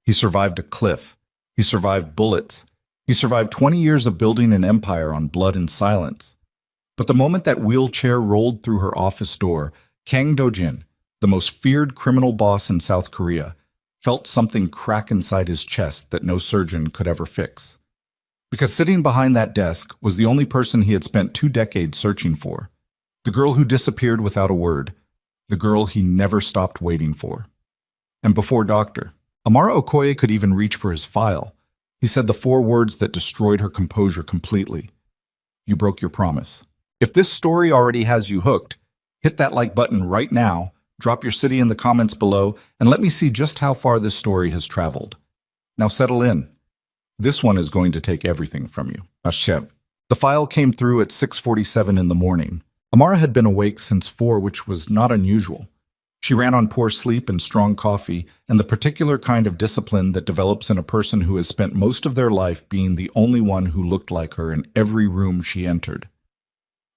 He survived a cliff. He survived bullets. He survived 20 years of building an empire on blood and silence. But the moment that wheelchair rolled through her office door, Kang Do-jin, the most feared criminal boss in South Korea, felt something crack inside his chest that no surgeon could ever fix. Because sitting behind that desk was the only person he had spent 2 decades searching for. The girl who disappeared without a word. The girl he never stopped waiting for. And before Dr. Amara Okoye could even reach for his file, he said the 4 words that destroyed her composure completely. You broke your promise. If this story already has you hooked, hit that like button right now, drop your city in the comments below, and let me see just how far this story has traveled. Now settle in. This one is going to take everything from you. Asheb. The file came through at 6:47 in the morning. Amara had been awake since 4, which was not unusual. She ran on poor sleep and strong coffee, and the particular kind of discipline that develops in a person who has spent most of their life being the only one who looked like her in every room she entered.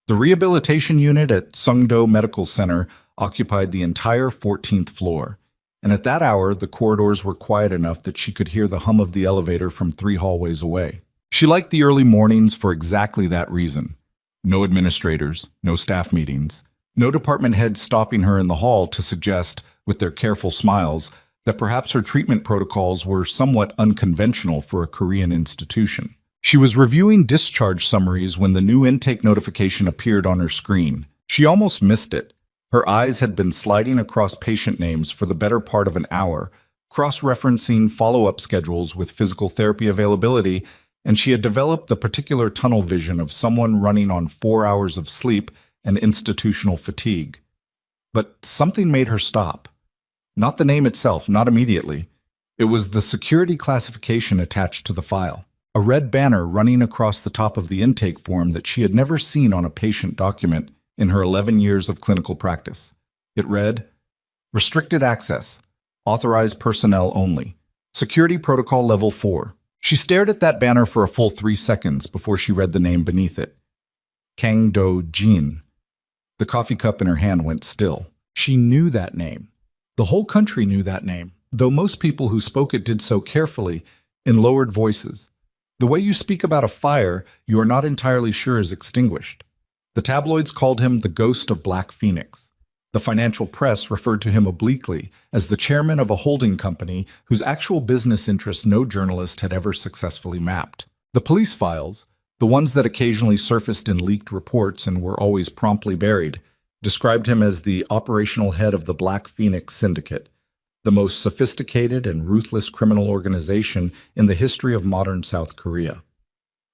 The rehabilitation unit at Sungdo Medical Center occupied the entire 14th floor, and at that hour the corridors were quiet enough that she could hear the hum of the elevator from 3 hallways away. She liked the early mornings for exactly that reason. No administrators, no staff meetings, no department heads stopping her in the hall to suggest, with their careful smiles, that perhaps her treatment protocols were somewhat unconventional for a Korean institution. She was reviewing discharge summaries when the new intake notification appeared on her screen. She almost missed it. Her eyes had been sliding across patient names for the better part of an hour, cross-referencing follow-up schedules with physical therapy availability, and she had developed the particular tunnel vision of someone running on 4 hours of sleep and institutional fatigue. But something made her stop. Not the name itself, not immediately. It was the security classification attached to the file. A red banner running across the top of the intake form that she had never seen on a patient document in her 11 years of clinical practice. It read, Restricted Access, Authorized Personnel Only, Security Protocol Level 4. She stared at that banner for a full 3 seconds before she read the name beneath it. Kang Do-jin. The coffee cup in her hand went still. She knew that name. The whole country knew that name, though most people who spoke it did so carefully, in lowered voices. The way you speak about a fire you are not entirely sure is extinguished. The tabloids called him the Ghost of Black Phoenix. The financial press referred to him obliquely as the chairman of a holding company whose actual business interests no journalist had ever successfully mapped. The police files, the ones that occasionally surfaced in leaked reports and were always promptly buried, described him as the operational head of the Black Phoenix Syndicate, the most sophisticated and ruthless criminal organization in the history of modern South Korea.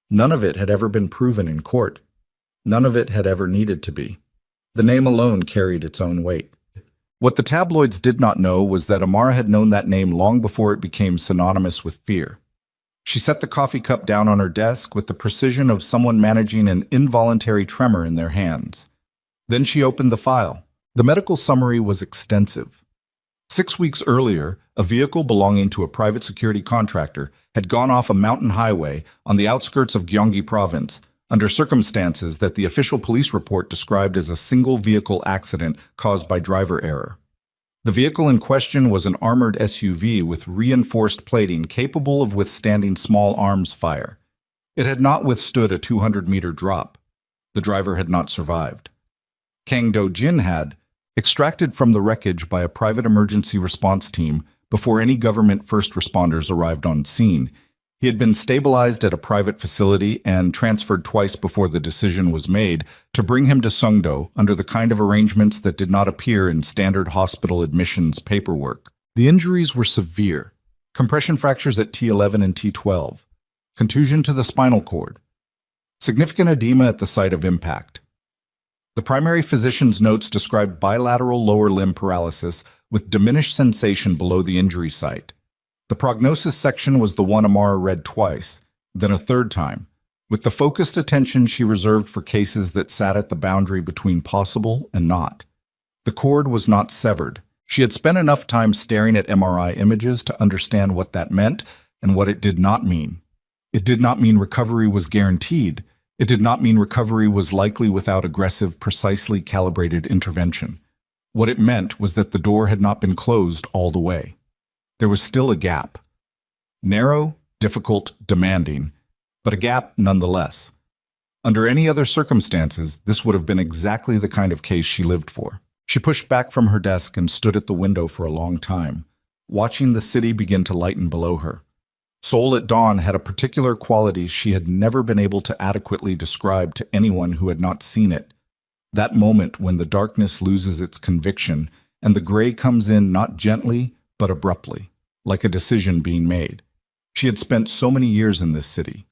None of it had ever been proven in court. None of it had ever needed to be. The name alone carried its own weight. What the tabloids did not know was that Amara had known that name long before it became synonymous with fear. She set the coffee cup down on her desk with the precision of someone managing an involuntary tremor in their hands. Then she opened the file. The medical summary was extensive. 6 weeks earlier, a vehicle belonging to a private security contractor had gone off a mountain highway on the outskirts of Gyeonggi Province under circumstances that the official police report described as a single-vehicle accident caused by driver error. The vehicle in question was an armored SUV with reinforced plating capable of withstanding small arms fire. It had not withstood a 200-meter drop. The driver had not survived. Kang Do-jin had, extracted from the wreckage by a private emergency response team before any government first responders arrived on scene. He had been stabilized at a private facility and transferred twice before the decision was made to bring him to Sungdo under the kind of arrangements that did not appear in standard hospital admissions paperwork. The injuries were severe. Compression fractures at T11 and T12. Contusion to the spinal cord. Significant edema at the site of impact. The primary physician's notes described bilateral lower limb paralysis with diminished sensation below the injury site. The prognosis section was the one Amara read twice, then a third time, with the focused attention she reserved for cases that sat at the boundary between possible and not. The cord was not severed. She had spent enough time staring at MRI images to understand what that meant and what it did not mean. It did not mean recovery was guaranteed. It did not mean recovery was likely without aggressive, precisely calibrated intervention. What it meant was that the door had not been closed all the way. There was still a gap, Narrow, difficult, demanding, but a gap nonetheless. Under any other circumstances, this would have been exactly the kind of case she lived for. She pushed back from her desk and stood at the window for a long time, watching the city begin to lighten below her. Seoul at dawn had a particular quality she had never been able to adequately describe to anyone who had not seen it. That moment when the darkness loses its conviction and the gray comes in not gently, but abruptly, like a decision being made. She had spent so many years in this city,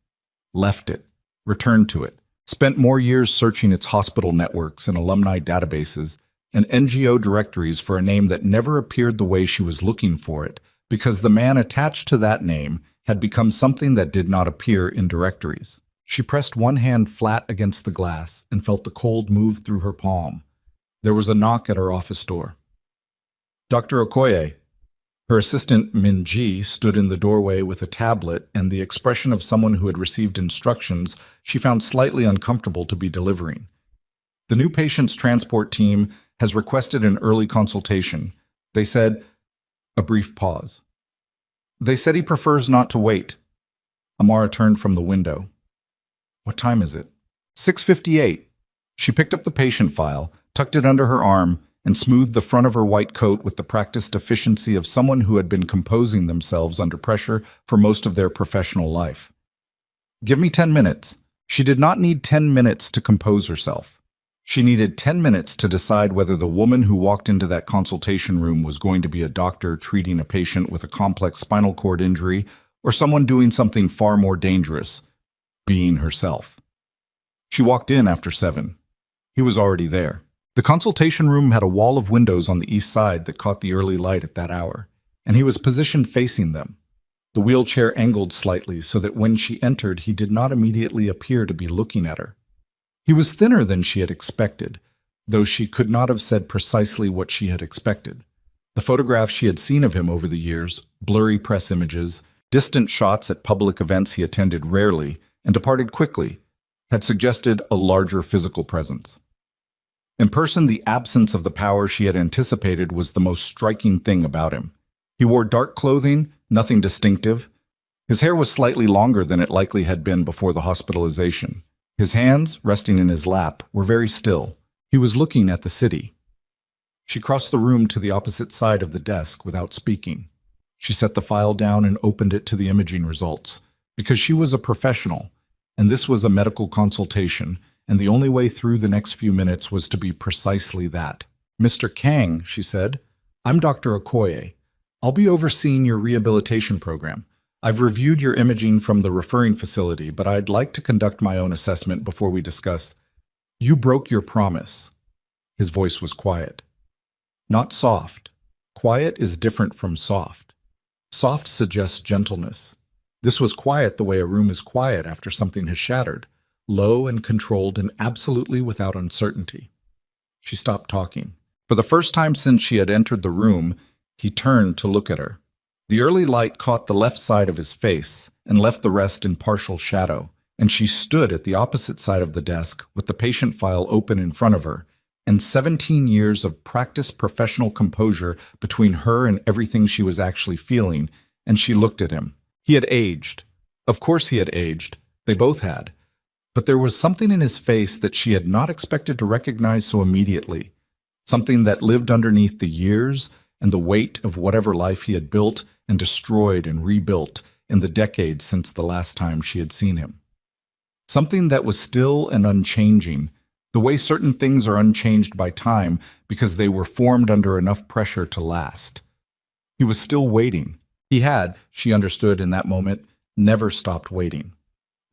left it, returned to it, spent more years searching its hospital networks and alumni databases and NGO directories for a name that never appeared the way she was looking for it, because the man attached to that name had become something that did not appear in directories. She pressed one hand flat against the glass and felt the cold move through her palm. There was a knock at her office door. Dr. Okoye. Her assistant, Min Ji, stood in the doorway with a tablet and the expression of someone who had received instructions she found slightly uncomfortable to be delivering. The new patient's transport team has requested an early consultation. They said, a brief pause. They said he prefers not to wait. Amara turned from the window. What time is it? 6:58. She picked up the patient file, tucked it under her arm, and smoothed the front of her white coat with the practiced efficiency of someone who had been composing themselves under pressure for most of their professional life. Give me 10 minutes. She did not need 10 minutes to compose herself. She needed 10 minutes to decide whether the woman who walked into that consultation room was going to be a doctor treating a patient with a complex spinal cord injury or someone doing something far more dangerous, being herself. She walked in after 7. He was already there. The consultation room had a wall of windows on the east side that caught the early light at that hour, and he was positioned facing them. The wheelchair angled slightly so that when she entered, he did not immediately appear to be looking at her. He was thinner than she had expected, though she could not have said precisely what she had expected. The photographs she had seen of him over the years, blurry press images, distant shots at public events he attended rarely and departed quickly, had suggested a larger physical presence. In person, the absence of the power she had anticipated was the most striking thing about him. He wore dark clothing, nothing distinctive. His hair was slightly longer than it likely had been before the hospitalization. His hands, resting in his lap, were very still. He was looking at the city. She crossed the room to the opposite side of the desk without speaking. She set the file down and opened it to the imaging results, because she was a professional, and this was a medical consultation, and the only way through the next few minutes was to be precisely that. Mr. Kang, she said, I'm Dr. Okoye. I'll be overseeing your rehabilitation program. I've reviewed your imaging from the referring facility, but I'd like to conduct my own assessment before we discuss. You broke your promise. His voice was quiet. Not soft. Quiet is different from soft. Soft suggests gentleness. This was quiet the way a room is quiet after something has shattered. Low and controlled and absolutely without uncertainty. She stopped talking. For the first time since she had entered the room, he turned to look at her. The early light caught the left side of his face and left the rest in partial shadow, and she stood at the opposite side of the desk with the patient file open in front of her, and 17 years of practiced professional composure between her and everything she was actually feeling, and she looked at him. He had aged. Of course he had aged. They both had. But there was something in his face that she had not expected to recognize so immediately, something that lived underneath the years and the weight of whatever life he had built and destroyed and rebuilt in the decades since the last time she had seen him. Something that was still and unchanging, the way certain things are unchanged by time because they were formed under enough pressure to last. He was still waiting. He had, she understood in that moment, never stopped waiting.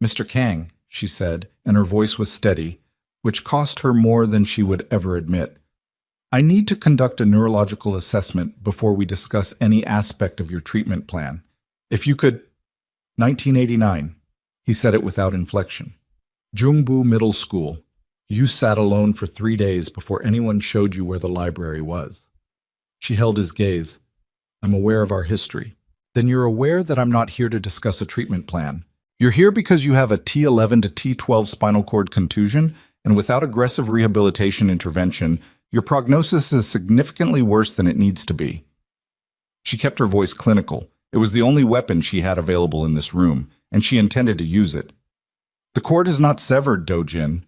Mr. Kang, she said, and her voice was steady, which cost her more than she would ever admit. I need to conduct a neurological assessment before we discuss any aspect of your treatment plan. If you could... 1989. He said it without inflection. Jungbu Middle School. You sat alone for 3 days before anyone showed you where the library was. She held his gaze. I'm aware of our history. Then you're aware that I'm not here to discuss a treatment plan. You're here because you have a T11 to T12 spinal cord contusion, and without aggressive rehabilitation intervention, your prognosis is significantly worse than it needs to be. She kept her voice clinical, It was the only weapon she had available in this room, and she intended to use it. The cord is not severed, Do-jin.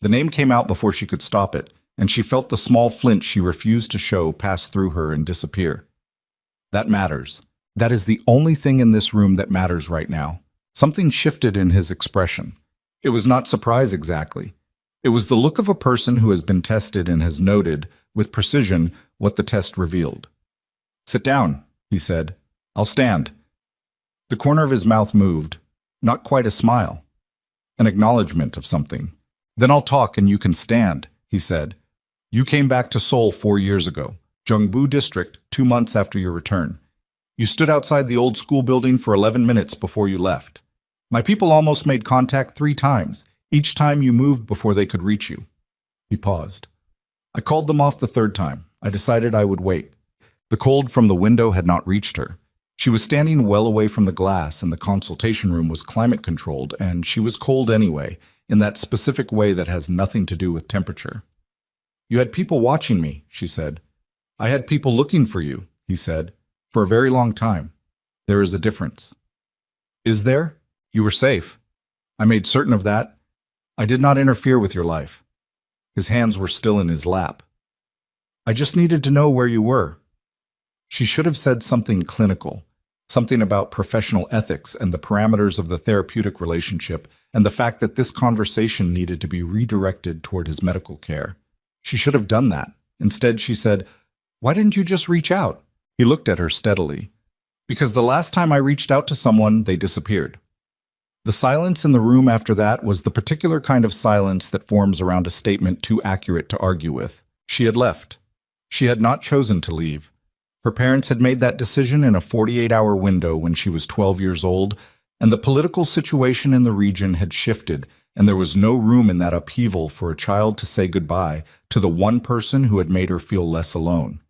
The name came out before she could stop it, and she felt the small flinch she refused to show pass through her and disappear. That matters. That is the only thing in this room that matters right now. Something shifted in his expression. It was not surprise exactly. It was the look of a person who has been tested and has noted, with precision, what the test revealed. "Sit down," he said. "I'll stand." The corner of his mouth moved, not quite a smile. An acknowledgement of something. "Then I'll talk and you can stand," he said. "You came back to Seoul 4 years ago, Jungbu District, 2 months after your return. You stood outside the old school building for 11 minutes before you left. My people almost made contact 3 times, each time you moved before they could reach you." He paused. "I called them off the 3rd time. I decided I would wait." The cold from the window had not reached her. She was standing well away from the glass, and the consultation room was climate-controlled, and she was cold anyway, in that specific way that has nothing to do with temperature. "You had people watching me," she said. "I had people looking for you," he said, "for a very long time. There is a difference." "Is there? You were safe. I made certain of that. I did not interfere with your life." His hands were still in his lap. "I just needed to know where you were." She should have said something clinical, something about professional ethics and the parameters of the therapeutic relationship and the fact that this conversation needed to be redirected toward his medical care. She should have done that. Instead, she said, "Why didn't you just reach out?" He looked at her steadily. "Because the last time I reached out to someone, they disappeared." The silence in the room after that was the particular kind of silence that forms around a statement too accurate to argue with. She had left. She had not chosen to leave. Her parents had made that decision in a 48-hour window when she was 12 years old, and the political situation in the region had shifted, and there was no room in that upheaval for a child to say goodbye to the one person who had made her feel less alone.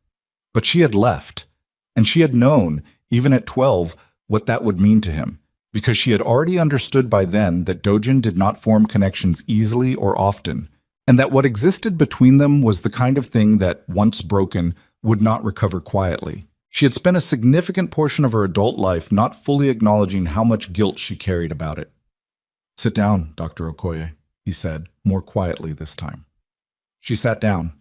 But she had left, and she had known, even at 12, what that would mean to him, because she had already understood by then that Do-jin did not form connections easily or often, and that what existed between them was the kind of thing that, once broken, would not recover quietly. She had spent a significant portion of her adult life not fully acknowledging how much guilt she carried about it. "Sit down, Dr. Okoye," he said, more quietly this time. She sat down.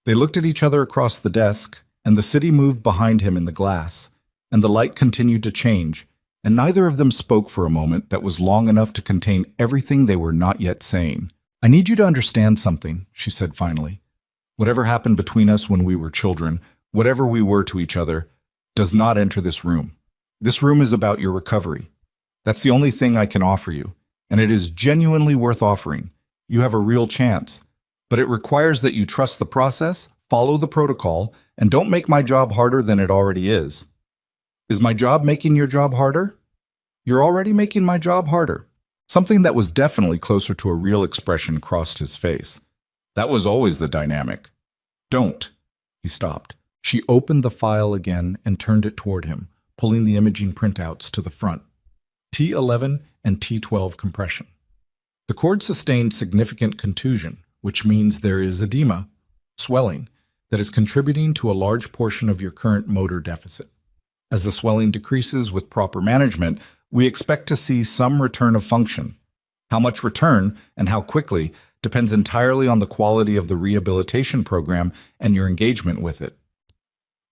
They looked at each other across the desk, and the city moved behind him in the glass, and the light continued to change, and neither of them spoke for a moment that was long enough to contain everything they were not yet saying. "I need you to understand something," she said finally. "Whatever happened between us when we were children, whatever we were to each other, does not enter this room. This room is about your recovery. That's the only thing I can offer you, and it is genuinely worth offering. You have a real chance, but it requires that you trust the process, follow the protocol, and don't make my job harder than it already is." "Is my job making your job harder?" "You're already making my job harder." Something that was definitely closer to a real expression crossed his face. That was always the dynamic. "Don't." He stopped. She opened the file again and turned it toward him, pulling the imaging printouts to the front. T11 and T12 compression. The cord sustained significant contusion, which means there is edema, swelling, that is contributing to a large portion of your current motor deficit. As the swelling decreases with proper management, we expect to see some return of function. How much return and how quickly depends entirely on the quality of the rehabilitation program and your engagement with it.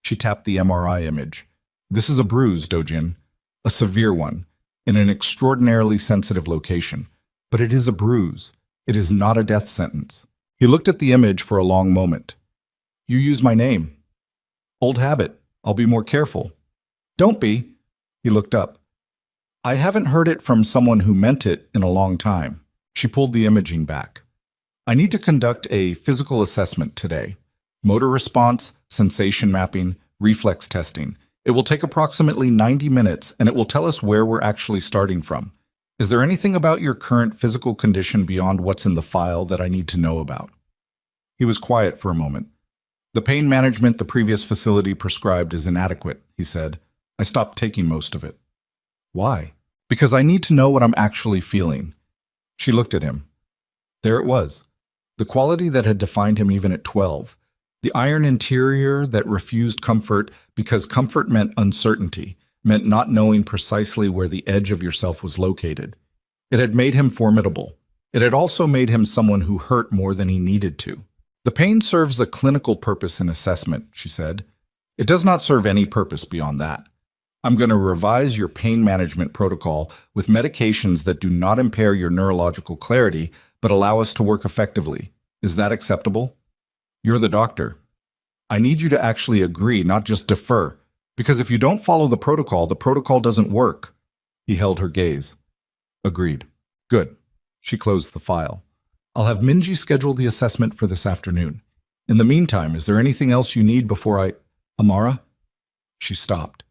She tapped the MRI image. "This is a bruise, Do-jin, a severe one, in an extraordinarily sensitive location. But it is a bruise. It is not a death sentence." He looked at the image for a long moment. "You use my name." "Old habit. I'll be more careful." "Don't be." He looked up. "I haven't heard it from someone who meant it in a long time." She pulled the imaging back. "I need to conduct a physical assessment today. Motor response, sensation mapping, reflex testing. It will take approximately 90 minutes, and it will tell us where we're actually starting from. Is there anything about your current physical condition beyond what's in the file that I need to know about?" He was quiet for a moment. "The pain management the previous facility prescribed is inadequate," he said. "I stopped taking most of it." "Why?" "Because I need to know what I'm actually feeling." She looked at him. There it was. The quality that had defined him even at 12. The iron interior that refused comfort because comfort meant uncertainty, meant not knowing precisely where the edge of yourself was located. It had made him formidable. It had also made him someone who hurt more than he needed to. The pain serves a clinical purpose in assessment, she said. It does not serve any purpose beyond that. I'm going to revise your pain management protocol with medications that do not impair your neurological clarity, but allow us to work effectively. Is that acceptable? You're the doctor. I need you to actually agree, not just defer, because if you don't follow the protocol doesn't work. He held her gaze. Agreed. Good. She closed the file. I'll have Minji schedule the assessment for this afternoon. In the meantime, is there anything else you need before I... Amara? She stopped.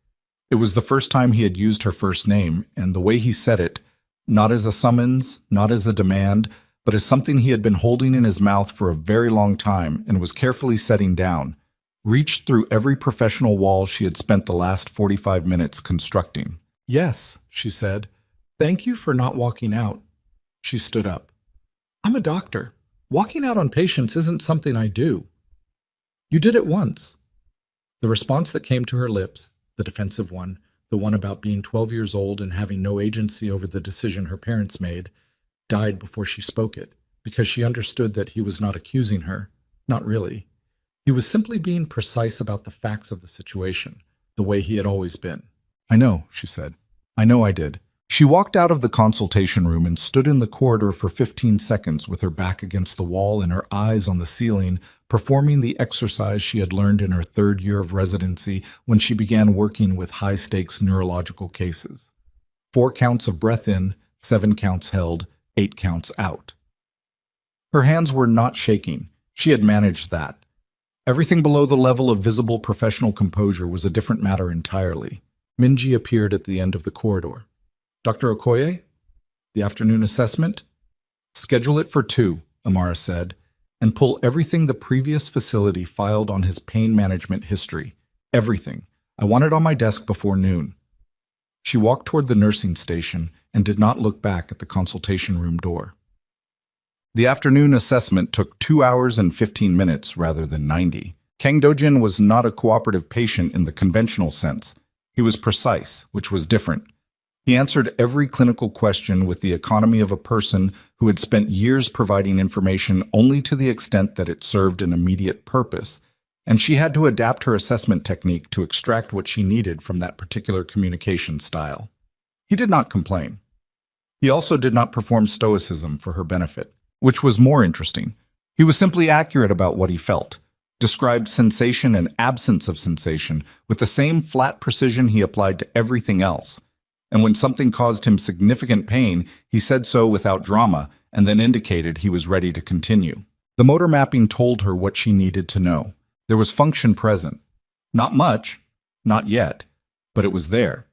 It was the first time he had used her first name, and the way he said it, not as a summons, not as a demand, but as something he had been holding in his mouth for a very long time and was carefully setting down, reached through every professional wall she had spent the last 45 minutes constructing. Yes, she said. Thank you for not walking out. She stood up. I'm a doctor. Walking out on patients isn't something I do. You did it once. The response that came to her lips, the defensive one, the one about being 12 years old and having no agency over the decision her parents made, died before she spoke it, because she understood that he was not accusing her. Not really. He was simply being precise about the facts of the situation, the way he had always been. I know, she said. I know I did. She walked out of the consultation room and stood in the corridor for 15 seconds with her back against the wall and her eyes on the ceiling, performing the exercise she had learned in her 3rd year of residency when she began working with high-stakes neurological cases. 4 counts of breath in, 7 counts held, 8 counts out. Her hands were not shaking. She had managed that. Everything below the level of visible professional composure was a different matter entirely. Minji appeared at the end of the corridor. Dr. Okoye? The afternoon assessment? Schedule it for 2, Amara said, and pull everything the previous facility filed on his pain management history. Everything. I want it on my desk before noon. She walked toward the nursing station and did not look back at the consultation room door. The afternoon assessment took 2 hours and 15 minutes rather than 90. Kang Do-jin was not a cooperative patient in the conventional sense. He was precise, which was different. He answered every clinical question with the economy of a person who had spent years providing information only to the extent that it served an immediate purpose, and she had to adapt her assessment technique to extract what she needed from that particular communication style. He did not complain. He also did not perform stoicism for her benefit, which was more interesting. He was simply accurate about what he felt, described sensation and absence of sensation with the same flat precision he applied to everything else. And when something caused him significant pain, he said so without drama and then indicated he was ready to continue. The motor mapping told her what she needed to know. There was function present. Not much, not yet, but it was there.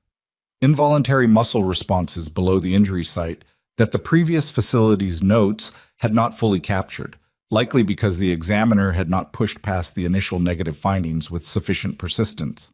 Involuntary muscle responses below the injury site that the previous facility's notes had not fully captured, likely because the examiner had not pushed past the initial negative findings with sufficient persistence.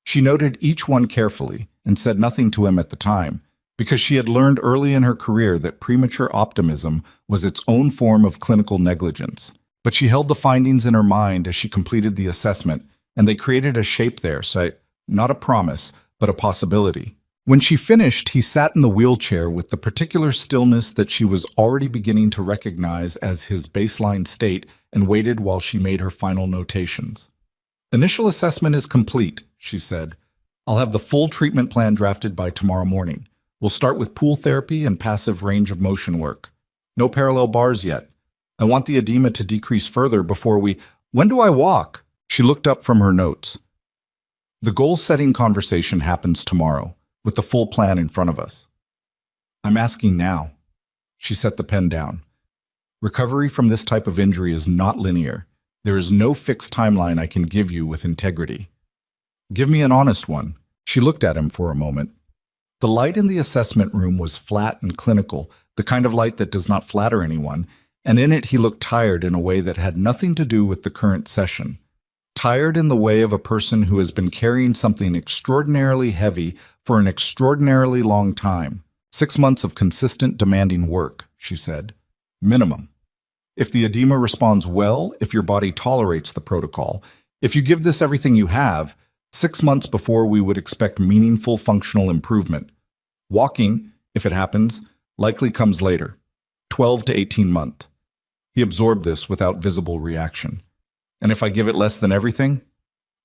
She noted each one carefully and said nothing to him at the time, because she had learned early in her career that premature optimism was its own form of clinical negligence. But she held the findings in her mind as she completed the assessment, and they created a shape there, so not a promise, but a possibility. When she finished, he sat in the wheelchair with the particular stillness that she was already beginning to recognize as his baseline state and waited while she made her final notations. Initial assessment is complete, she said. I'll have the full treatment plan drafted by tomorrow morning. We'll start with pool therapy and passive range of motion work. No parallel bars yet. I want the edema to decrease further before we... When do I walk? She looked up from her notes. The goal-setting conversation happens tomorrow, with the full plan in front of us. I'm asking now. She set the pen down. Recovery from this type of injury is not linear. There is no fixed timeline I can give you with integrity. Give me an honest one. She looked at him for a moment. The light in the assessment room was flat and clinical, the kind of light that does not flatter anyone, and in it he looked tired in a way that had nothing to do with the current session. Tired in the way of a person who has been carrying something extraordinarily heavy for an extraordinarily long time. 6 months of consistent, demanding work, she said. Minimum. If the edema responds well, if your body tolerates the protocol, if you give this everything you have, 6 months before we would expect meaningful functional improvement. Walking, if it happens, likely comes later, 12 to 18 months. He absorbed this without visible reaction. And if I give it less than everything?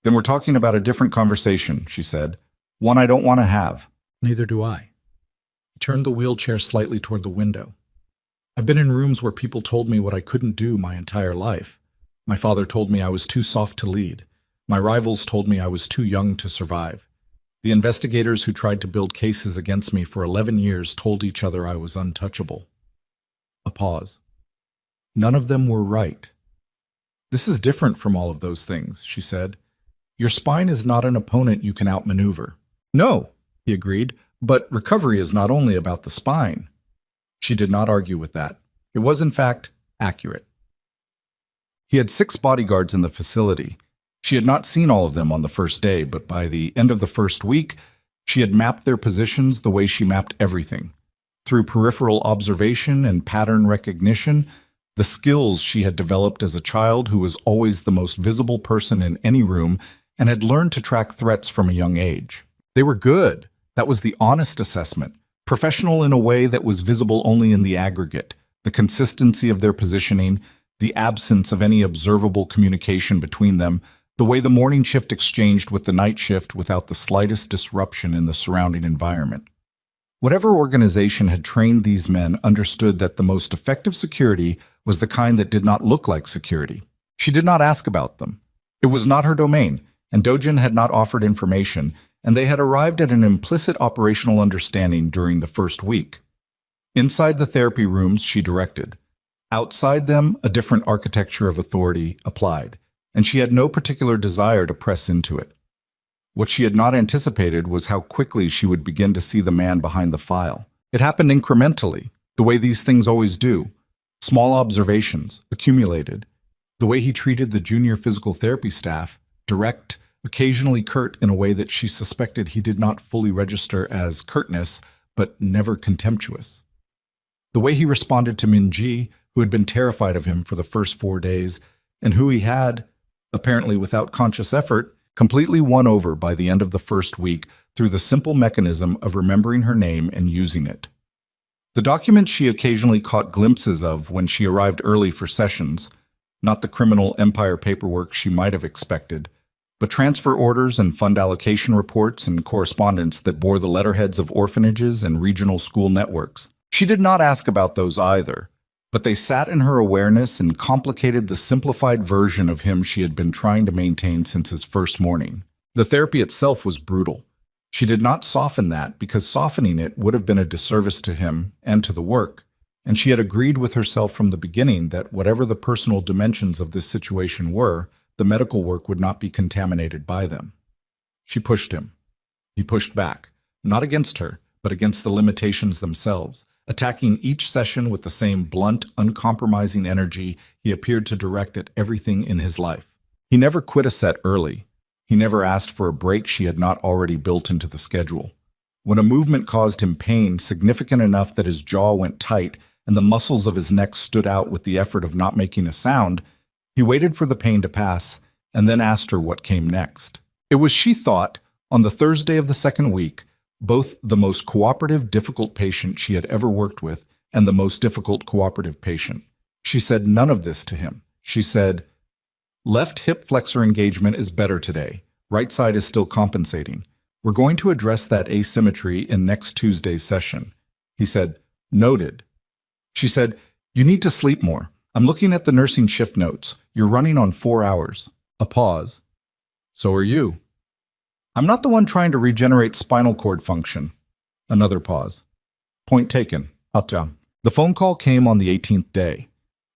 Then we're talking about a different conversation, she said. One I don't want to have. Neither do I. He turned the wheelchair slightly toward the window. I've been in rooms where people told me what I couldn't do my entire life. My father told me I was too soft to lead. My rivals told me I was too young to survive. The investigators who tried to build cases against me for 11 years told each other I was untouchable. A pause. None of them were right. This is different from all of those things, she said. Your spine is not an opponent you can outmaneuver. No, he agreed, but recovery is not only about the spine. She did not argue with that. It was, in fact, accurate. He had 6 bodyguards in the facility. She had not seen all of them on the first day, but by the end of the first week, she had mapped their positions the way she mapped everything. Through peripheral observation and pattern recognition, the skills she had developed as a child who was always the most visible person in any room and had learned to track threats from a young age. They were good. That was the honest assessment. Professional in a way that was visible only in the aggregate, the consistency of their positioning, the absence of any observable communication between them, the way the morning shift exchanged with the night shift without the slightest disruption in the surrounding environment. Whatever organization had trained these men understood that the most effective security was the kind that did not look like security. She did not ask about them. It was not her domain, and Dojin had not offered information, and they had arrived at an implicit operational understanding during the first week. Inside the therapy rooms, she directed. Outside them, a different architecture of authority applied, and she had no particular desire to press into it. What she had not anticipated was how quickly she would begin to see the man behind the file. It happened incrementally, the way these things always do. Small observations, accumulated. The way he treated the junior physical therapy staff, direct, occasionally curt in a way that she suspected he did not fully register as curtness, but never contemptuous. The way he responded to Min-ji, who had been terrified of him for the first 4 days, and who he had, apparently without conscious effort, completely won over by the end of the first week through the simple mechanism of remembering her name and using it. The documents she occasionally caught glimpses of when she arrived early for sessions, not the criminal empire paperwork she might have expected, but transfer orders and fund allocation reports and correspondence that bore the letterheads of orphanages and regional school networks. She did not ask about those either, but they sat in her awareness and complicated the simplified version of him she had been trying to maintain since his first morning. The therapy itself was brutal. She did not soften that because softening it would have been a disservice to him and to the work, and she had agreed with herself from the beginning that whatever the personal dimensions of this situation were, the medical work would not be contaminated by them. She pushed him. He pushed back, not against her, but against the limitations themselves, attacking each session with the same blunt, uncompromising energy he appeared to direct at everything in his life. He never quit a set early. He never asked for a break she had not already built into the schedule. When a movement caused him pain significant enough that his jaw went tight and the muscles of his neck stood out with the effort of not making a sound, he waited for the pain to pass and then asked her what came next. It was, she thought, on the Thursday of the second week, both the most cooperative, difficult patient she had ever worked with and the most difficult cooperative patient. She said none of this to him. She said, "Left hip flexor engagement is better today. Right side is still compensating. We're going to address that asymmetry in next Tuesday's session." He said, "Noted." She said, "You need to sleep more. I'm looking at the nursing shift notes. You're running on 4 hours." A pause. "So are you." "I'm not the one trying to regenerate spinal cord function." Another pause. "Point taken. Out-down." The phone call came on the 18th day.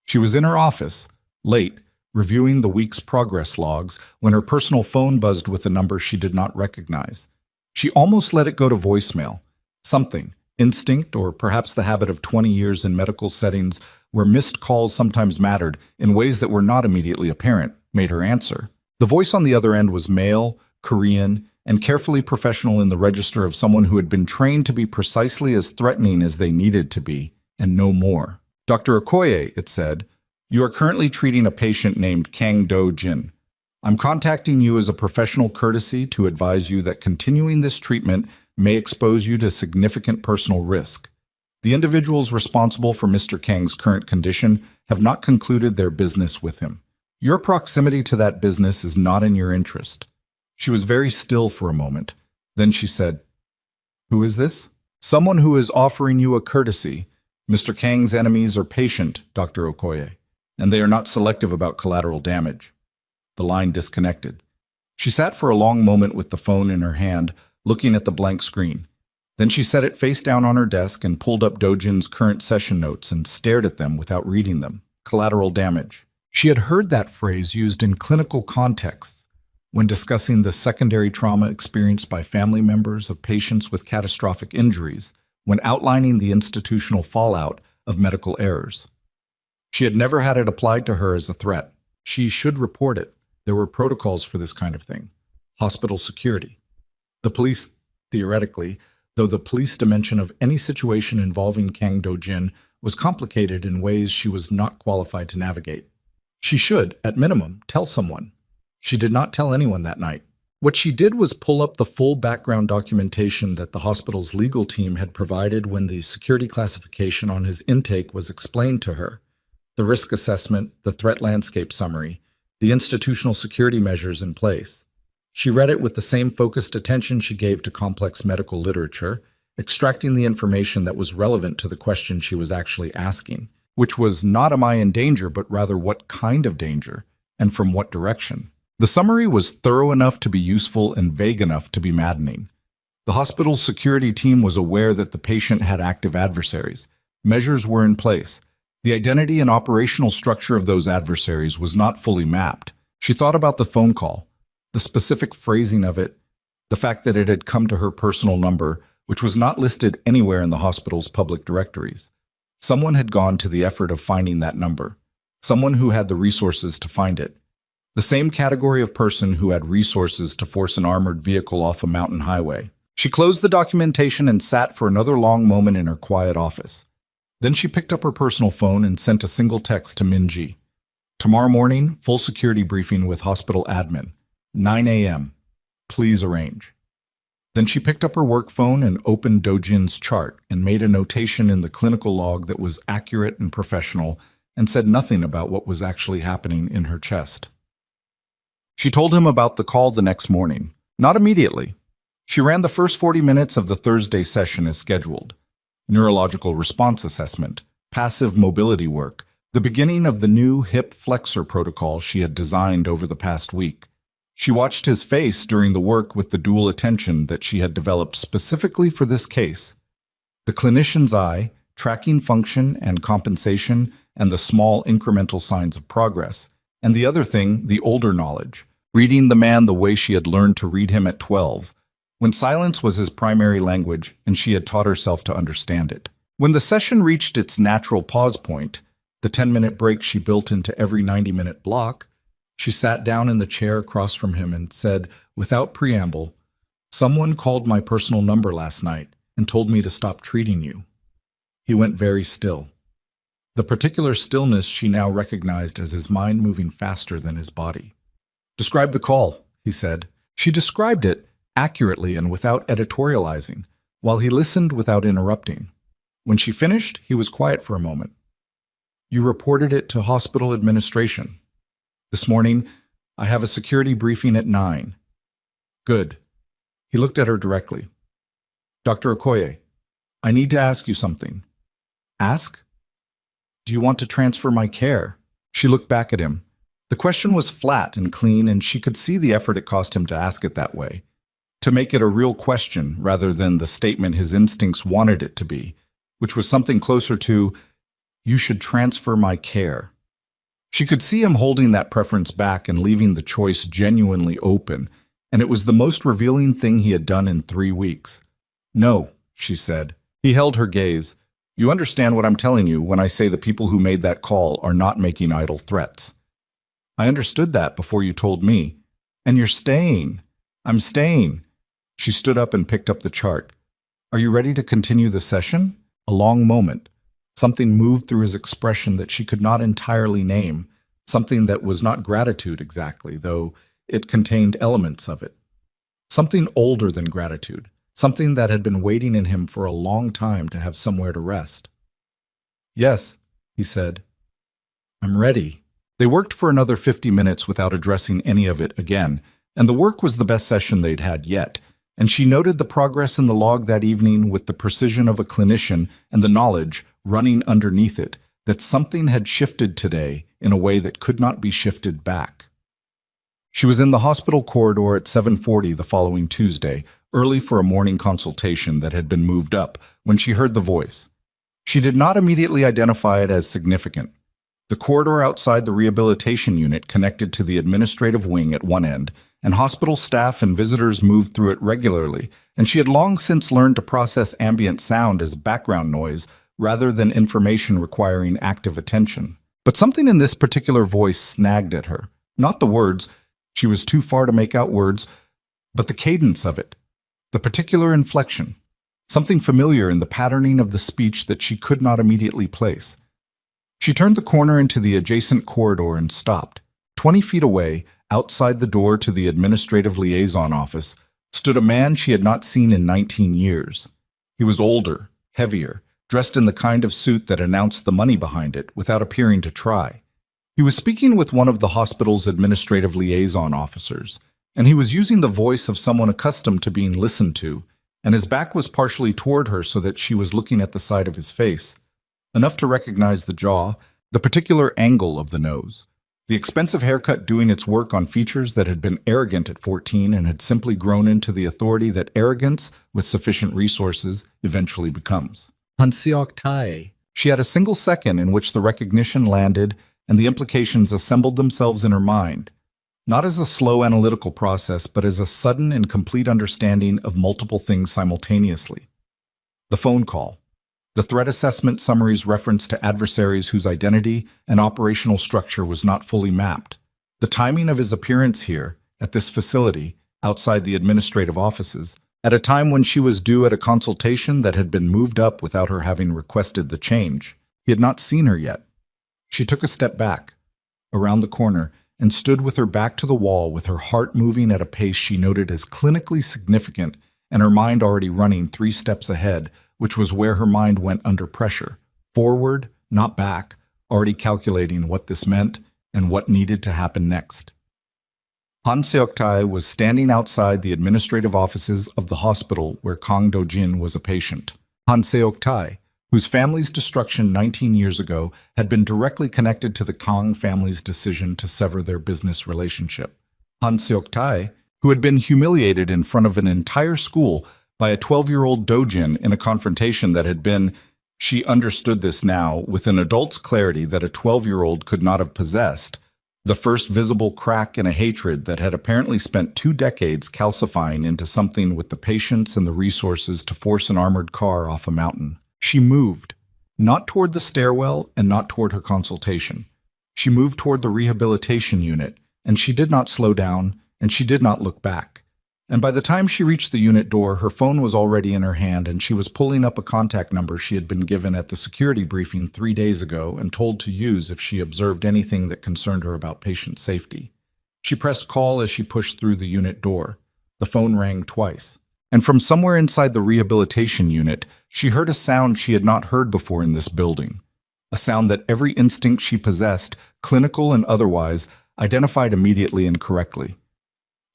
She was in her office, late, reviewing the week's progress logs, when her personal phone buzzed with a number she did not recognize. She almost let it go to voicemail. Something, instinct or perhaps the habit of 20 years in medical settings where missed calls sometimes mattered in ways that were not immediately apparent, made her answer. The voice on the other end was male, Korean, and carefully professional in the register of someone who had been trained to be precisely as threatening as they needed to be, and no more. "Dr. Okoye," it said, "you are currently treating a patient named Kang Do-jin. I'm contacting you as a professional courtesy to advise you that continuing this treatment may expose you to significant personal risk. The individuals responsible for Mr. Kang's current condition have not concluded their business with him. Your proximity to that business is not in your interest." She was very still for a moment. Then she said, "Who is this?" "Someone who is offering you a courtesy. Mr. Kang's enemies are patient, Dr. Okoye, and they are not selective about collateral damage." The line disconnected. She sat for a long moment with the phone in her hand, looking at the blank screen. Then she set it face down on her desk and pulled up Dojin's current session notes and stared at them without reading them. Collateral damage. She had heard that phrase used in clinical contexts when discussing the secondary trauma experienced by family members of patients with catastrophic injuries, when outlining the institutional fallout of medical errors. She had never had it applied to her as a threat. She should report it. There were protocols for this kind of thing. Hospital security. The police, theoretically, though the police dimension of any situation involving Kang Do-jin was complicated in ways she was not qualified to navigate. She should, at minimum, tell someone. She did not tell anyone that night. What she did was pull up the full background documentation that the hospital's legal team had provided when the security classification on his intake was explained to her. The risk assessment, the threat landscape summary, the institutional security measures in place. She read it with the same focused attention she gave to complex medical literature, extracting the information that was relevant to the question she was actually asking, which was not am I in danger, but rather what kind of danger, and from what direction. The summary was thorough enough to be useful and vague enough to be maddening. The hospital's security team was aware that the patient had active adversaries. Measures were in place. The identity and operational structure of those adversaries was not fully mapped. She thought about the phone call, the specific phrasing of it, the fact that it had come to her personal number, which was not listed anywhere in the hospital's public directories. Someone had gone to the effort of finding that number. Someone who had the resources to find it. The same category of person who had resources to force an armored vehicle off a mountain highway. She closed the documentation and sat for another long moment in her quiet office. Then she picked up her personal phone and sent a single text to Minji. "Tomorrow morning, full security briefing with hospital admin. 9 a.m. Please arrange." Then she picked up her work phone and opened Dojin's chart and made a notation in the clinical log that was accurate and professional and said nothing about what was actually happening in her chest. She told him about the call the next morning. Not immediately. She ran the first 40 minutes of the Thursday session as scheduled. Neurological response assessment, passive mobility work, the beginning of the new hip flexor protocol she had designed over the past week. She watched his face during the work with the dual attention that she had developed specifically for this case. The clinician's eye, tracking function and compensation, and the small incremental signs of progress. And the other thing, the older knowledge, reading the man the way she had learned to read him at 12, when silence was his primary language and she had taught herself to understand it. When the session reached its natural pause point, the 10-minute break she built into every 90-minute block, she sat down in the chair across from him and said, without preamble, "Someone called my personal number last night and told me to stop treating you." He went very still. The particular stillness she now recognized as his mind moving faster than his body. "Describe the call," he said. She described it accurately and without editorializing, while he listened without interrupting. When she finished, he was quiet for a moment. "You reported it to hospital administration. This morning, I have a security briefing at 9. "Good." He looked at her directly. "Dr. Okoye, I need to ask you something." "Ask?" "Do you want to transfer my care?" She looked back at him. The question was flat and clean, and she could see the effort it cost him to ask it that way. To make it a real question rather than the statement his instincts wanted it to be, which was something closer to, "You should transfer my care." She could see him holding that preference back and leaving the choice genuinely open, and it was the most revealing thing he had done in 3 weeks. "No," she said. He held her gaze. "You understand what I'm telling you when I say the people who made that call are not making idle threats." "I understood that before you told me. And you're staying." "I'm staying." She stood up and picked up the chart. "Are you ready to continue the session?" A long moment. Something moved through his expression that she could not entirely name, something that was not gratitude exactly, though it contained elements of it. Something older than gratitude, something that had been waiting in him for a long time to have somewhere to rest. "Yes," he said. "I'm ready." They worked for another 50 minutes without addressing any of it again, and the work was the best session they'd had yet, and she noted the progress in the log that evening with the precision of a clinician and the knowledge, running underneath it, that something had shifted today in a way that could not be shifted back. She was in the hospital corridor at 7:40 the following Tuesday, early for a morning consultation that had been moved up, when she heard the voice. She did not immediately identify it as significant. The corridor outside the rehabilitation unit connected to the administrative wing at one end, and hospital staff and visitors moved through it regularly, and she had long since learned to process ambient sound as background noise rather than information requiring active attention. But something in this particular voice snagged at her. Not the words, she was too far to make out words, but the cadence of it, the particular inflection, something familiar in the patterning of the speech that she could not immediately place. She turned the corner into the adjacent corridor and stopped. 20 feet away, outside the door to the administrative liaison office, stood a man she had not seen in 19 years. He was older, heavier, dressed in the kind of suit that announced the money behind it without appearing to try. He was speaking with one of the hospital's administrative liaison officers, and he was using the voice of someone accustomed to being listened to, and his back was partially toward her so that she was looking at the side of his face. Enough to recognize the jaw, the particular angle of the nose, the expensive haircut doing its work on features that had been arrogant at 14 and had simply grown into the authority that arrogance, with sufficient resources, eventually becomes. Hanseok Tae. She had a single second in which the recognition landed and the implications assembled themselves in her mind, not as a slow analytical process, but as a sudden and complete understanding of multiple things simultaneously. The phone call. The threat assessment summary's reference to adversaries whose identity and operational structure was not fully mapped. The timing of his appearance here, at this facility, outside the administrative offices, at a time when she was due at a consultation that had been moved up without her having requested the change. He had not seen her yet. She took a step back, around the corner, and stood with her back to the wall with her heart moving at a pace she noted as clinically significant and her mind already running 3 steps ahead, which was where her mind went under pressure, forward, not back, already calculating what this meant and what needed to happen next. Han Seok-tae was standing outside the administrative offices of the hospital where Kang Do-jin was a patient. Han Seok-tae, whose family's destruction 19 years ago had been directly connected to the Kang family's decision to sever their business relationship. Han Seok-tae, who had been humiliated in front of an entire school by a 12-year-old dojin in a confrontation that had been, she understood this now with an adult's clarity that a 12-year-old could not have possessed, the first visible crack in a hatred that had apparently spent 2 decades calcifying into something with the patience and the resources to force an armored car off a mountain. She moved, not toward the stairwell and not toward her consultation. She moved toward the rehabilitation unit, and she did not slow down, and she did not look back. And by the time she reached the unit door, her phone was already in her hand, and she was pulling up a contact number she had been given at the security briefing 3 days ago and told to use if she observed anything that concerned her about patient safety. She pressed call as she pushed through the unit door. The phone rang twice. And from somewhere inside the rehabilitation unit, she heard a sound she had not heard before in this building. A sound that every instinct she possessed, clinical and otherwise, identified immediately and correctly.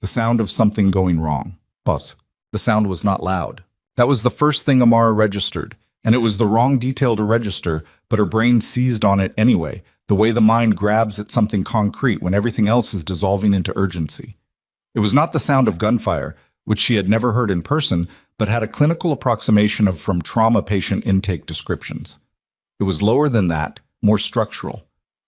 The sound of something going wrong. But the sound was not loud. That was the first thing Amara registered, and it was the wrong detail to register, but her brain seized on it anyway, the way the mind grabs at something concrete when everything else is dissolving into urgency. It was not the sound of gunfire, which she had never heard in person, but had a clinical approximation of from trauma patient intake descriptions. It was lower than that, more structural.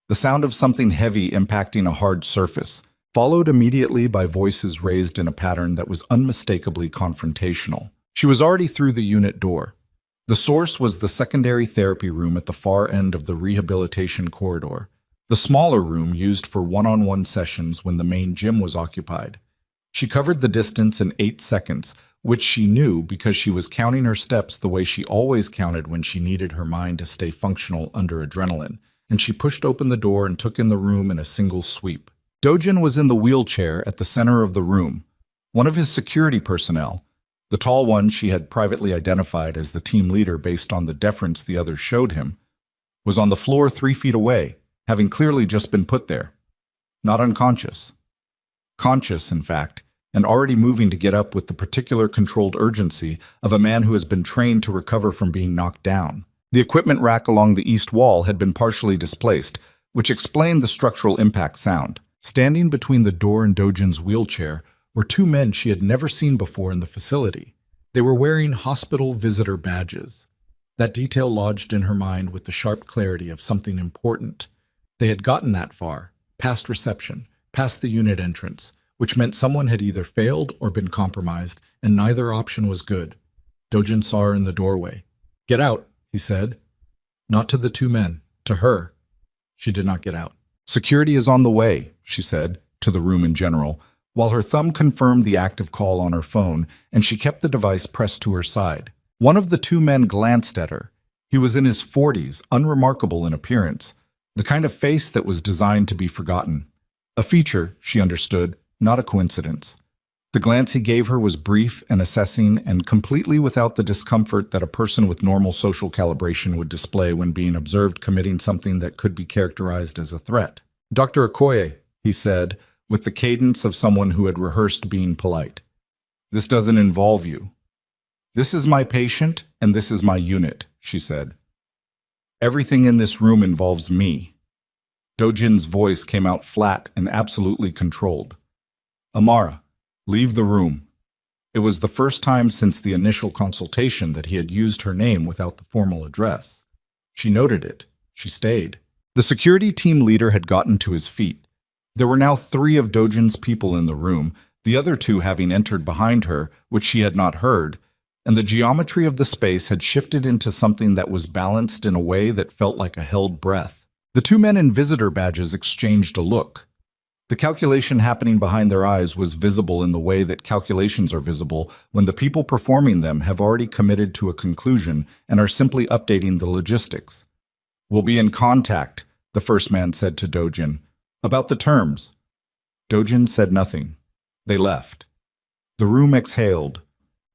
The sound of something heavy impacting a hard surface, followed immediately by voices raised in a pattern that was unmistakably confrontational. She was already through the unit door. The source was the secondary therapy room at the far end of the rehabilitation corridor, the smaller room used for one-on-one sessions when the main gym was occupied. She covered the distance in 8 seconds, which she knew because she was counting her steps the way she always counted when she needed her mind to stay functional under adrenaline, and she pushed open the door and took in the room in a single sweep. Dojin was in the wheelchair at the center of the room. One of his security personnel, the tall one she had privately identified as the team leader based on the deference the others showed him, was on the floor 3 feet away, having clearly just been put there. Not unconscious. Conscious, in fact, and already moving to get up with the particular controlled urgency of a man who has been trained to recover from being knocked down. The equipment rack along the east wall had been partially displaced, which explained the structural impact sound. Standing between the door and Dojin's wheelchair were two men she had never seen before in the facility. They were wearing hospital visitor badges. That detail lodged in her mind with the sharp clarity of something important. They had gotten that far, past reception, past the unit entrance, which meant someone had either failed or been compromised, and neither option was good. Dojin saw her in the doorway. "Get out," he said. Not to the two men, to her. She did not get out. "Security is on the way," she said, to the room in general, while her thumb confirmed the active call on her phone, and she kept the device pressed to her side. One of the two men glanced at her. He was in his 40s, unremarkable in appearance, the kind of face that was designed to be forgotten. A feature, she understood, not a coincidence. The glance he gave her was brief and assessing and completely without the discomfort that a person with normal social calibration would display when being observed committing something that could be characterized as a threat. "Dr. Okoye," he said, with the cadence of someone who had rehearsed being polite. "This doesn't involve you." "This is my patient, and this is my unit," she said. "Everything in this room involves me." Dojin's voice came out flat and absolutely controlled. "Amara, leave the room." It was the first time since the initial consultation that he had used her name without the formal address. She noted it. She stayed. The security team leader had gotten to his feet. There were now 3 of Dojin's people in the room, the other 2 having entered behind her, which she had not heard, and the geometry of the space had shifted into something that was balanced in a way that felt like a held breath. The 2 men in visitor badges exchanged a look. The calculation happening behind their eyes was visible in the way that calculations are visible when the people performing them have already committed to a conclusion and are simply updating the logistics. "We'll be in contact," the first man said to Dojin. "About the terms." Dojin said nothing. They left. The room exhaled.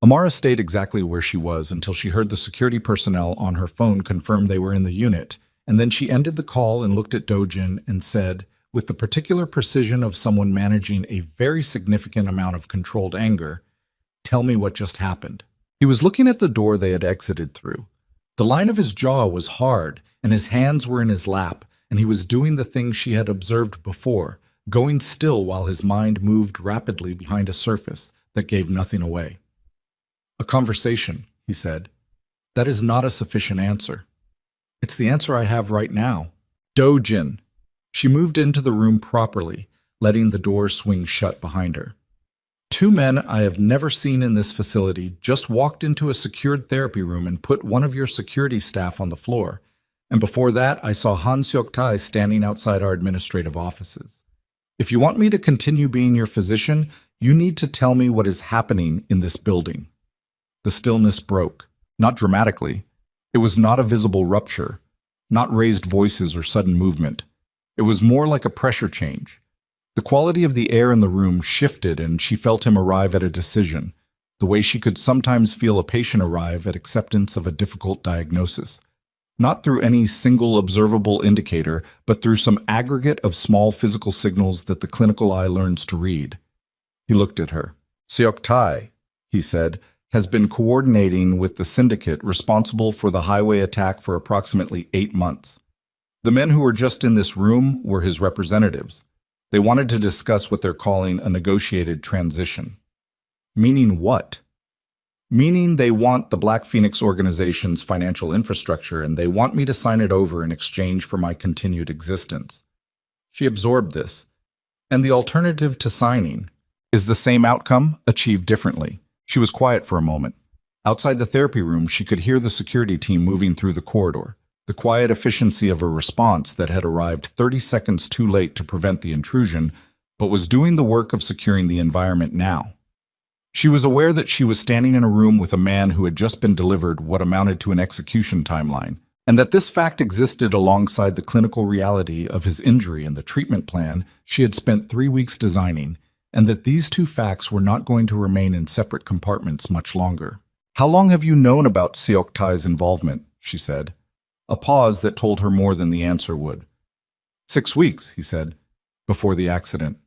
Amara stayed exactly where she was until she heard the security personnel on her phone confirm they were in the unit, and then she ended the call and looked at Dojin and said, with the particular precision of someone managing a very significant amount of controlled anger, "Tell me what just happened." He was looking at the door they had exited through. The line of his jaw was hard, and his hands were in his lap, and he was doing the thing she had observed before, going still while his mind moved rapidly behind a surface that gave nothing away. "A conversation," he said. "That is not a sufficient answer." "It's the answer I have right now." "Dojin." She moved into the room properly, letting the door swing shut behind her. "2 men I have never seen in this facility just walked into a secured therapy room and put one of your security staff on the floor. And before that, I saw Han Seok-tae standing outside our administrative offices. If you want me to continue being your physician, you need to tell me what is happening in this building." The stillness broke, not dramatically. It was not a visible rupture, not raised voices or sudden movement. It was more like a pressure change. The quality of the air in the room shifted and she felt him arrive at a decision, the way she could sometimes feel a patient arrive at acceptance of a difficult diagnosis. Not through any single observable indicator, but through some aggregate of small physical signals that the clinical eye learns to read. He looked at her. "Seok-tae," he said, "has been coordinating with the syndicate responsible for the highway attack for approximately 8 months. The men who were just in this room were his representatives. They wanted to discuss what they're calling a negotiated transition." Meaning what? Meaning they want the Black Phoenix organization's financial infrastructure and they want me to sign it over in exchange for my continued existence. She absorbed this. And the alternative to signing is the same outcome, achieved differently. She was quiet for a moment. Outside the therapy room, she could hear the security team moving through the corridor, the quiet efficiency of a response that had arrived 30 seconds too late to prevent the intrusion, but was doing the work of securing the environment now. She was aware that she was standing in a room with a man who had just been delivered what amounted to an execution timeline, and that this fact existed alongside the clinical reality of his injury and the treatment plan she had spent 3 weeks designing, and that these two facts were not going to remain in separate compartments much longer. "How long have you known about Seok-tae's involvement?" she said. A pause that told her more than the answer would. 6 weeks, he said, before the accident.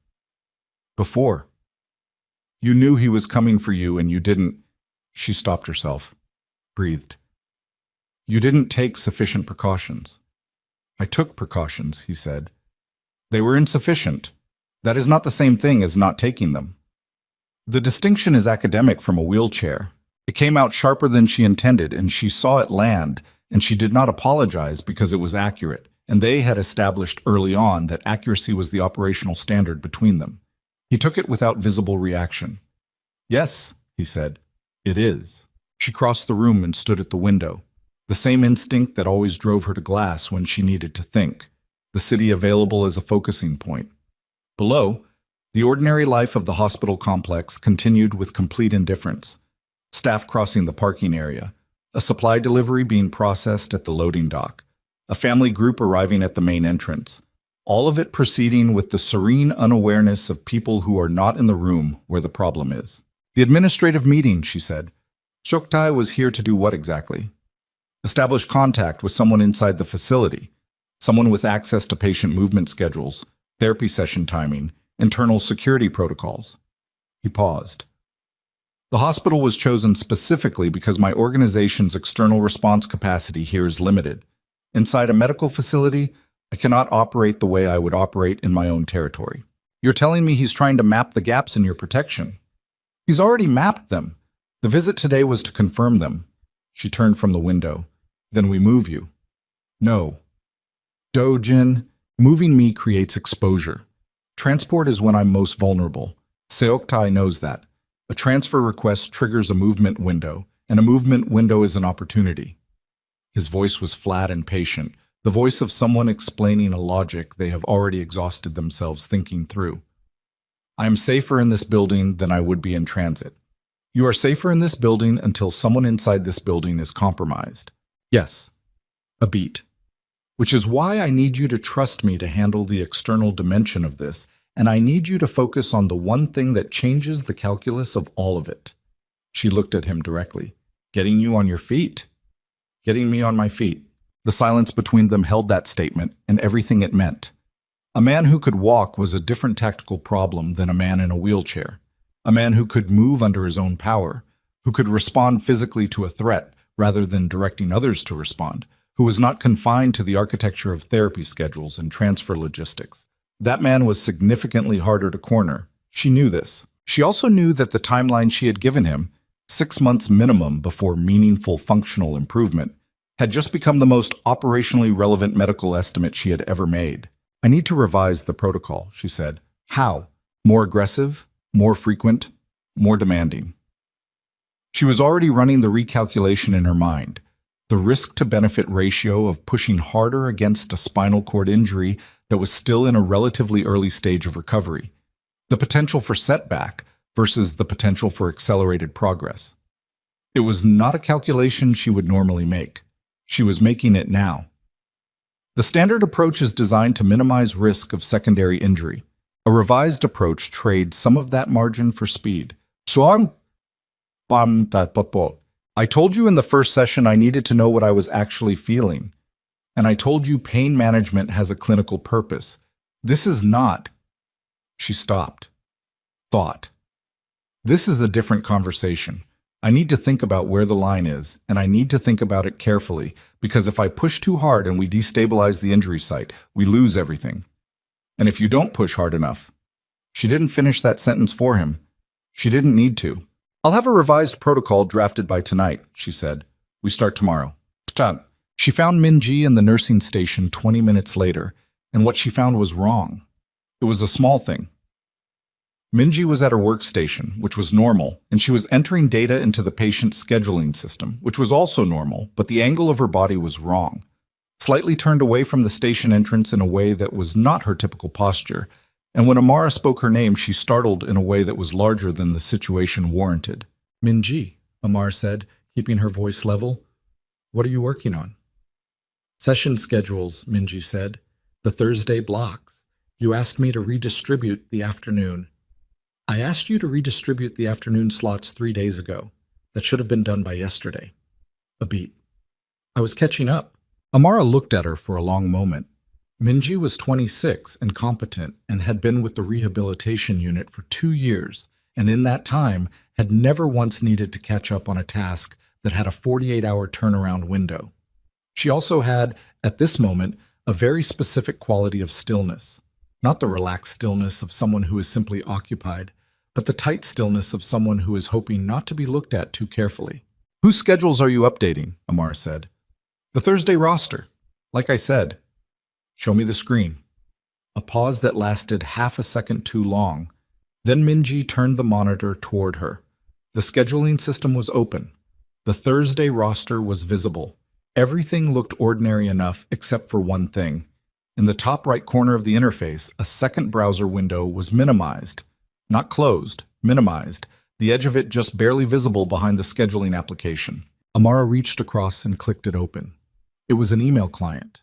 Before. You knew he was coming for you and you didn't. She stopped herself, breathed. You didn't take sufficient precautions. I took precautions, he said. They were insufficient. That is not the same thing as not taking them. The distinction is academic from a wheelchair. It came out sharper than she intended, and she saw it land, and she did not apologize because it was accurate, and they had established early on that accuracy was the operational standard between them. He took it without visible reaction. Yes, he said, it is. She crossed the room and stood at the window. The same instinct that always drove her to glass when she needed to think. The city available as a focusing point. Below, the ordinary life of the hospital complex continued with complete indifference. Staff crossing the parking area, a supply delivery being processed at the loading dock, a family group arriving at the main entrance. All of it proceeding with the serene unawareness of people who are not in the room where the problem is. The administrative meeting, she said. Seok-tae was here to do what exactly? Establish contact with someone inside the facility, someone with access to patient movement schedules, therapy session timing, internal security protocols. He paused. The hospital was chosen specifically because my organization's external response capacity here is limited. Inside a medical facility, I cannot operate the way I would operate in my own territory. You're telling me he's trying to map the gaps in your protection. He's already mapped them. The visit today was to confirm them. She turned from the window. Then we move you. No. Do-jin, moving me creates exposure. Transport is when I'm most vulnerable. Seok-tae knows that. A transfer request triggers a movement window, and a movement window is an opportunity. His voice was flat and patient, the voice of someone explaining a logic they have already exhausted themselves thinking through. I am safer in this building than I would be in transit. You are safer in this building until someone inside this building is compromised. Yes, a beat. Which is why I need you to trust me to handle the external dimension of this, and I need you to focus on the one thing that changes the calculus of all of it. She looked at him directly. Getting you on your feet. Getting me on my feet. The silence between them held that statement and everything it meant. A man who could walk was a different tactical problem than a man in a wheelchair. A man who could move under his own power, who could respond physically to a threat rather than directing others to respond, who was not confined to the architecture of therapy schedules and transfer logistics. That man was significantly harder to corner. She knew this. She also knew that the timeline she had given him, 6 months minimum before meaningful functional improvement, had just become the most operationally relevant medical estimate she had ever made. I need to revise the protocol, she said. How? More aggressive? More frequent? More demanding? She was already running the recalculation in her mind. The risk-to-benefit ratio of pushing harder against a spinal cord injury that was still in a relatively early stage of recovery. The potential for setback versus the potential for accelerated progress. It was not a calculation she would normally make. She was making it now. The standard approach is designed to minimize risk of secondary injury. A revised approach trades some of that margin for speed. I told you in the first session I needed to know what I was actually feeling. And I told you pain management has a clinical purpose. This is not. She stopped. Thought. This is a different conversation. I need to think about where the line is, and I need to think about it carefully, because if I push too hard and we destabilize the injury site, we lose everything. And if you don't push hard enough. She didn't finish that sentence for him. She didn't need to. I'll have a revised protocol drafted by tonight, she said. We start tomorrow. She found Min-ji in the nursing station 20 minutes later, and what she found was wrong. It was a small thing. Min-ji was at her workstation, which was normal, and she was entering data into the patient's scheduling system, which was also normal, but the angle of her body was wrong. Slightly turned away from the station entrance in a way that was not her typical posture, and when Amara spoke her name, she startled in a way that was larger than the situation warranted. Min-ji, Amara said, keeping her voice level. What are you working on? Session schedules, Minji said. The Thursday blocks. You asked me to redistribute the afternoon. I asked you to redistribute the afternoon slots 3 days ago. That should have been done by yesterday. A beat. I was catching up. Amara looked at her for a long moment. Minji was 26 and competent and had been with the rehabilitation unit for 2 years, and in that time had never once needed to catch up on a task that had a 48-hour turnaround window. She also had, at this moment, a very specific quality of stillness. Not the relaxed stillness of someone who is simply occupied, but the tight stillness of someone who is hoping not to be looked at too carefully. Whose schedules are you updating? Amara said. The Thursday roster. Like I said. Show me the screen. A pause that lasted half a second too long. Then Minji turned the monitor toward her. The scheduling system was open. The Thursday roster was visible. Everything looked ordinary enough except for one thing. In the top right corner of the interface, a second browser window was minimized. Not closed, minimized, the edge of it just barely visible behind the scheduling application. Amara reached across and clicked it open. It was an email client.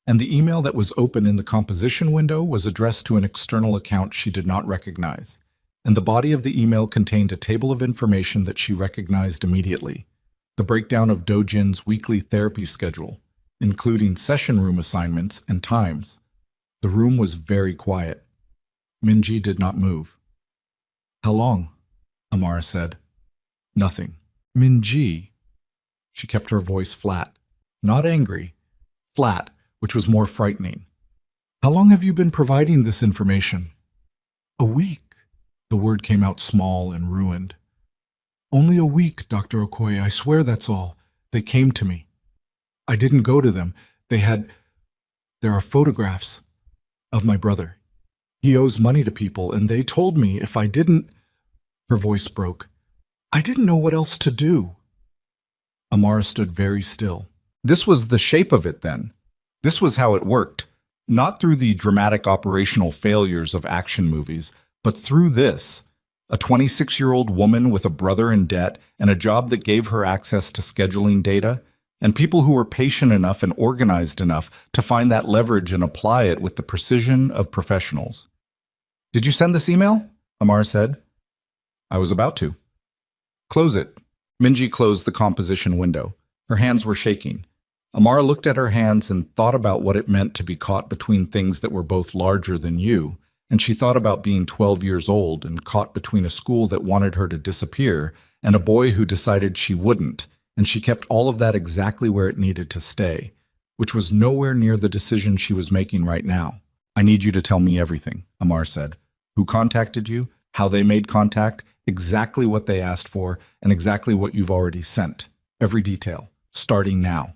And the email that was open in the composition window was addressed to an external account she did not recognize. And the body of the email contained a table of information that she recognized immediately. The breakdown of Dojin's weekly therapy schedule, including session room assignments and times. The room was very quiet. Minji did not move. How long? Amara said. Nothing. Minji. She kept her voice flat. Not angry. Flat, which was more frightening. How long have you been providing this information? A week. The word came out small and ruined. Only a week, Dr. Okoye. I swear that's all. They came to me. I didn't go to them. There are photographs of my brother. He owes money to people, and they told me if I didn't... Her voice broke. I didn't know what else to do. Amara stood very still. This was the shape of it then. This was how it worked. Not through the dramatic operational failures of action movies, but through this. A 26-year-old woman with a brother in debt and a job that gave her access to scheduling data, and people who were patient enough and organized enough to find that leverage and apply it with the precision of professionals. Did you send this email? Amara said. I was about to. Close it. Minji closed the composition window. Her hands were shaking. Amara looked at her hands and thought about what it meant to be caught between things that were both larger than you, and she thought about being 12 years old and caught between a school that wanted her to disappear and a boy who decided she wouldn't, and she kept all of that exactly where it needed to stay, which was nowhere near the decision she was making right now. I need you to tell me everything, Amar said. Who contacted you, how they made contact, exactly what they asked for, and exactly what you've already sent. Every detail, starting now.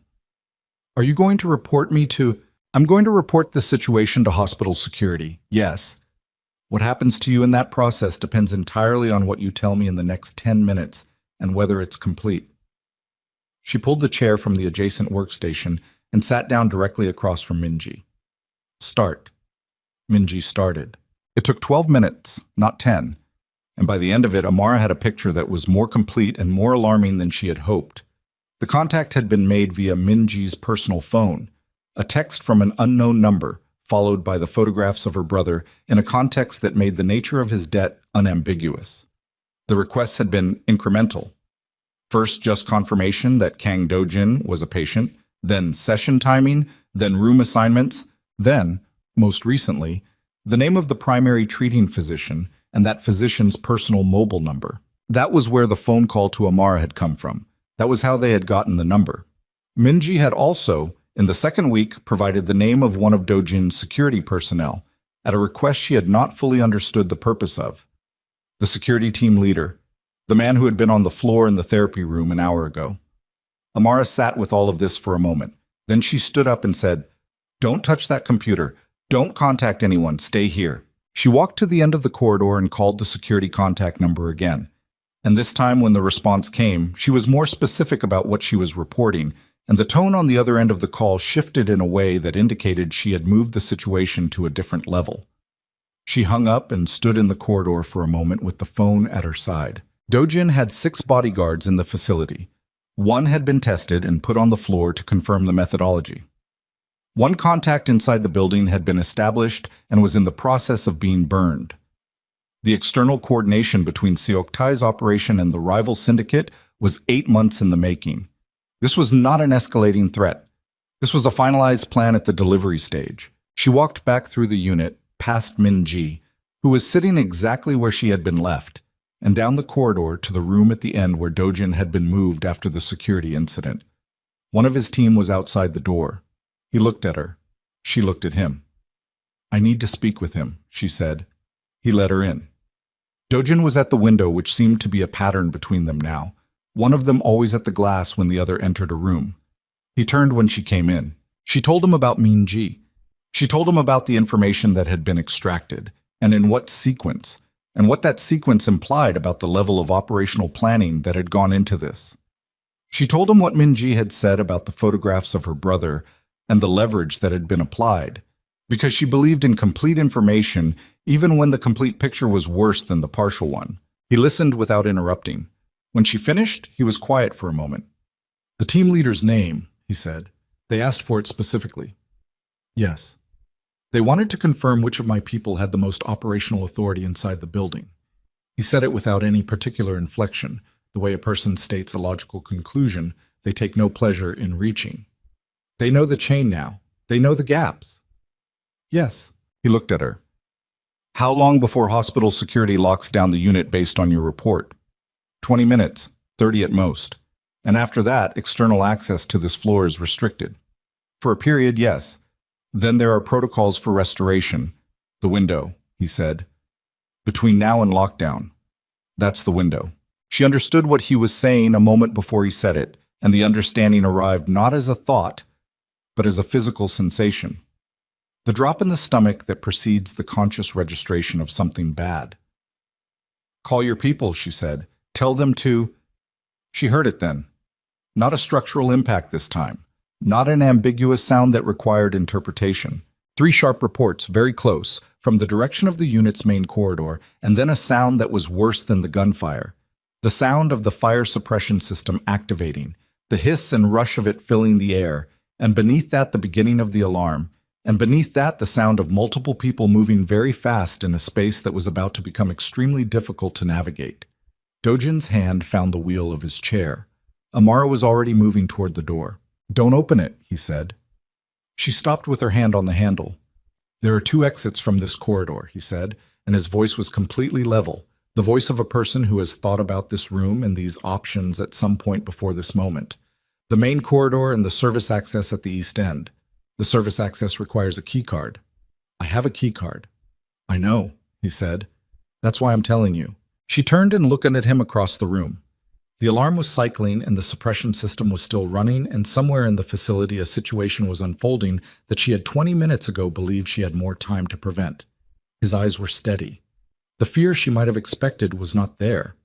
Are you going to report me to... I'm going to report this situation to hospital security, yes. What happens to you in that process depends entirely on what you tell me in the next 10 minutes and whether it's complete. She pulled the chair from the adjacent workstation and sat down directly across from Minji. Start. Minji started. It took 12 minutes, not 10, and by the end of it, Amara had a picture that was more complete and more alarming than she had hoped. The contact had been made via Minji's personal phone, a text from an unknown number, followed by the photographs of her brother in a context that made the nature of his debt unambiguous. The requests had been incremental. First, just confirmation that Kang Dojin was a patient, then session timing, then room assignments, then, most recently, the name of the primary treating physician and that physician's personal mobile number. That was where the phone call to Amara had come from. That was how they had gotten the number. Minji had also, in the second week, provided the name of one of Dojin's security personnel at a request she had not fully understood the purpose of. The security team leader, the man who had been on the floor in the therapy room an hour ago. Amara sat with all of this for a moment. Then she stood up and said, "Don't touch that computer. Don't contact anyone. Stay here." She walked to the end of the corridor and called the security contact number again. And this time when the response came, she was more specific about what she was reporting, and the tone on the other end of the call shifted in a way that indicated she had moved the situation to a different level. She hung up and stood in the corridor for a moment with the phone at her side. Dojin had 6 bodyguards in the facility. 1 had been tested and put on the floor to confirm the methodology. One contact inside the building had been established and was in the process of being burned. The external coordination between Seoktai's operation and the rival syndicate was 8 months in the making. This was not an escalating threat. This was a finalized plan at the delivery stage. She walked back through the unit, past Min-ji, who was sitting exactly where she had been left, and down the corridor to the room at the end where Dojin had been moved after the security incident. One of his team was outside the door. He looked at her. She looked at him. "I need to speak with him," she said. He let her in. Dojin was at the window, which seemed to be a pattern between them now, one of them always at the glass when the other entered a room. He turned when she came in. She told him about Min-ji. She told him about the information that had been extracted, and in what sequence, and what that sequence implied about the level of operational planning that had gone into this. She told him what Min-ji had said about the photographs of her brother and the leverage that had been applied, because she believed in complete information even when the complete picture was worse than the partial one. He listened without interrupting. When she finished, he was quiet for a moment. "The team leader's name," he said. "They asked for it specifically." "Yes." "They wanted to confirm which of my people had the most operational authority inside the building." He said it without any particular inflection, the way a person states a logical conclusion they take no pleasure in reaching. "They know the chain now. They know the gaps." "Yes." He looked at her. "How long before hospital security locks down the unit based on your report?" 20 minutes, 30 at most. And after that, external access to this floor is restricted. For a period, yes. Then there are protocols for restoration. The window, he said. Between now and lockdown. That's the window. She understood what he was saying a moment before he said it, and the understanding arrived not as a thought, but as a physical sensation. The drop in the stomach that precedes the conscious registration of something bad. "Call your people," she said. "Tell them to—" She heard it then. Not a structural impact this time. Not an ambiguous sound that required interpretation. 3 sharp reports, very close, from the direction of the unit's main corridor, and then a sound that was worse than the gunfire. The sound of the fire suppression system activating, the hiss and rush of it filling the air, and beneath that the beginning of the alarm, and beneath that the sound of multiple people moving very fast in a space that was about to become extremely difficult to navigate. Dojin's hand found the wheel of his chair. Amara was already moving toward the door. "Don't open it," he said. She stopped with her hand on the handle. "There are 2 exits from this corridor," he said, and his voice was completely level, the voice of a person who has thought about this room and these options at some point before this moment. "The main corridor and the service access at the east end. The service access requires a key card." "I have a key card." "I know," he said. "That's why I'm telling you." She turned and looked at him across the room. The alarm was cycling and the suppression system was still running, and somewhere in the facility a situation was unfolding that she had 20 minutes ago believed she had more time to prevent. His eyes were steady. The fear she might have expected was not there.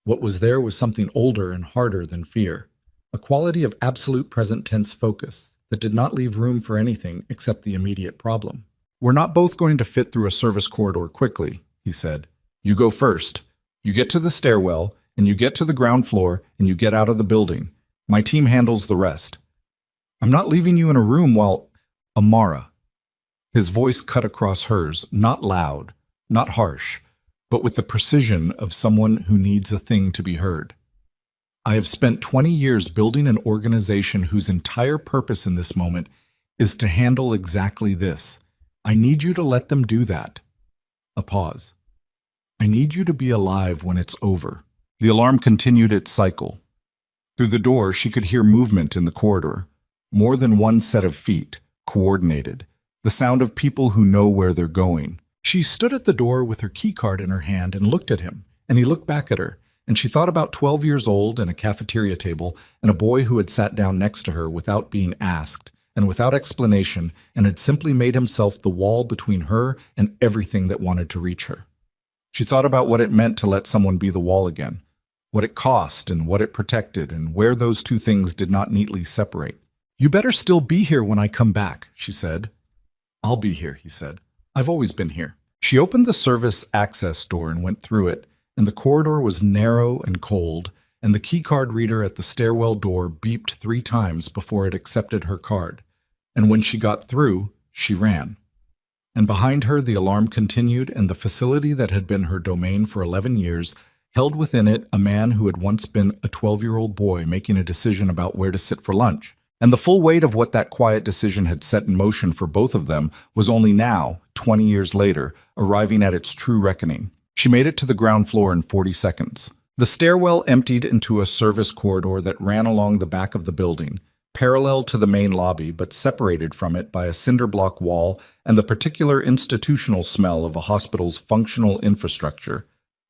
What was there was something older and harder than fear, a quality of absolute present tense focus that did not leave room for anything except the immediate problem. "We're not both going to fit through a service corridor quickly," he said. "You go first. You get to the stairwell, and you get to the ground floor, and you get out of the building. My team handles the rest. I'm not leaving you in a room while—" "Amara." His voice cut across hers, not loud, not harsh, but with the precision of someone who needs a thing to be heard. "I have spent 20 years building an organization whose entire purpose in this moment is to handle exactly this. I need you to let them do that." A pause. "I need you to be alive when it's over." The alarm continued its cycle. Through the door, she could hear movement in the corridor. More than one set of feet, coordinated. The sound of people who know where they're going. She stood at the door with her keycard in her hand and looked at him, and he looked back at her, and she thought about 12 years old and a cafeteria table and a boy who had sat down next to her without being asked and without explanation and had simply made himself the wall between her and everything that wanted to reach her. She thought about what it meant to let someone be the wall again, what it cost and what it protected, and where those 2 things did not neatly separate. "You better still be here when I come back," she said. "I'll be here," he said. "I've always been here." She opened the service access door and went through it, and the corridor was narrow and cold, and the keycard reader at the stairwell door beeped 3 times before it accepted her card. and when she got through, she ran. And behind her, the alarm continued, and the facility that had been her domain for 11 years held within it a man who had once been a 12-year-old boy making a decision about where to sit for lunch. And the full weight of what that quiet decision had set in motion for both of them was only now, 20 years later, arriving at its true reckoning. She made it to the ground floor in 40 seconds. The stairwell emptied into a service corridor that ran along the back of the building, parallel to the main lobby but separated from it by a cinder block wall and the particular institutional smell of a hospital's functional infrastructure,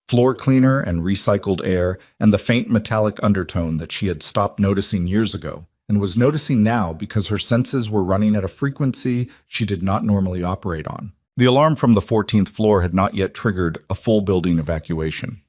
floor cleaner and recycled air, and the faint metallic undertone that she had stopped noticing years ago and was noticing now because her senses were running at a frequency she did not normally operate on. The alarm from the 14th floor had not yet triggered a full building evacuation.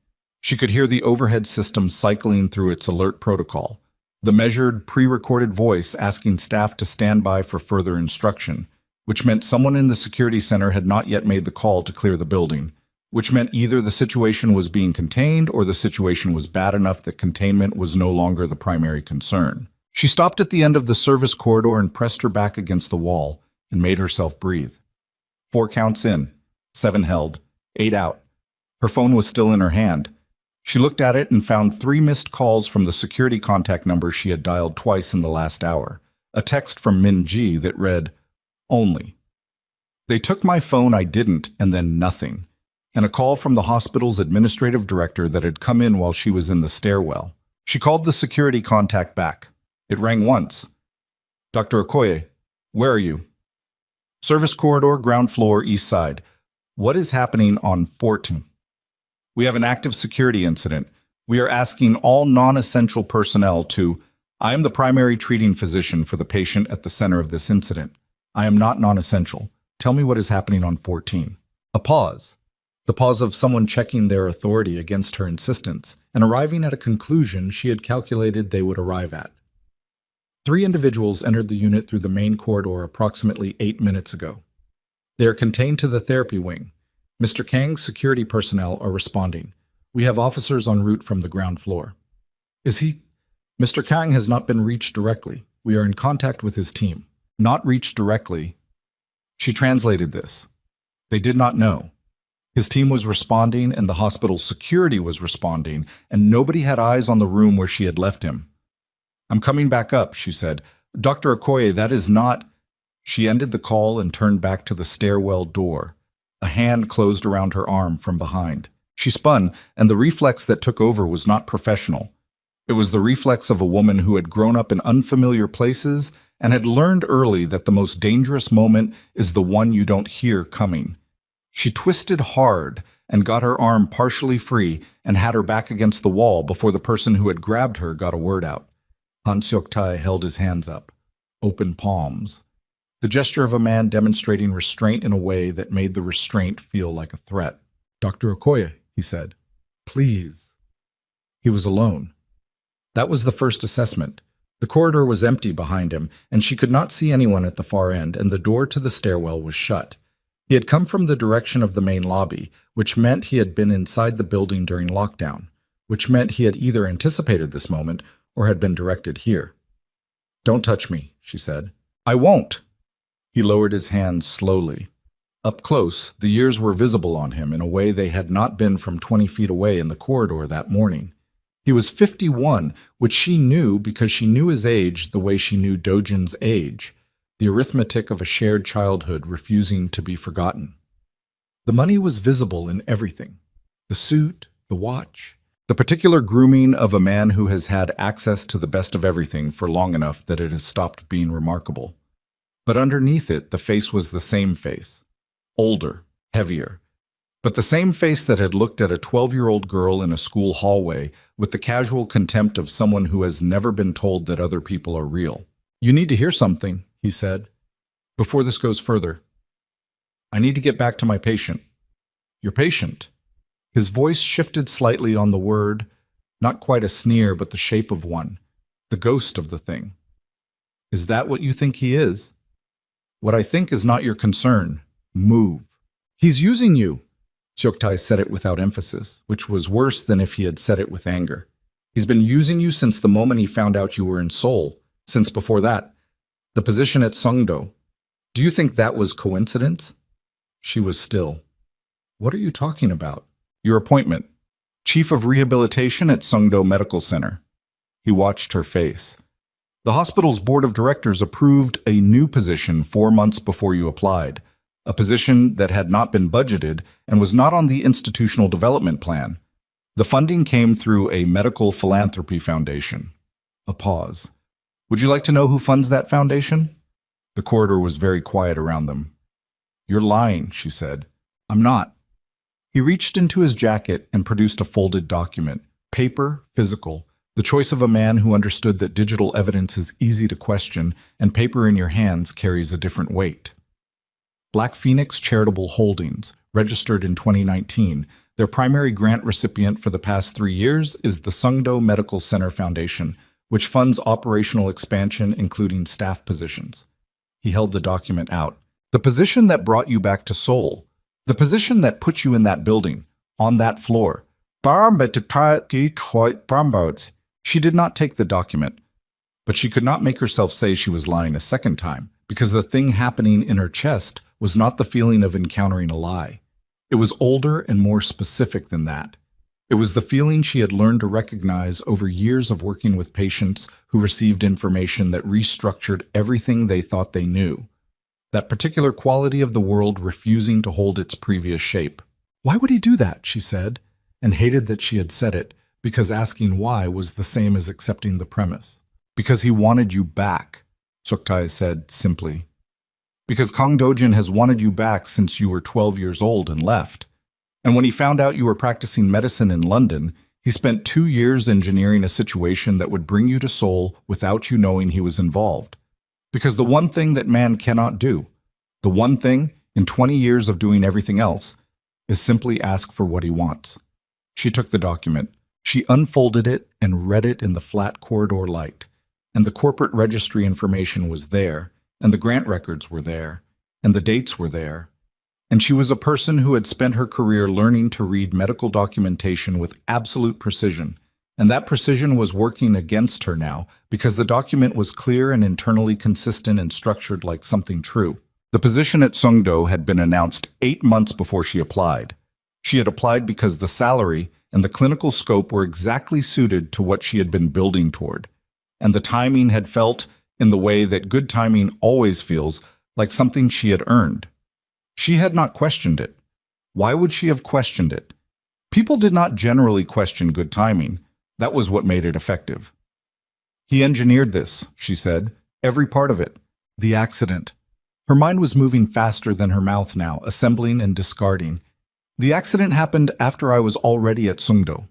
She could hear the overhead system cycling through its alert protocol, the measured, pre-recorded voice asking staff to stand by for further instruction, which meant someone in the security center had not yet made the call to clear the building, which meant either the situation was being contained or the situation was bad enough that containment was no longer the primary concern. She stopped at the end of the service corridor and pressed her back against the wall and made herself breathe. 4 counts in, 7 held, 8 out. Her phone was still in her hand. She looked at it and found 3 missed calls from the security contact number she had dialed twice in the last hour. A text from Min Ji that read, "Only. They took my phone, I didn't, and then nothing." And a call from the hospital's administrative director that had come in while she was in the stairwell. She called the security contact back. It rang once. "Dr. Okoye, where are you?" "Service corridor, ground floor, east side. What is happening on 14? "We have an active security incident. We are asking all non-essential personnel to... I am the primary treating physician for the patient at the center of this incident. I am not non-essential. Tell me what is happening on 14. A pause. The pause of someone checking their authority against her insistence and arriving at a conclusion she had calculated they would arrive at. 3 individuals entered the unit through the main corridor approximately 8 minutes ago. They are contained to the therapy wing. Mr. Kang's security personnel are responding. We have officers en route from the ground floor." "Is he?" "Mr. Kang has not been reached directly. We are in contact with his team." "Not reached directly." She translated this. They did not know. His team was responding and the hospital's security was responding, and nobody had eyes on the room where she had left him. "I'm coming back up," she said. "Dr. Okoye, that is not..." She ended the call and turned back to the stairwell door. A hand closed around her arm from behind. She spun, and the reflex that took over was not professional. It was the reflex of a woman who had grown up in unfamiliar places and had learned early that the most dangerous moment is the one you don't hear coming. She twisted hard and got her arm partially free and had her back against the wall before the person who had grabbed her got a word out. Han Seok-tae held his hands up, open palms. The gesture of a man demonstrating restraint in a way that made the restraint feel like a threat. "Dr. Okoye," he said, "please." He was alone. That was the first assessment. The corridor was empty behind him, and she could not see anyone at the far end, and the door to the stairwell was shut. He had come from the direction of the main lobby, which meant he had been inside the building during lockdown, which meant he had either anticipated this moment or had been directed here. "Don't touch me," she said. "I won't." He lowered his hands slowly. Up close, the years were visible on him in a way they had not been from 20 feet away in the corridor that morning. He was 51, which she knew because she knew his age the way she knew Dojin's age, the arithmetic of a shared childhood refusing to be forgotten. The money was visible in everything. The suit, the watch, the particular grooming of a man who has had access to the best of everything for long enough that it has stopped being remarkable. But underneath it, the face was the same face. Older, heavier. But the same face that had looked at a 12-year-old girl in a school hallway with the casual contempt of someone who has never been told that other people are real. "You need to hear something," he said. "Before this goes further. I need to get back to my patient." "Your patient?" His voice shifted slightly on the word, not quite a sneer, but the shape of one, the ghost of the thing. "Is that what you think he is?" "What I think is not your concern. Move." "He's using you." Seok-tae said it without emphasis, which was worse than if he had said it with anger. "He's been using you since the moment he found out you were in Seoul, since before that. The position at Songdo. Do you think that was coincidence? She was still. What are you talking about? Your appointment. Chief of Rehabilitation at Songdo Medical Center. He watched her face. The hospital's board of directors approved a new position 4 months before you applied, a position that had not been budgeted and was not on the institutional development plan. The funding came through a medical philanthropy foundation. A pause. Would you like to know who funds that foundation? The corridor was very quiet around them. You're lying, she said. I'm not. He reached into his jacket and produced a folded document, paper, physical, the choice of a man who understood that digital evidence is easy to question and paper in your hands carries a different weight. Black Phoenix Charitable Holdings, registered in 2019, their primary grant recipient for the past 3 years is the Songdo Medical Center Foundation, which funds operational expansion including staff positions. He held the document out. The position that brought you back to Seoul, the position that put you in that building, on that floor. She did not take the document, but she could not make herself say she was lying a second time, because the thing happening in her chest was not the feeling of encountering a lie. It was older and more specific than that. It was the feeling she had learned to recognize over years of working with patients who received information that restructured everything they thought they knew. That particular quality of the world refusing to hold its previous shape. Why would he do that, she said, and hated that she had said it, because asking why was the same as accepting the premise. Because he wanted you back, Suktai said simply. Because Kang Dojin has wanted you back since you were 12 years old and left. And when he found out you were practicing medicine in London, he spent 2 years engineering a situation that would bring you to Seoul without you knowing he was involved. Because the one thing that man cannot do, the one thing in 20 years of doing everything else, is simply ask for what he wants. She took the document. She unfolded it and read it in the flat corridor light. And the corporate registry information was there, and the grant records were there, and the dates were there. And she was a person who had spent her career learning to read medical documentation with absolute precision. And that precision was working against her now because the document was clear and internally consistent and structured like something true. The position at Songdo had been announced 8 months before she applied. She had applied because the salary and the clinical scope were exactly suited to what she had been building toward. And the timing had felt, in the way that good timing always feels, like something she had earned. She had not questioned it. Why would she have questioned it? People did not generally question good timing. That was what made it effective. He engineered this, she said, every part of it. The accident. Her mind was moving faster than her mouth now, assembling and discarding. The accident happened after I was already at Songdo.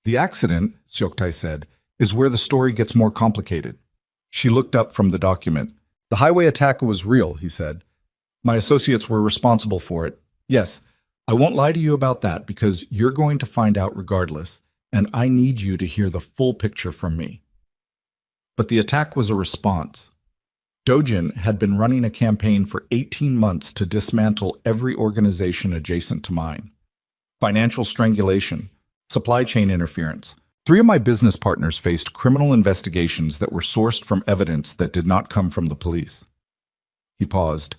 The accident, Seoktae said, is where the story gets more complicated. She looked up from the document. The highway attack was real, he said. My associates were responsible for it. Yes, I won't lie to you about that because you're going to find out regardless, and I need you to hear the full picture from me. But the attack was a response. Dojin had been running a campaign for 18 months to dismantle every organization adjacent to mine. Financial strangulation, supply chain interference. 3 of my business partners faced criminal investigations that were sourced from evidence that did not come from the police. He paused.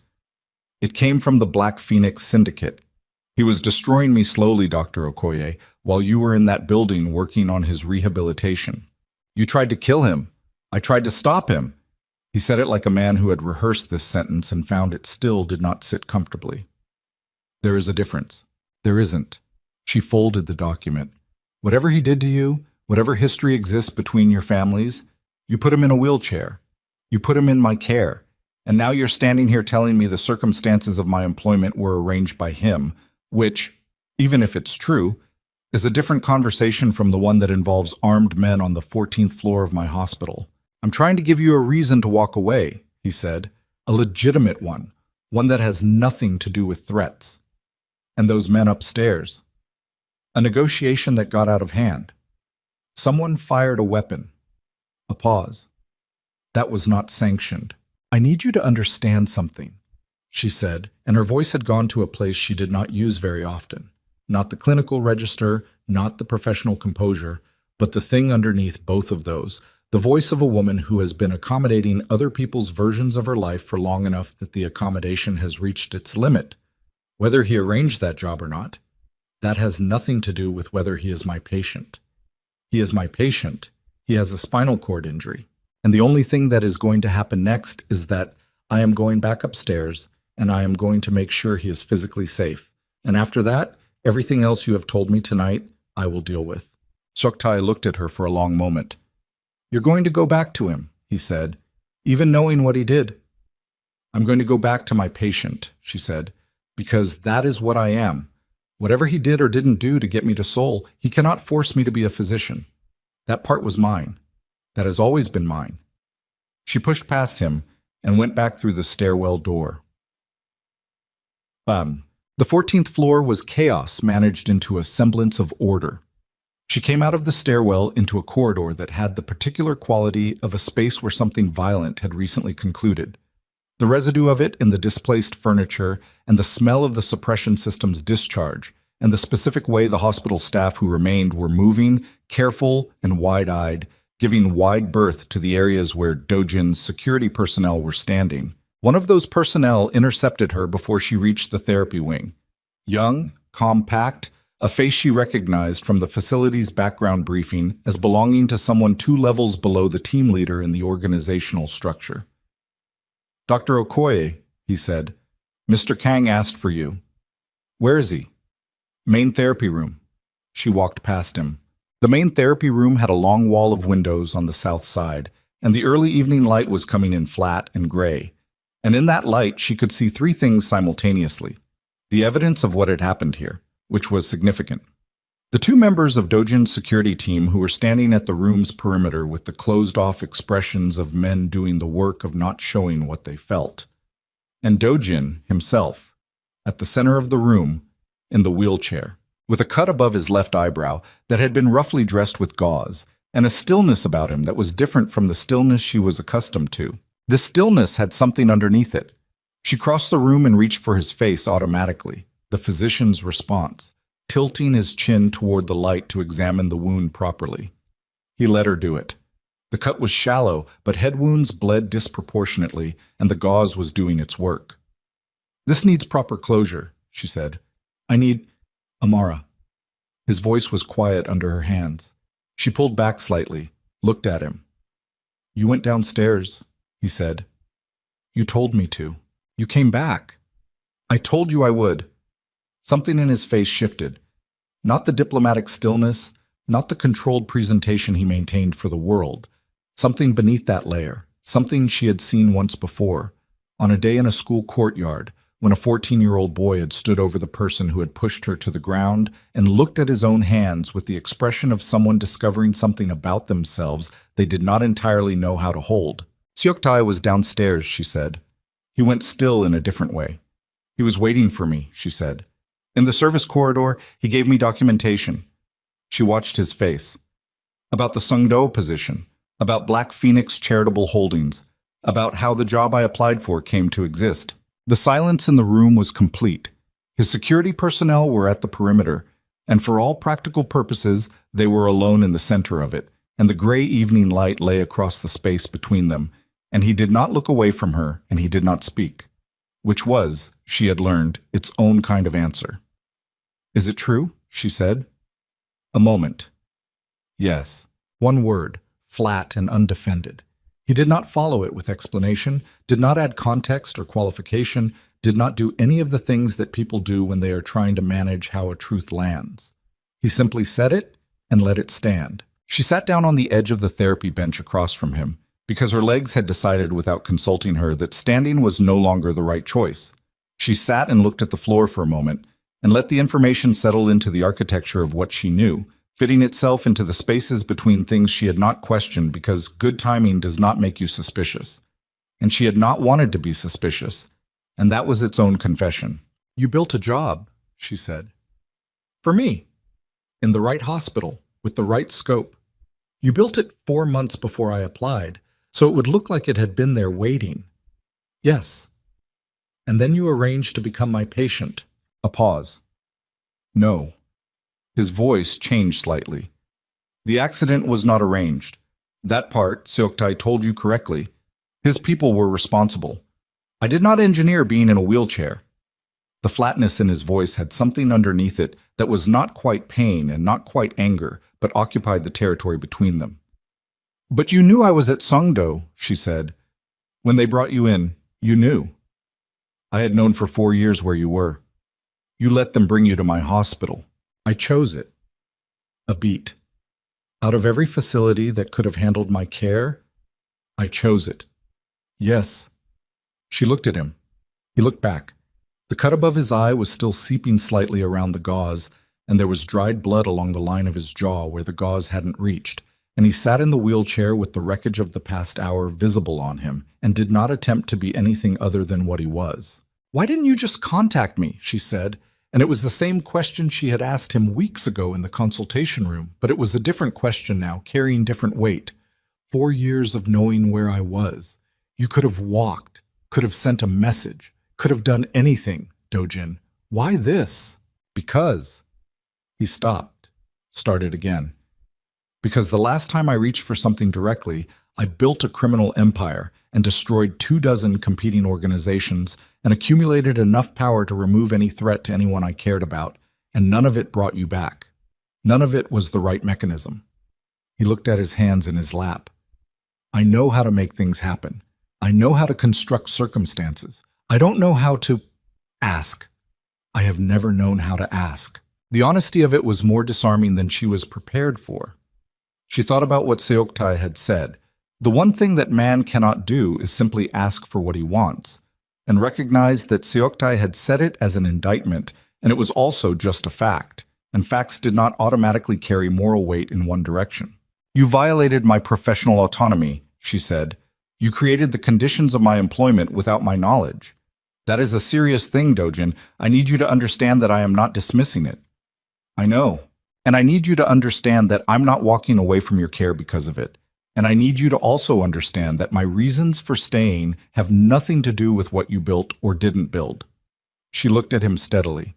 It came from the Black Phoenix Syndicate. He was destroying me slowly, Dr. Okoye, while you were in that building working on his rehabilitation. You tried to kill him. I tried to stop him. He said it like a man who had rehearsed this sentence and found it still did not sit comfortably. There is a difference. There isn't. She folded the document. Whatever he did to you, whatever history exists between your families, you put him in a wheelchair. You put him in my care. And now you're standing here telling me the circumstances of my employment were arranged by him, which, even if it's true, is a different conversation from the one that involves armed men on the 14th floor of my hospital. I'm trying to give you a reason to walk away, he said, a legitimate one that has nothing to do with threats. And those men upstairs. A negotiation that got out of hand. Someone fired a weapon. A pause. That was not sanctioned. I need you to understand something, she said, and her voice had gone to a place she did not use very often. Not the clinical register, not the professional composure, but the thing underneath both of those, the voice of a woman who has been accommodating other people's versions of her life for long enough that the accommodation has reached its limit. Whether he arranged that job or not, that has nothing to do with whether he is my patient. He is my patient. He has a spinal cord injury. And the only thing that is going to happen next is that I am going back upstairs and I am going to make sure he is physically safe. And after that, everything else you have told me tonight, I will deal with. Seok-tae looked at her for a long moment. You're going to go back to him, he said, even knowing what he did. I'm going to go back to my patient, she said, because that is what I am. Whatever he did or didn't do to get me to Seoul, he cannot force me to be a physician. That part was mine. That has always been mine. She pushed past him and went back through the stairwell door. The 14th floor was chaos managed into a semblance of order. She came out of the stairwell into a corridor that had the particular quality of a space where something violent had recently concluded. The residue of it in the displaced furniture and the smell of the suppression system's discharge and the specific way the hospital staff who remained were moving, careful and wide-eyed, giving wide berth to the areas where Dojin's security personnel were standing. One of those personnel intercepted her before she reached the therapy wing. Young, compact, a face she recognized from the facility's background briefing as belonging to someone 2 levels below the team leader in the organizational structure. Dr. Okoye, he said, Mr. Kang asked for you. Where is he? Main therapy room. She walked past him. The main therapy room had a long wall of windows on the south side, and the early evening light was coming in flat and gray. And in that light, she could see 3 things simultaneously. The evidence of what had happened here, which was significant. The 2 members of Dojin's security team who were standing at the room's perimeter with the closed-off expressions of men doing the work of not showing what they felt. And Dojin himself, at the center of the room, in the wheelchair, with a cut above his left eyebrow that had been roughly dressed with gauze, and a stillness about him that was different from the stillness she was accustomed to. This stillness had something underneath it. She crossed the room and reached for his face automatically, the physician's response, tilting his chin toward the light to examine the wound properly. He let her do it. The cut was shallow, but head wounds bled disproportionately, and the gauze was doing its work. This needs proper closure, she said. I need Amara. His voice was quiet under her hands. She pulled back slightly, looked at him. You went downstairs, he said. You told me to. You came back. I told you I would. Something in his face shifted. Not the diplomatic stillness, not the controlled presentation he maintained for the world. Something beneath that layer, something she had seen once before, on a day in a school courtyard, when a 14-year-old boy had stood over the person who had pushed her to the ground and looked at his own hands with the expression of someone discovering something about themselves they did not entirely know how to hold. Seok-tae was downstairs, she said. He went still in a different way. He was waiting for me, she said. In the service corridor, he gave me documentation. She watched his face. About the Sungdo position, about Black Phoenix Charitable Holdings, about how the job I applied for came to exist. The silence in the room was complete. His security personnel were at the perimeter, and for all practical purposes, they were alone in the center of it, and the gray evening light lay across the space between them, and he did not look away from her, and he did not speak, which was, she had learned, its own kind of answer. Is it true? She said. A moment. Yes. One word, flat and undefended. He did not follow it with explanation, did not add context or qualification, did not do any of the things that people do when they are trying to manage how a truth lands. He simply said it and let it stand. She sat down on the edge of the therapy bench across from him, because her legs had decided without consulting her that standing was no longer the right choice. She sat and looked at the floor for a moment, and let the information settle into the architecture of what she knew, fitting itself into the spaces between things she had not questioned because good timing does not make you suspicious. And she had not wanted to be suspicious, and that was its own confession. You built a job, she said. For me. In the right hospital, with the right scope. You built it 4 months before I applied, so it would look like it had been there waiting. Yes. And then you arranged to become my patient. A pause. No. His voice changed slightly. The accident was not arranged. That part, Seoktai told you correctly. His people were responsible. I did not engineer being in a wheelchair. The flatness in his voice had something underneath it that was not quite pain and not quite anger, but occupied the territory between them. But you knew I was at Songdo, she said. When they brought you in, you knew. I had known for 4 years where you were. You let them bring you to my hospital. I chose it. A beat. Out of every facility that could have handled my care, I chose it. Yes. She looked at him. He looked back. The cut above his eye was still seeping slightly around the gauze, and there was dried blood along the line of his jaw where the gauze hadn't reached, and he sat in the wheelchair with the wreckage of the past hour visible on him, and did not attempt to be anything other than what he was. Why didn't you just contact me? She said, and it was the same question she had asked him weeks ago in the consultation room, but it was a different question now, carrying different weight. 4 years of knowing where I was. You could have walked, could have sent a message, could have done anything, Dojin. Why this? Because. He stopped, started again. Because the last time I reached for something directly, I built a criminal empire and destroyed 24 competing organizations and accumulated enough power to remove any threat to anyone I cared about, and none of it brought you back. None of it was the right mechanism. He looked at his hands in his lap. I know how to make things happen. I know how to construct circumstances. I don't know how to ask. I have never known how to ask. The honesty of it was more disarming than she was prepared for. She thought about what Seoktai had said. The one thing that man cannot do is simply ask for what he wants, and recognized that Seoktai had said it as an indictment, and it was also just a fact, and facts did not automatically carry moral weight in one direction. You violated my professional autonomy, she said. You created the conditions of my employment without my knowledge. That is a serious thing, Dojin. I need you to understand that I am not dismissing it. I know. And I need you to understand that I'm not walking away from your care because of it. And I need you to also understand that my reasons for staying have nothing to do with what you built or didn't build. She looked at him steadily.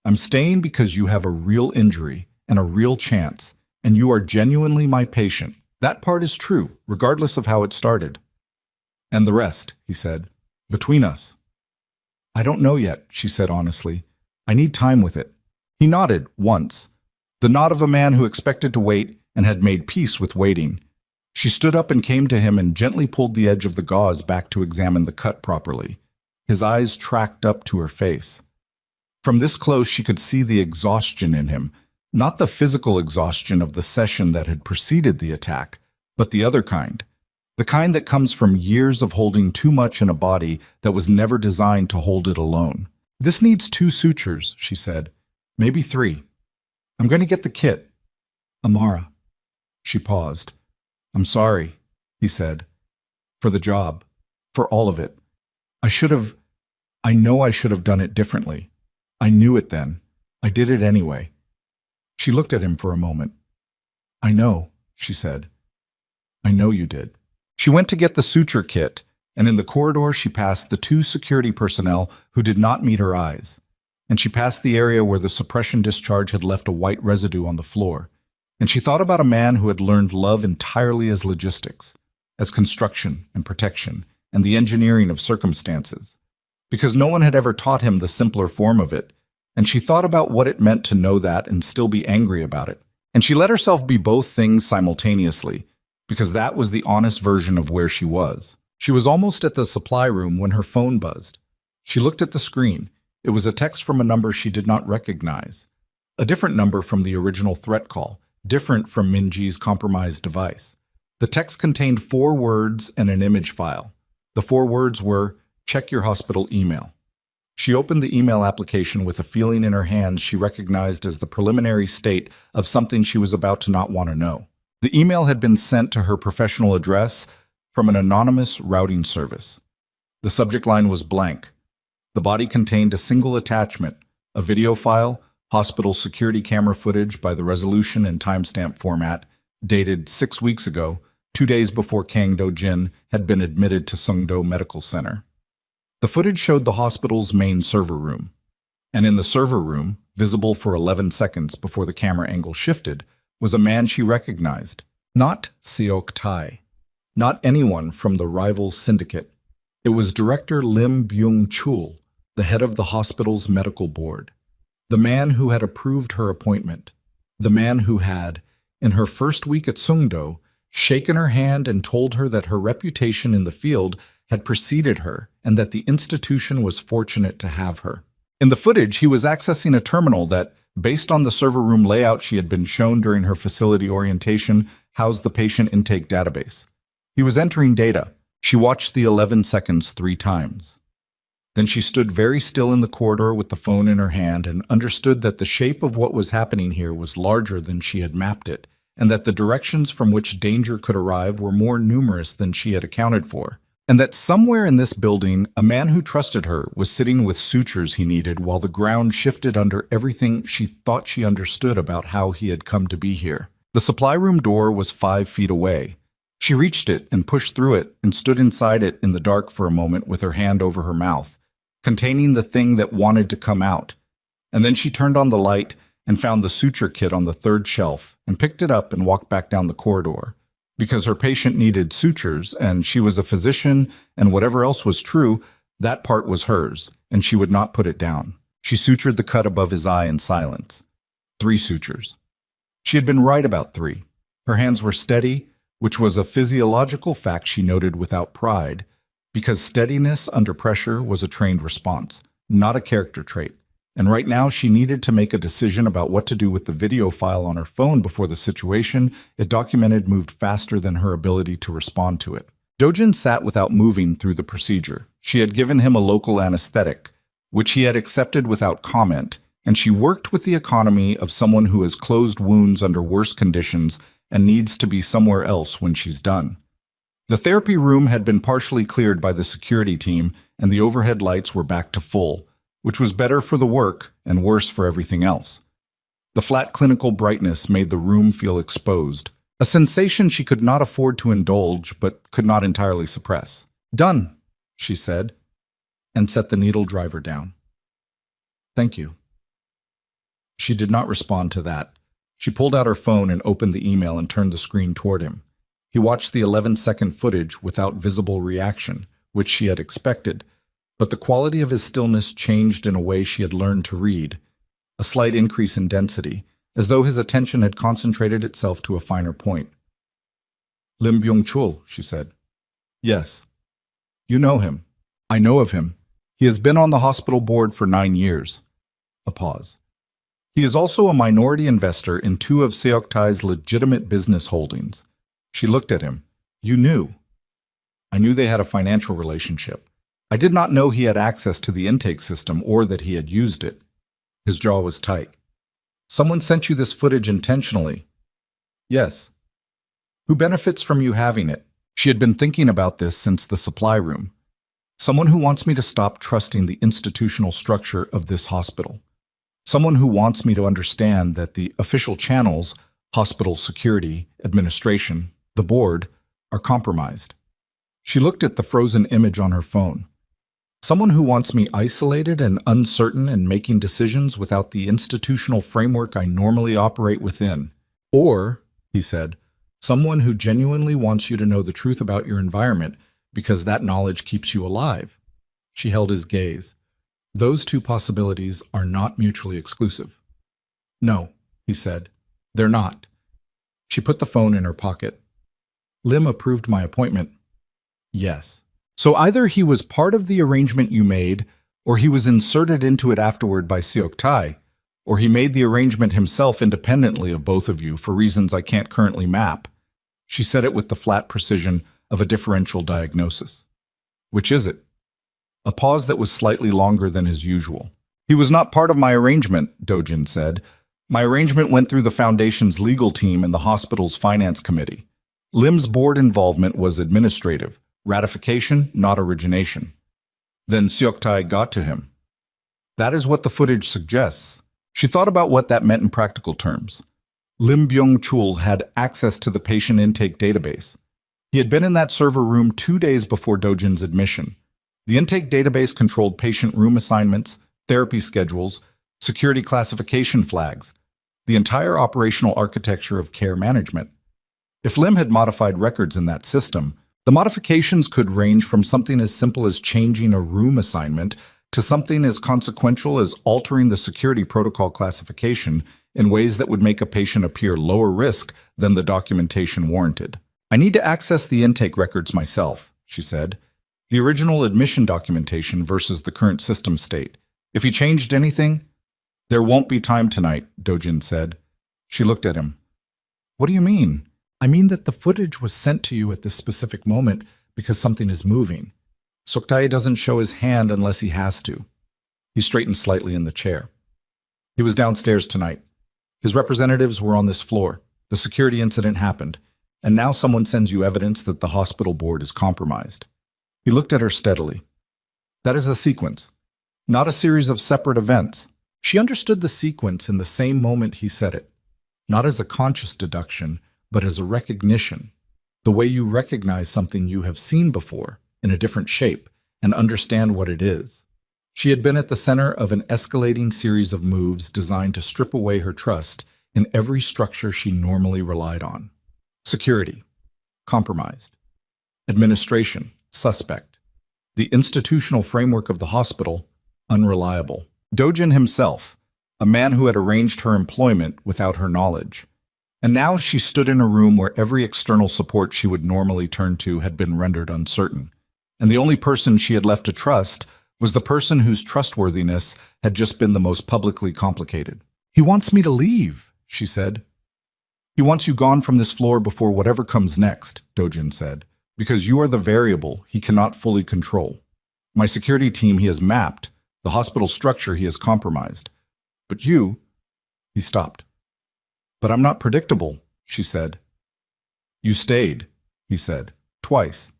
I'm staying because you have a real injury and a real chance, and you are genuinely my patient. That part is true, regardless of how it started. And the rest, he said, between us. I don't know yet, she said honestly. I need time with it. He nodded once. The nod of a man who expected to wait and had made peace with waiting. She stood up and came to him and gently pulled the edge of the gauze back to examine the cut properly. His eyes tracked up to her face. From this close, she could see the exhaustion in him, not the physical exhaustion of the session that had preceded the attack, but the other kind. The kind that comes from years of holding too much in a body that was never designed to hold it alone. This needs 2 sutures, she said. Maybe 3. I'm going to get the kit. Amara. She paused. I'm sorry, he said. For the job. For all of it. I know I should have done it differently. I knew it then. I did it anyway. She looked at him for a moment. I know, she said. I know you did. She went to get the suture kit, and in the corridor she passed the 2 security personnel who did not meet her eyes. And she passed the area where the suppression discharge had left a white residue on the floor. And she thought about a man who had learned love entirely as logistics, as construction and protection, and the engineering of circumstances. Because no one had ever taught him the simpler form of it. And she thought about what it meant to know that and still be angry about it. And she let herself be both things simultaneously, because that was the honest version of where she was. She was almost at the supply room when her phone buzzed. She looked at the screen. It was a text from a number she did not recognize. A different number from the original threat call, different from Minji's compromised device. The text contained 4 words and an image file. The 4 words were, check your hospital email. She opened the email application with a feeling in her hands she recognized as the preliminary state of something she was about to not want to know. The email had been sent to her professional address from an anonymous routing service. The subject line was blank. The body contained a single attachment, a video file, hospital security camera footage by the resolution and timestamp format, dated 6 weeks ago, 2 days before Kang Do-jin had been admitted to Sungdo Medical Center. The footage showed the hospital's main server room. And in the server room, visible for 11 seconds before the camera angle shifted, was a man she recognized. Not Seok Tai. Not anyone from the rival syndicate. It was Director Lim Byung-chul, the head of the hospital's medical board. The man who had approved her appointment. The man who had, in her first week at Sungdo, shaken her hand and told her that her reputation in the field had preceded her and that the institution was fortunate to have her. In the footage, he was accessing a terminal that, based on the server room layout she had been shown during her facility orientation, housed the patient intake database. He was entering data. She watched the 11 seconds 3 times. Then she stood very still in the corridor with the phone in her hand and understood that the shape of what was happening here was larger than she had mapped it, and that the directions from which danger could arrive were more numerous than she had accounted for, and that somewhere in this building, a man who trusted her was sitting with sutures he needed while the ground shifted under everything she thought she understood about how he had come to be here. The supply room door was 5 feet away. She reached it and pushed through it and stood inside it in the dark for a moment with her hand over her mouth, containing the thing that wanted to come out. And then she turned on the light and found the suture kit on the 3rd shelf and picked it up and walked back down the corridor. Because her patient needed sutures and she was a physician and whatever else was true, that part was hers, and she would not put it down. She sutured the cut above his eye in silence. 3 sutures. She had been right about 3. Her hands were steady, which was a physiological fact she noted without pride, because steadiness under pressure was a trained response, not a character trait. And right now she needed to make a decision about what to do with the video file on her phone before the situation it documented moved faster than her ability to respond to it. Dojin sat without moving through the procedure. She had given him a local anesthetic, which he had accepted without comment, and she worked with the economy of someone who has closed wounds under worse conditions and needs to be somewhere else when she's done. The therapy room had been partially cleared by the security team, and the overhead lights were back to full, which was better for the work and worse for everything else. The flat clinical brightness made the room feel exposed, a sensation she could not afford to indulge but could not entirely suppress. "Done," she said, and set the needle driver down. "Thank you." She did not respond to that. She pulled out her phone and opened the email and turned the screen toward him. He watched the 11-second footage without visible reaction, which she had expected, but the quality of his stillness changed in a way she had learned to read, a slight increase in density, as though his attention had concentrated itself to a finer point. "Lim Byung-chul," she said. "Yes. You know him." "I know of him. He has been on the hospital board for 9 years. A pause. "He is also a minority investor in 2 of Seok Tai's legitimate business holdings." She looked at him. "You knew." "I knew they had a financial relationship. I did not know he had access to the intake system or that he had used it." His jaw was tight. "Someone sent you this footage intentionally." "Yes." "Who benefits from you having it?" She had been thinking about this since the supply room. "Someone who wants me to stop trusting the institutional structure of this hospital. Someone who wants me to understand that the official channels, hospital security, administration, the board, are compromised." She looked at the frozen image on her phone. "Someone who wants me isolated and uncertain and making decisions without the institutional framework I normally operate within. Or," he said, "someone who genuinely wants you to know the truth about your environment because that knowledge keeps you alive." She held his gaze. "Those 2 possibilities are not mutually exclusive." "No," he said, "they're not." She put the phone in her pocket. "Lim approved my appointment." "Yes." "So either he was part of the arrangement you made, or he was inserted into it afterward by Seok Tai, or he made the arrangement himself independently of both of you for reasons I can't currently map." She said it with the flat precision of a differential diagnosis. "Which is it?" A pause that was slightly longer than his usual. "He was not part of my arrangement," Dojin said. "My arrangement went through the Foundation's legal team and the hospital's finance committee. Lim's board involvement was administrative, ratification, not origination. Then Seok Tai got to him." That is what the footage suggests. She thought about what that meant in practical terms. Lim Byung-chul had access to the patient intake database. He had been in that server room 2 days before Dojin's admission. The intake database controlled patient room assignments, therapy schedules, security classification flags, the entire operational architecture of care management. If Lim had modified records in that system, the modifications could range from something as simple as changing a room assignment to something as consequential as altering the security protocol classification in ways that would make a patient appear lower risk than the documentation warranted. "I need to access the intake records myself," she said. "The original admission documentation versus the current system state. If he changed anything—" "There won't be time tonight," Dojin said. She looked at him. "What do you mean?" "I mean that the footage was sent to you at this specific moment because something is moving. Soktae doesn't show his hand unless he has to." He straightened slightly in the chair. "He was downstairs tonight. His representatives were on this floor. The security incident happened, and now someone sends you evidence that the hospital board is compromised." He looked at her steadily. "That is a sequence, not a series of separate events." She understood the sequence in the same moment he said it, not as a conscious deduction, but as a recognition, the way you recognize something you have seen before in a different shape and understand what it is. She had been at the center of an escalating series of moves designed to strip away her trust in every structure she normally relied on. Security, compromised. Administration, suspect. The institutional framework of the hospital, unreliable. Dojin himself, a man who had arranged her employment without her knowledge. And now she stood in a room where every external support she would normally turn to had been rendered uncertain. And the only person she had left to trust was the person whose trustworthiness had just been the most publicly complicated. "He wants me to leave," she said. "He wants you gone from this floor before whatever comes next," Dojin said, "because you are the variable he cannot fully control. My security team he has mapped, the hospital structure he has compromised. But you—" He stopped. "But I'm not predictable," she said. "You stayed," he said, twice.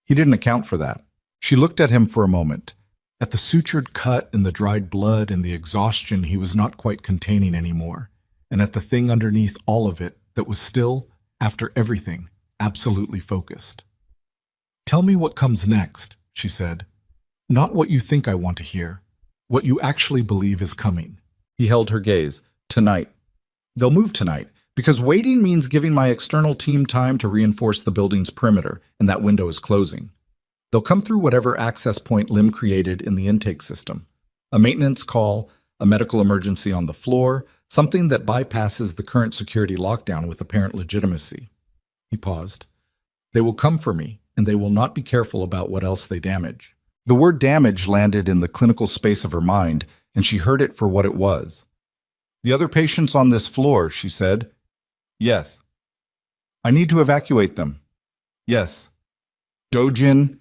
He didn't account for that. She looked at him for a moment, at the sutured cut and the dried blood and the exhaustion he was not quite containing anymore, and at the thing underneath all of it that was still, after everything, absolutely focused. "Tell me what comes next," she said. "Not what you think I want to hear, what you actually believe is coming." He held her gaze. "Tonight. They'll move tonight, because waiting means giving my external team time to reinforce the building's perimeter, and that window is closing. They'll come through whatever access point Lim created in the intake system. A maintenance call, a medical emergency on the floor, something that bypasses the current security lockdown with apparent legitimacy." He paused. "They will come for me, and they will not be careful about what else they damage." The word damage landed in the clinical space of her mind, and she heard it for what it was. "The other patients on this floor," she said. "Yes." "I need to evacuate them." "Yes." "Dojin—"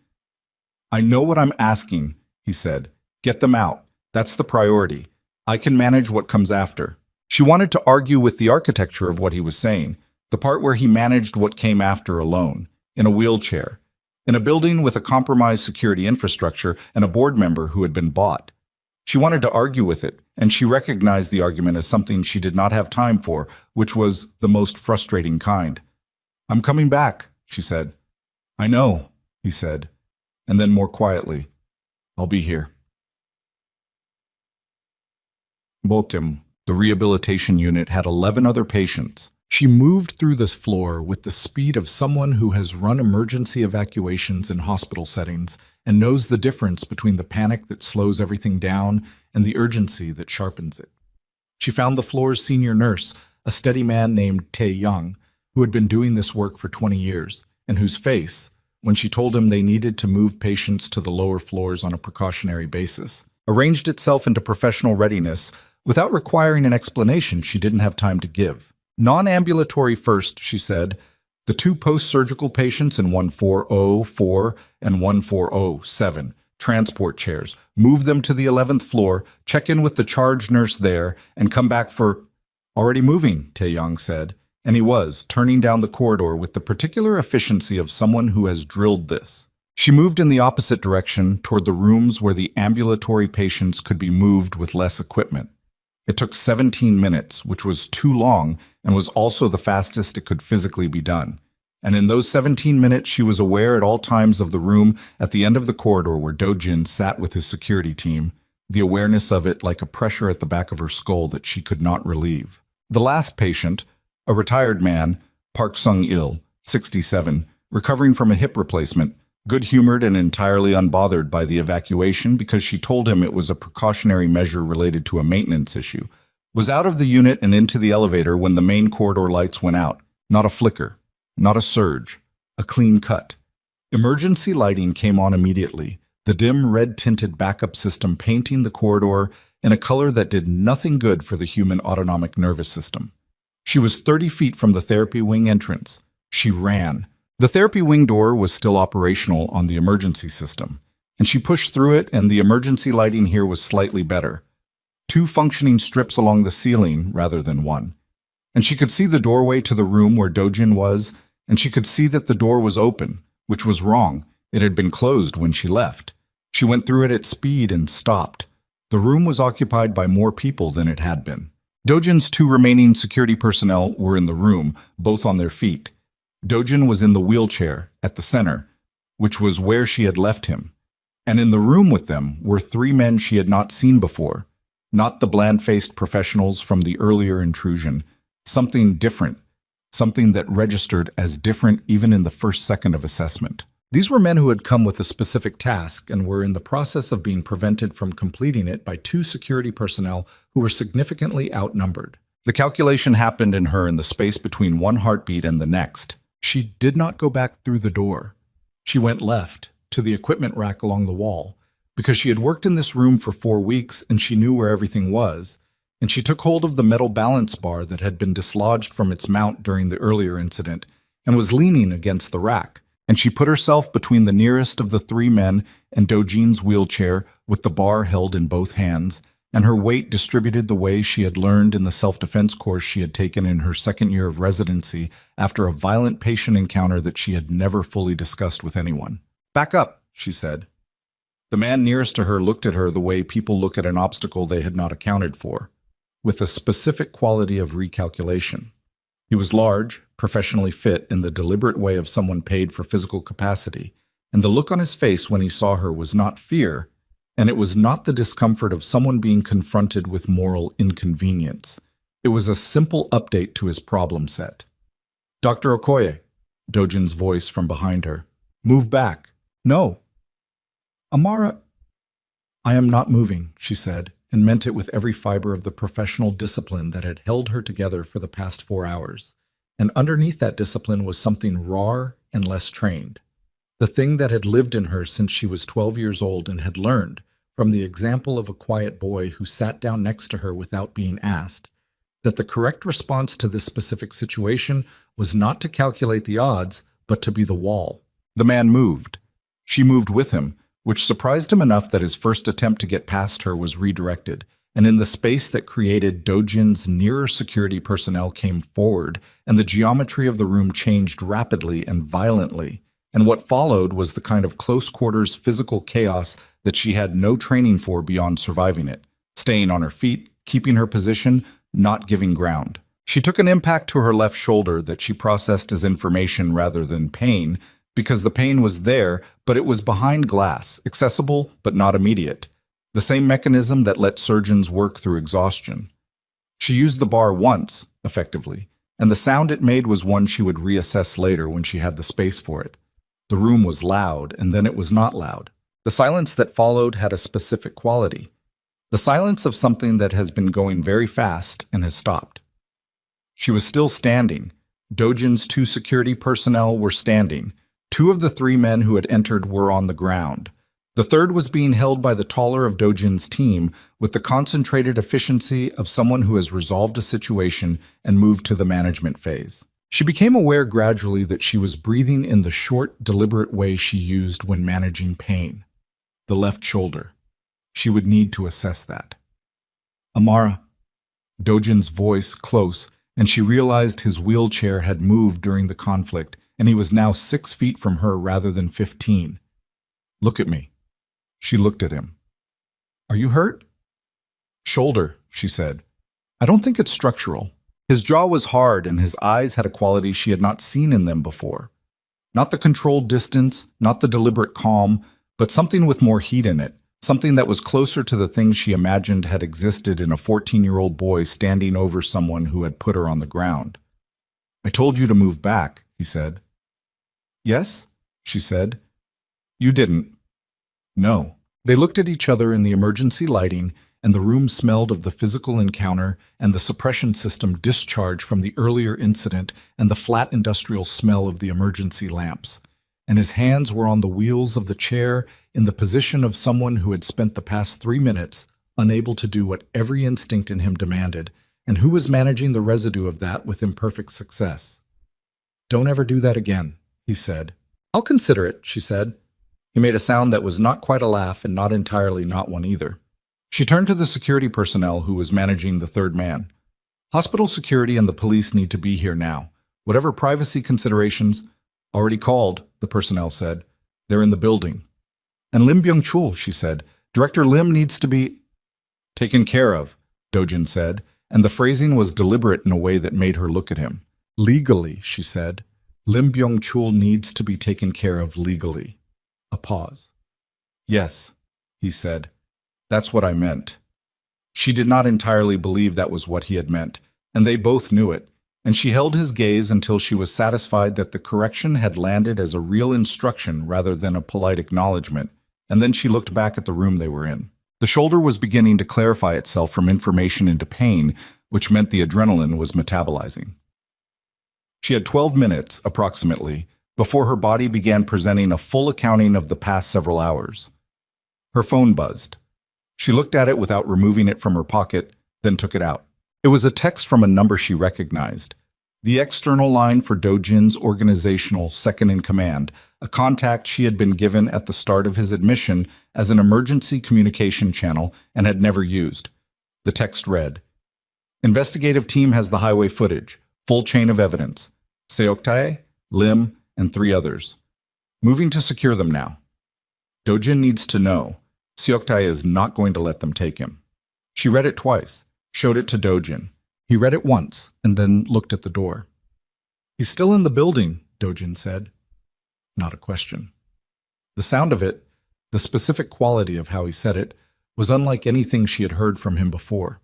"I know what I'm asking," he said. "Get them out. That's the priority. I can manage what comes after." She wanted to argue with the architecture of what he was saying, the part where he managed what came after alone, in a wheelchair, in a building with a compromised security infrastructure and a board member who had been bought. She wanted to argue with it, and she recognized the argument as something she did not have time for, which was the most frustrating kind. "I'm coming back," she said. "I know," he said, and then more quietly, "I'll be here." Botim, the rehabilitation unit, had 11 other patients. She moved through this floor with the speed of someone who has run emergency evacuations in hospital settings and knows the difference between the panic that slows everything down and the urgency that sharpens it. She found the floor's senior nurse, a steady man named Tae Young, who had been doing this work for 20 years, and whose face, when she told him they needed to move patients to the lower floors on a precautionary basis, arranged itself into professional readiness without requiring an explanation she didn't have time to give. "Non-ambulatory first," she said. "The 2 post-surgical patients in 1404 and 1407, transport chairs. Move them to the 11th floor, check in with the charge nurse there, and come back for—" "Already moving," Taeyong said, and he was, turning down the corridor with the particular efficiency of someone who has drilled this. She moved in the opposite direction, toward the rooms where the ambulatory patients could be moved with less equipment. It took 17 minutes, which was too long and was also the fastest it could physically be done. And in those 17 minutes, she was aware at all times of the room at the end of the corridor where Dojin sat with his security team, the awareness of it like a pressure at the back of her skull that she could not relieve. The last patient, a retired man, Park Sung-il, 67, recovering from a hip replacement, good-humored and entirely unbothered by the evacuation because she told him it was a precautionary measure related to a maintenance issue, was out of the unit and into the elevator when the main corridor lights went out. Not a flicker, not a surge, a clean cut. Emergency lighting came on immediately, the dim red-tinted backup system painting the corridor in a color that did nothing good for the human autonomic nervous system. She was 30 feet from the therapy wing entrance. She ran. The therapy wing door was still operational on the emergency system, and she pushed through it, and the emergency lighting here was slightly better. 2 functioning strips along the ceiling rather than 1. And she could see the doorway to the room where Dojin was, and she could see that the door was open, which was wrong. It had been closed when she left. She went through it at speed and stopped. The room was occupied by more people than it had been. Dojin's 2 remaining security personnel were in the room, both on their feet. Dojin was in the wheelchair, at the center, which was where she had left him. And in the room with them were 3 men she had not seen before. Not the bland-faced professionals from the earlier intrusion. Something different. Something that registered as different even in the first second of assessment. These were men who had come with a specific task and were in the process of being prevented from completing it by 2 security personnel who were significantly outnumbered. The calculation happened in her in the space between one heartbeat and the next. She did not go back through the door. She went left, to the equipment rack along the wall, because she had worked in this room for 4 weeks and she knew where everything was, and she took hold of the metal balance bar that had been dislodged from its mount during the earlier incident and was leaning against the rack, and she put herself between the nearest of the 3 men and Dojin's wheelchair with the bar held in both hands, and her weight distributed the way she had learned in the self-defense course she had taken in her 2nd year of residency after a violent patient encounter that she had never fully discussed with anyone. "Back up," she said. The man nearest to her looked at her the way people look at an obstacle they had not accounted for, with a specific quality of recalculation. He was large, professionally fit in the deliberate way of someone paid for physical capacity, and the look on his face when he saw her was not fear, and it was not the discomfort of someone being confronted with moral inconvenience. It was a simple update to his problem set. "Dr. Okoye," Dojin's voice from behind her. "Move back." "No." "Amara." "I am not moving," she said, and meant it with every fiber of the professional discipline that had held her together for the past 4 hours. And underneath that discipline was something rawer and less trained. The thing that had lived in her since she was 12 years old and had learned, from the example of a quiet boy who sat down next to her without being asked, that the correct response to this specific situation was not to calculate the odds, but to be the wall. The man moved. She moved with him, which surprised him enough that his first attempt to get past her was redirected, and in the space that created, Dojin's nearer security personnel came forward, and the geometry of the room changed rapidly and violently, and what followed was the kind of close-quarters physical chaos that she had no training for beyond surviving it, staying on her feet, keeping her position, not giving ground. She took an impact to her left shoulder that she processed as information rather than pain, because the pain was there, but it was behind glass, accessible but not immediate. The same mechanism that let surgeons work through exhaustion. She used the bar once, effectively, and the sound it made was one she would reassess later when she had the space for it. The room was loud, and then it was not loud. The silence that followed had a specific quality. The silence of something that has been going very fast and has stopped. She was still standing. Dojin's 2 security personnel were standing. 2 of the 3 men who had entered were on the ground. The 3rd was being held by the taller of Dojin's team with the concentrated efficiency of someone who has resolved a situation and moved to the management phase. She became aware gradually that she was breathing in the short, deliberate way she used when managing pain. The left shoulder. She would need to assess that. "Amara." Dojin's voice close, and she realized his wheelchair had moved during the conflict, and he was now 6 feet from her rather than 15. "Look at me." She looked at him. "Are you hurt?" "Shoulder," she said. "I don't think it's structural." His jaw was hard and his eyes had a quality she had not seen in them before. Not the controlled distance, not the deliberate calm, but something with more heat in it, something that was closer to the things she imagined had existed in a 14-year-old boy standing over someone who had put her on the ground. "I told you to move back," he said. Yes? She said. You didn't. No. They looked at each other in the emergency lighting, and the room smelled of the physical encounter and the suppression system discharge from the earlier incident and the flat industrial smell of the emergency lamps. And his hands were on the wheels of the chair in the position of someone who had spent the past 3 minutes unable to do what every instinct in him demanded, and who was managing the residue of that with imperfect success. Don't ever do that again, he said. I'll consider it, she said. He made a sound that was not quite a laugh and not entirely not one either. She turned to the security personnel who was managing the third man. Hospital security and the police need to be here now. Whatever privacy considerations, already called, the personnel said. They're in the building. And Lim Byung-chul, she said. Director Lim needs to be taken care of, Dojin said, and the phrasing was deliberate in a way that made her look at him. Legally, she said. Lim Byung-chul needs to be taken care of legally. A pause. Yes, he said. That's what I meant. She did not entirely believe that was what he had meant, and they both knew it, and she held his gaze until she was satisfied that the correction had landed as a real instruction rather than a polite acknowledgement, and then she looked back at the room they were in. The shoulder was beginning to clarify itself from information into pain, which meant the adrenaline was metabolizing. She had 12 minutes, approximately, before her body began presenting a full accounting of the past several hours. Her phone buzzed. She looked at it without removing it from her pocket, then took it out. It was a text from a number she recognized. The external line for Dojin's organizational second-in-command, a contact she had been given at the start of his admission as an emergency communication channel and had never used. The text read, Investigative team has the highway footage, full chain of evidence. Seoktae, Lim, and 3 others. Moving to secure them now. Dojin needs to know. Seoktae is not going to let them take him. She read it twice, showed it to Dojin. He read it once, and then looked at the door. He's still in the building, Dojin said. Not a question. The sound of it, the specific quality of how he said it, was unlike anything she had heard from him before.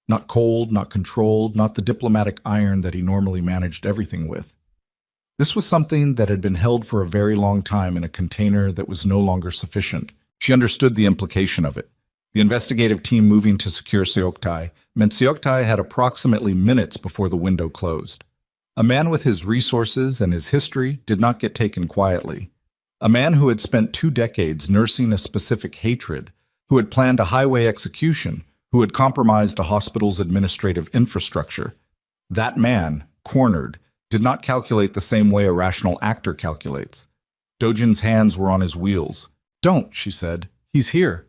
Not cold, not controlled, not the diplomatic iron that he normally managed everything with. This was something that had been held for a very long time in a container that was no longer sufficient. She understood the implication of it. The investigative team moving to secure Seoktae meant Seoktae had approximately minutes before the window closed. A man with his resources and his history did not get taken quietly. A man who had spent 2 decades nursing a specific hatred, who had planned a highway execution, who had compromised a hospital's administrative infrastructure. That man, cornered, did not calculate the same way a rational actor calculates. Dojin's hands were on his wheels. Don't, she said. He's here.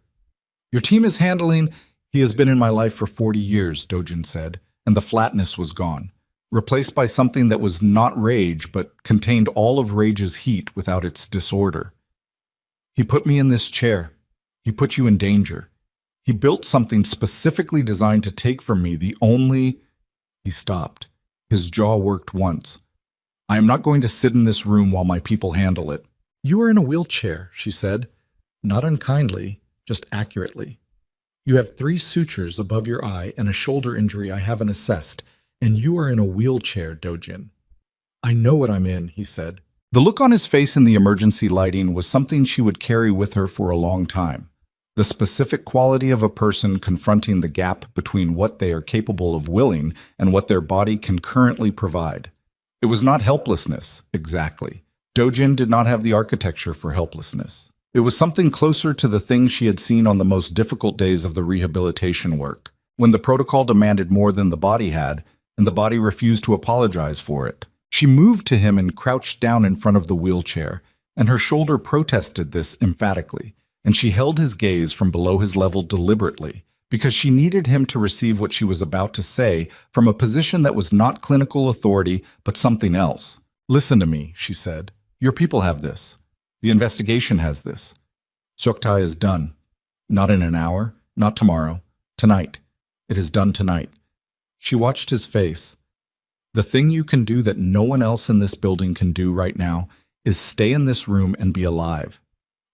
Your team is handling... He has been in my life for 40 years, Dojin said, and the flatness was gone, replaced by something that was not rage but contained all of rage's heat without its disorder. He put me in this chair. He put you in danger. He built something specifically designed to take from me the only... He stopped. His jaw worked once. I am not going to sit in this room while my people handle it. You are in a wheelchair, she said. Not unkindly, just accurately. You have 3 sutures above your eye and a shoulder injury I haven't assessed, and you are in a wheelchair, Dojin. I know what I'm in, he said. The look on his face in the emergency lighting was something she would carry with her for a long time. The specific quality of a person confronting the gap between what they are capable of willing and what their body can currently provide. It was not helplessness, exactly. Dojin did not have the architecture for helplessness. It was something closer to the thing she had seen on the most difficult days of the rehabilitation work, when the protocol demanded more than the body had, and the body refused to apologize for it. She moved to him and crouched down in front of the wheelchair, and her shoulder protested this emphatically, and she held his gaze from below his level deliberately, because she needed him to receive what she was about to say from a position that was not clinical authority, but something else. Listen to me, she said. Your people have this. The investigation has this. Seoktae is done. Not in an hour, not tomorrow, tonight. It is done tonight. She watched his face. The thing you can do that no one else in this building can do right now is stay in this room and be alive.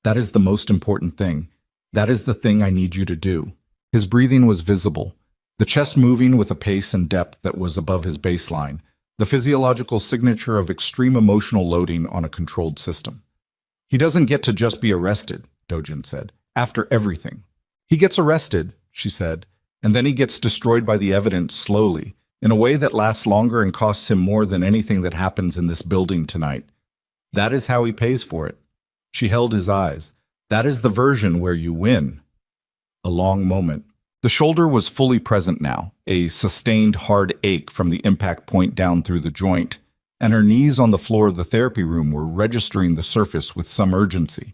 That is the most important thing. That is the thing I need you to do. His breathing was visible, the chest moving with a pace and depth that was above his baseline, the physiological signature of extreme emotional loading on a controlled system. He doesn't get to just be arrested, Dojin said, after everything. He gets arrested, she said, and then he gets destroyed by the evidence slowly, in a way that lasts longer and costs him more than anything that happens in this building tonight. That is how he pays for it. She held his eyes. That is the version where you win. A long moment. The shoulder was fully present now, a sustained hard ache from the impact point down through the joint, and her knees on the floor of the therapy room were registering the surface with some urgency.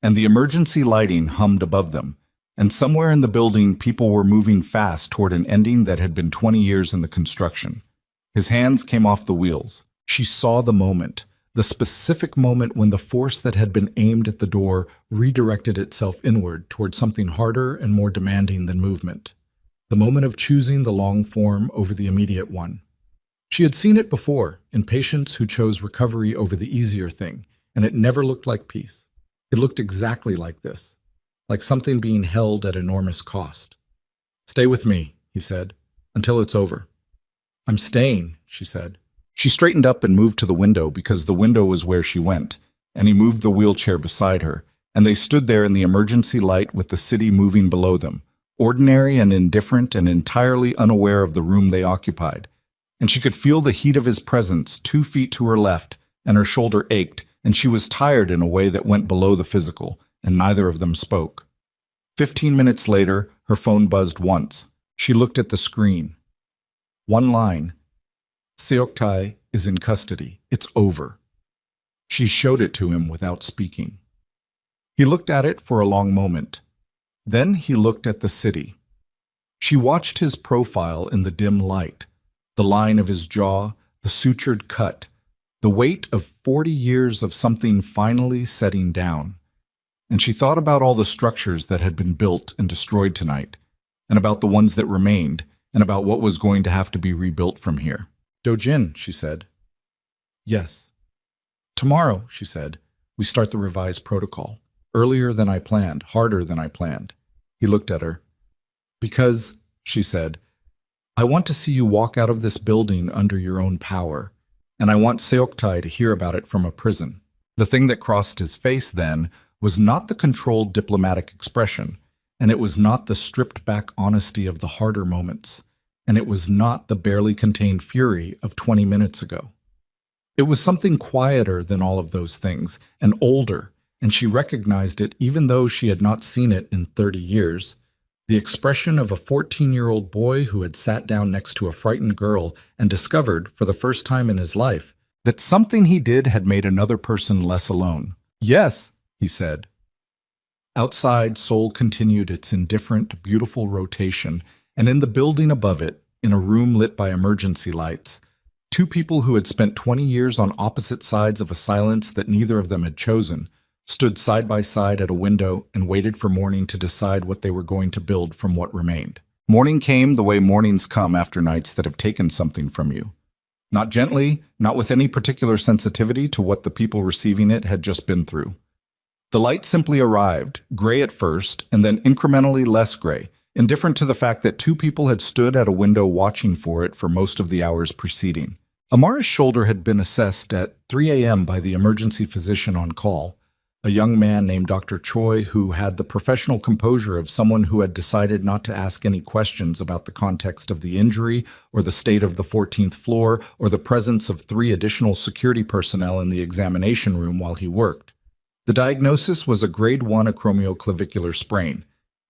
And the emergency lighting hummed above them, and somewhere in the building people were moving fast toward an ending that had been 20 years in the construction. His hands came off the wheels. She saw the moment. The specific moment when the force that had been aimed at the door redirected itself inward toward something harder and more demanding than movement. The moment of choosing the long form over the immediate one. She had seen it before in patients who chose recovery over the easier thing, and it never looked like peace. It looked exactly like this, like something being held at enormous cost. "Stay with me," he said, "until it's over." "I'm staying," she said. She straightened up and moved to the window because the window was where she went, and he moved the wheelchair beside her, and they stood there in the emergency light with the city moving below them, ordinary and indifferent and entirely unaware of the room they occupied. And she could feel the heat of his presence 2 feet to her left, and her shoulder ached, and she was tired in a way that went below the physical, and neither of them spoke. 15 minutes later, her phone buzzed once. She looked at the screen. One line. "Seoktae is in custody. It's over." She showed it to him without speaking. He looked at it for a long moment. Then he looked at the city. She watched his profile in the dim light, the line of his jaw, the sutured cut, the weight of 40 years of something finally setting down. And she thought about all the structures that had been built and destroyed tonight, and about the ones that remained, and about what was going to have to be rebuilt from here. "Dojin," she said. "Yes." "Tomorrow," she said, "we start the revised protocol. Earlier than I planned, harder than I planned." He looked at her. "Because," she said, "I want to see you walk out of this building under your own power, and I want Seoktae to hear about it from a prison." The thing that crossed his face then was not the controlled diplomatic expression, and it was not the stripped-back honesty of the harder moments, and it was not the barely contained fury of 20 minutes ago. It was something quieter than all of those things, and older, and she recognized it even though she had not seen it in 30 years. The expression of a 14-year-old boy who had sat down next to a frightened girl and discovered, for the first time in his life, that something he did had made another person less alone. "Yes," he said. Outside, Seoul continued its indifferent, beautiful rotation, and in the building above it, in a room lit by emergency lights, two people who had spent 20 years on opposite sides of a silence that neither of them had chosen, stood side by side at a window and waited for morning to decide what they were going to build from what remained. Morning came the way mornings come after nights that have taken something from you. Not gently, not with any particular sensitivity to what the people receiving it had just been through. The light simply arrived, gray at first, and then incrementally less gray, indifferent to the fact that two people had stood at a window watching for it for most of the hours preceding. Amara's shoulder had been assessed at 3 a.m. by the emergency physician on call, a young man named Dr. Choi who had the professional composure of someone who had decided not to ask any questions about the context of the injury or the state of the 14th floor or the presence of 3 additional security personnel in the examination room while he worked. The diagnosis was a grade 1 acromioclavicular sprain,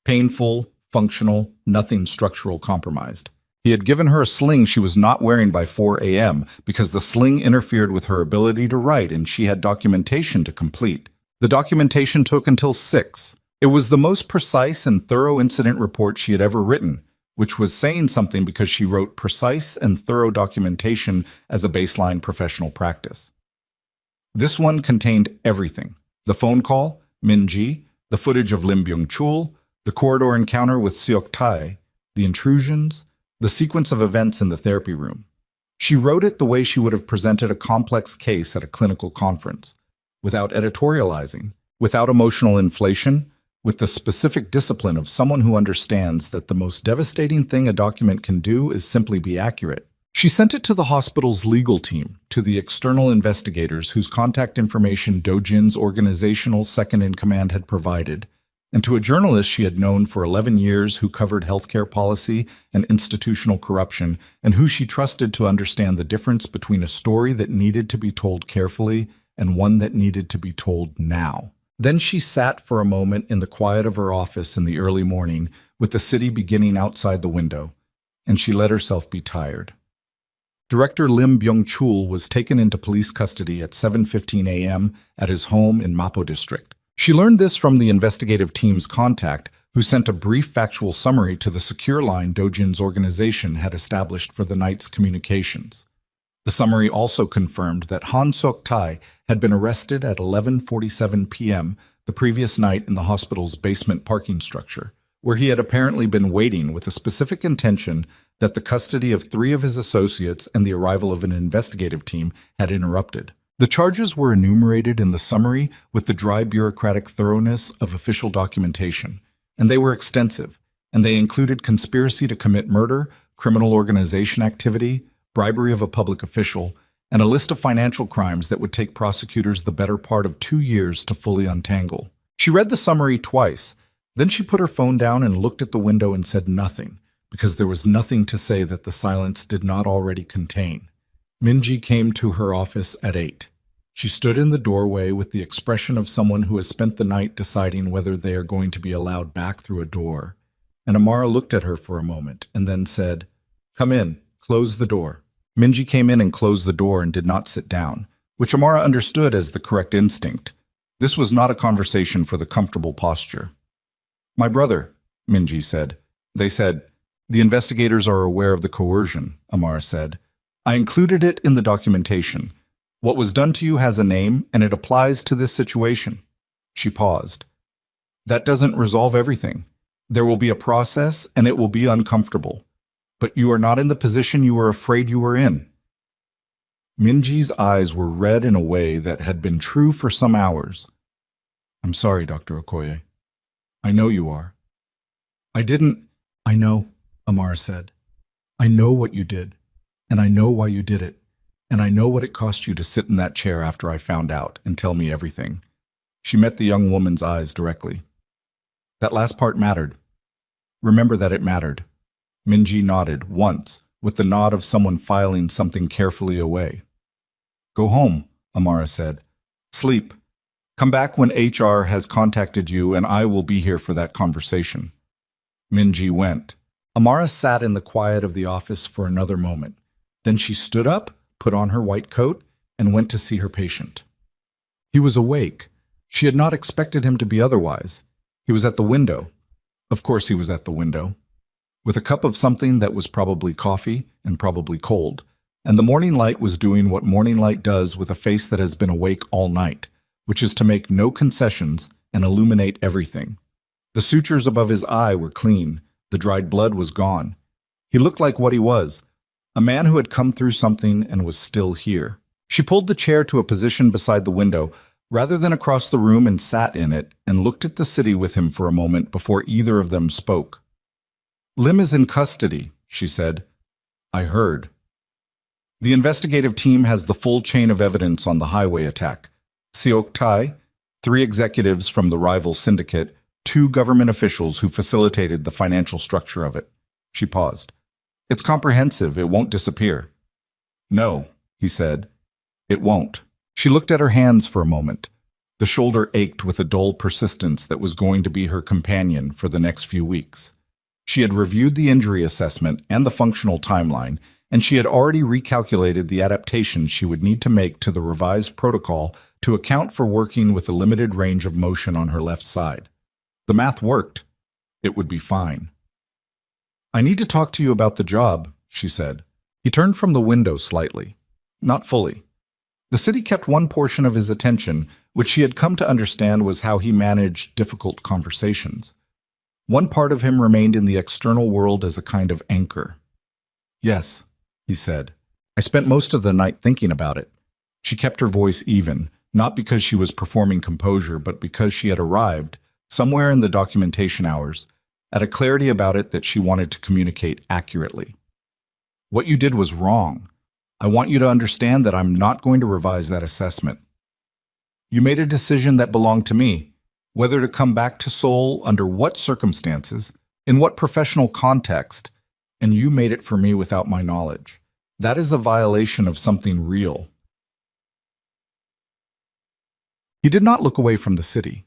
painful, functional, nothing structural compromised. He had given her a sling she was not wearing by 4 a.m. because the sling interfered with her ability to write and she had documentation to complete. The documentation took until 6. It was the most precise and thorough incident report she had ever written, which was saying something because she wrote precise and thorough documentation as a baseline professional practice. This one contained everything. The phone call, Min-ji, the footage of Lim Byung-chul, the corridor encounter with Seok-tae, the intrusions, the sequence of events in the therapy room. She wrote it the way she would have presented a complex case at a clinical conference, without editorializing, without emotional inflation, with the specific discipline of someone who understands that the most devastating thing a document can do is simply be accurate. She sent it to the hospital's legal team, to the external investigators whose contact information Do-jin's organizational second-in-command had provided, and to a journalist she had known for 11 years who covered healthcare policy and institutional corruption, and who she trusted to understand the difference between a story that needed to be told carefully and one that needed to be told now. Then she sat for a moment in the quiet of her office in the early morning, with the city beginning outside the window, and she let herself be tired. Director Lim Byung-chul was taken into police custody at 7:15 a.m. at his home in Mapo District. She learned this from the investigative team's contact, who sent a brief factual summary to the secure line Do-jin's organization had established for the night's communications. The summary also confirmed that Han Sok-tae had been arrested at 11:47 p.m. the previous night in the hospital's basement parking structure, where he had apparently been waiting with a specific intention that the custody of 3 of his associates and the arrival of an investigative team had interrupted. The charges were enumerated in the summary with the dry bureaucratic thoroughness of official documentation, and they were extensive, and they included conspiracy to commit murder, criminal organization activity, bribery of a public official, and a list of financial crimes that would take prosecutors the better part of 2 years to fully untangle. She read the summary twice, then she put her phone down and looked at the window and said nothing, because there was nothing to say that the silence did not already contain. Minji came to her office at 8. She stood in the doorway with the expression of someone who has spent the night deciding whether they are going to be allowed back through a door. And Amara looked at her for a moment and then said, "Come in, close the door." Minji came in and closed the door and did not sit down, which Amara understood as the correct instinct. This was not a conversation for the comfortable posture. "My brother," Minji said. They said, "The investigators are aware of the coercion," Amara said. "I included it in the documentation. What was done to you has a name, and it applies to this situation." She paused. "That doesn't resolve everything. There will be a process, and it will be uncomfortable. But you are not in the position you were afraid you were in." Minji's eyes were red in a way that had been true for some hours. "I'm sorry, Dr. Okoye. I know you are." I know, Amara said. "I know what you did, and I know why you did it, and I know what it cost you to sit in that chair after I found out and tell me everything." She met the young woman's eyes directly. "That last part mattered. Remember that it mattered." Minji nodded once, with the nod of someone filing something carefully away. "Go home," Amara said. "Sleep. Come back when HR has contacted you, and I will be here for that conversation." Minji went. Amara sat in the quiet of the office for another moment. Then she stood up, put on her white coat, and went to see her patient. He was awake. She had not expected him to be otherwise. He was at the window. Of course he was at the window, with a cup of something that was probably coffee and probably cold, and the morning light was doing what morning light does with a face that has been awake all night, which is to make no concessions and illuminate everything. The sutures above his eye were clean. The dried blood was gone. He looked like what he was, a man who had come through something and was still here. She pulled the chair to a position beside the window, rather than across the room, and sat in it and looked at the city with him for a moment before either of them spoke. "Lim is in custody," she said. "I heard." "The investigative team has the full chain of evidence on the highway attack. Seok-tae, 3 executives from the rival syndicate, 2 government officials who facilitated the financial structure of it." She paused. "It's comprehensive. It won't disappear." "No," he said. "It won't." She looked at her hands for a moment. The shoulder ached with a dull persistence that was going to be her companion for the next few weeks. She had reviewed the injury assessment and the functional timeline, and she had already recalculated the adaptations she would need to make to the revised protocol to account for working with a limited range of motion on her left side. The math worked. It would be fine. "I need to talk to you about the job," she said. He turned from the window slightly. Not fully. The city kept one portion of his attention, which she had come to understand was how he managed difficult conversations. One part of him remained in the external world as a kind of anchor. "Yes," he said. "I spent most of the night thinking about it." She kept her voice even, not because she was performing composure, but because she had arrived, somewhere in the documentation hours, at a clarity about it that she wanted to communicate accurately. What you did was wrong. I want you to understand that I'm not going to revise that assessment. You made a decision that belonged to me, whether to come back to Seoul, under what circumstances, in what professional context, and you made it for me without my knowledge. That is a violation of something real. He did not look away from the city.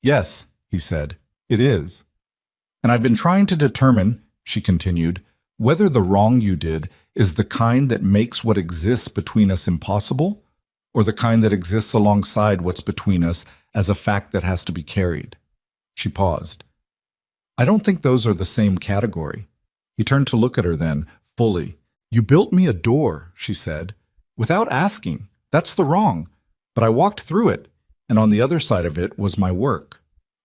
Yes, he said, it is. And I've been trying to determine, she continued, whether the wrong you did is the kind that makes what exists between us impossible, or the kind that exists alongside what's between us as a fact that has to be carried. She paused. I don't think those are the same category. He turned to look at her then, fully. You built me a door, she said, without asking. That's the wrong. But I walked through it, and on the other side of it was my work.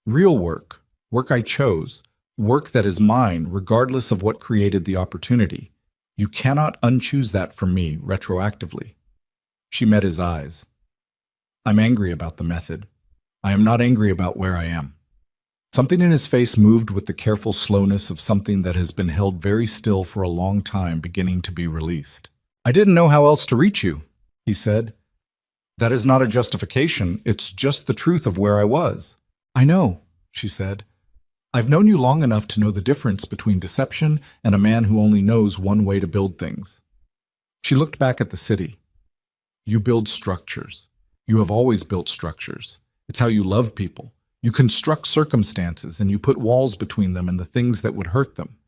Real work. Work I chose. Work that is mine, regardless of what created the opportunity. You cannot unchoose that from me retroactively. She met his eyes. I'm angry about the method. I am not angry about where I am. Something in his face moved with the careful slowness of something that has been held very still for a long time beginning to be released. I didn't know how else to reach you, he said. That is not a justification, it's just the truth of where I was. I know, she said. I've known you long enough to know the difference between deception and a man who only knows one way to build things. She looked back at the city. You build structures. You have always built structures. It's how you love people. You construct circumstances and you put walls between them and the things that would hurt them.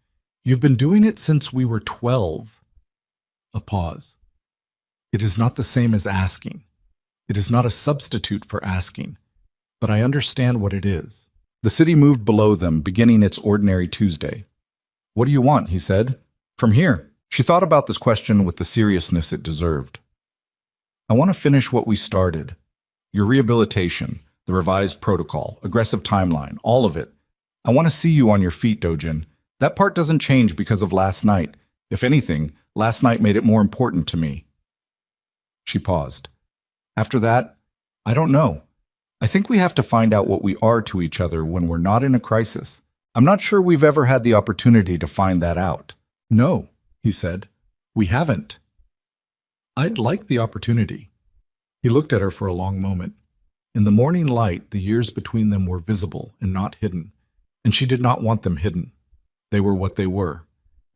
You've been doing it since we were 12. A pause. It is not the same as asking. It is not a substitute for asking. But I understand what it is. The city moved below them, beginning its ordinary Tuesday. What do you want? He said. From here. She thought about this question with the seriousness it deserved. I want to finish what we started. Your rehabilitation, the revised protocol, aggressive timeline, all of it. I want to see you on your feet, Dojin. That part doesn't change because of last night. If anything, last night made it more important to me. She paused. After that, I don't know. I think we have to find out what we are to each other when we're not in a crisis. I'm not sure we've ever had the opportunity to find that out. No, he said. We haven't. I'd like the opportunity. He looked at her for a long moment. In the morning light, the years between them were visible and not hidden, and she did not want them hidden. They were what they were,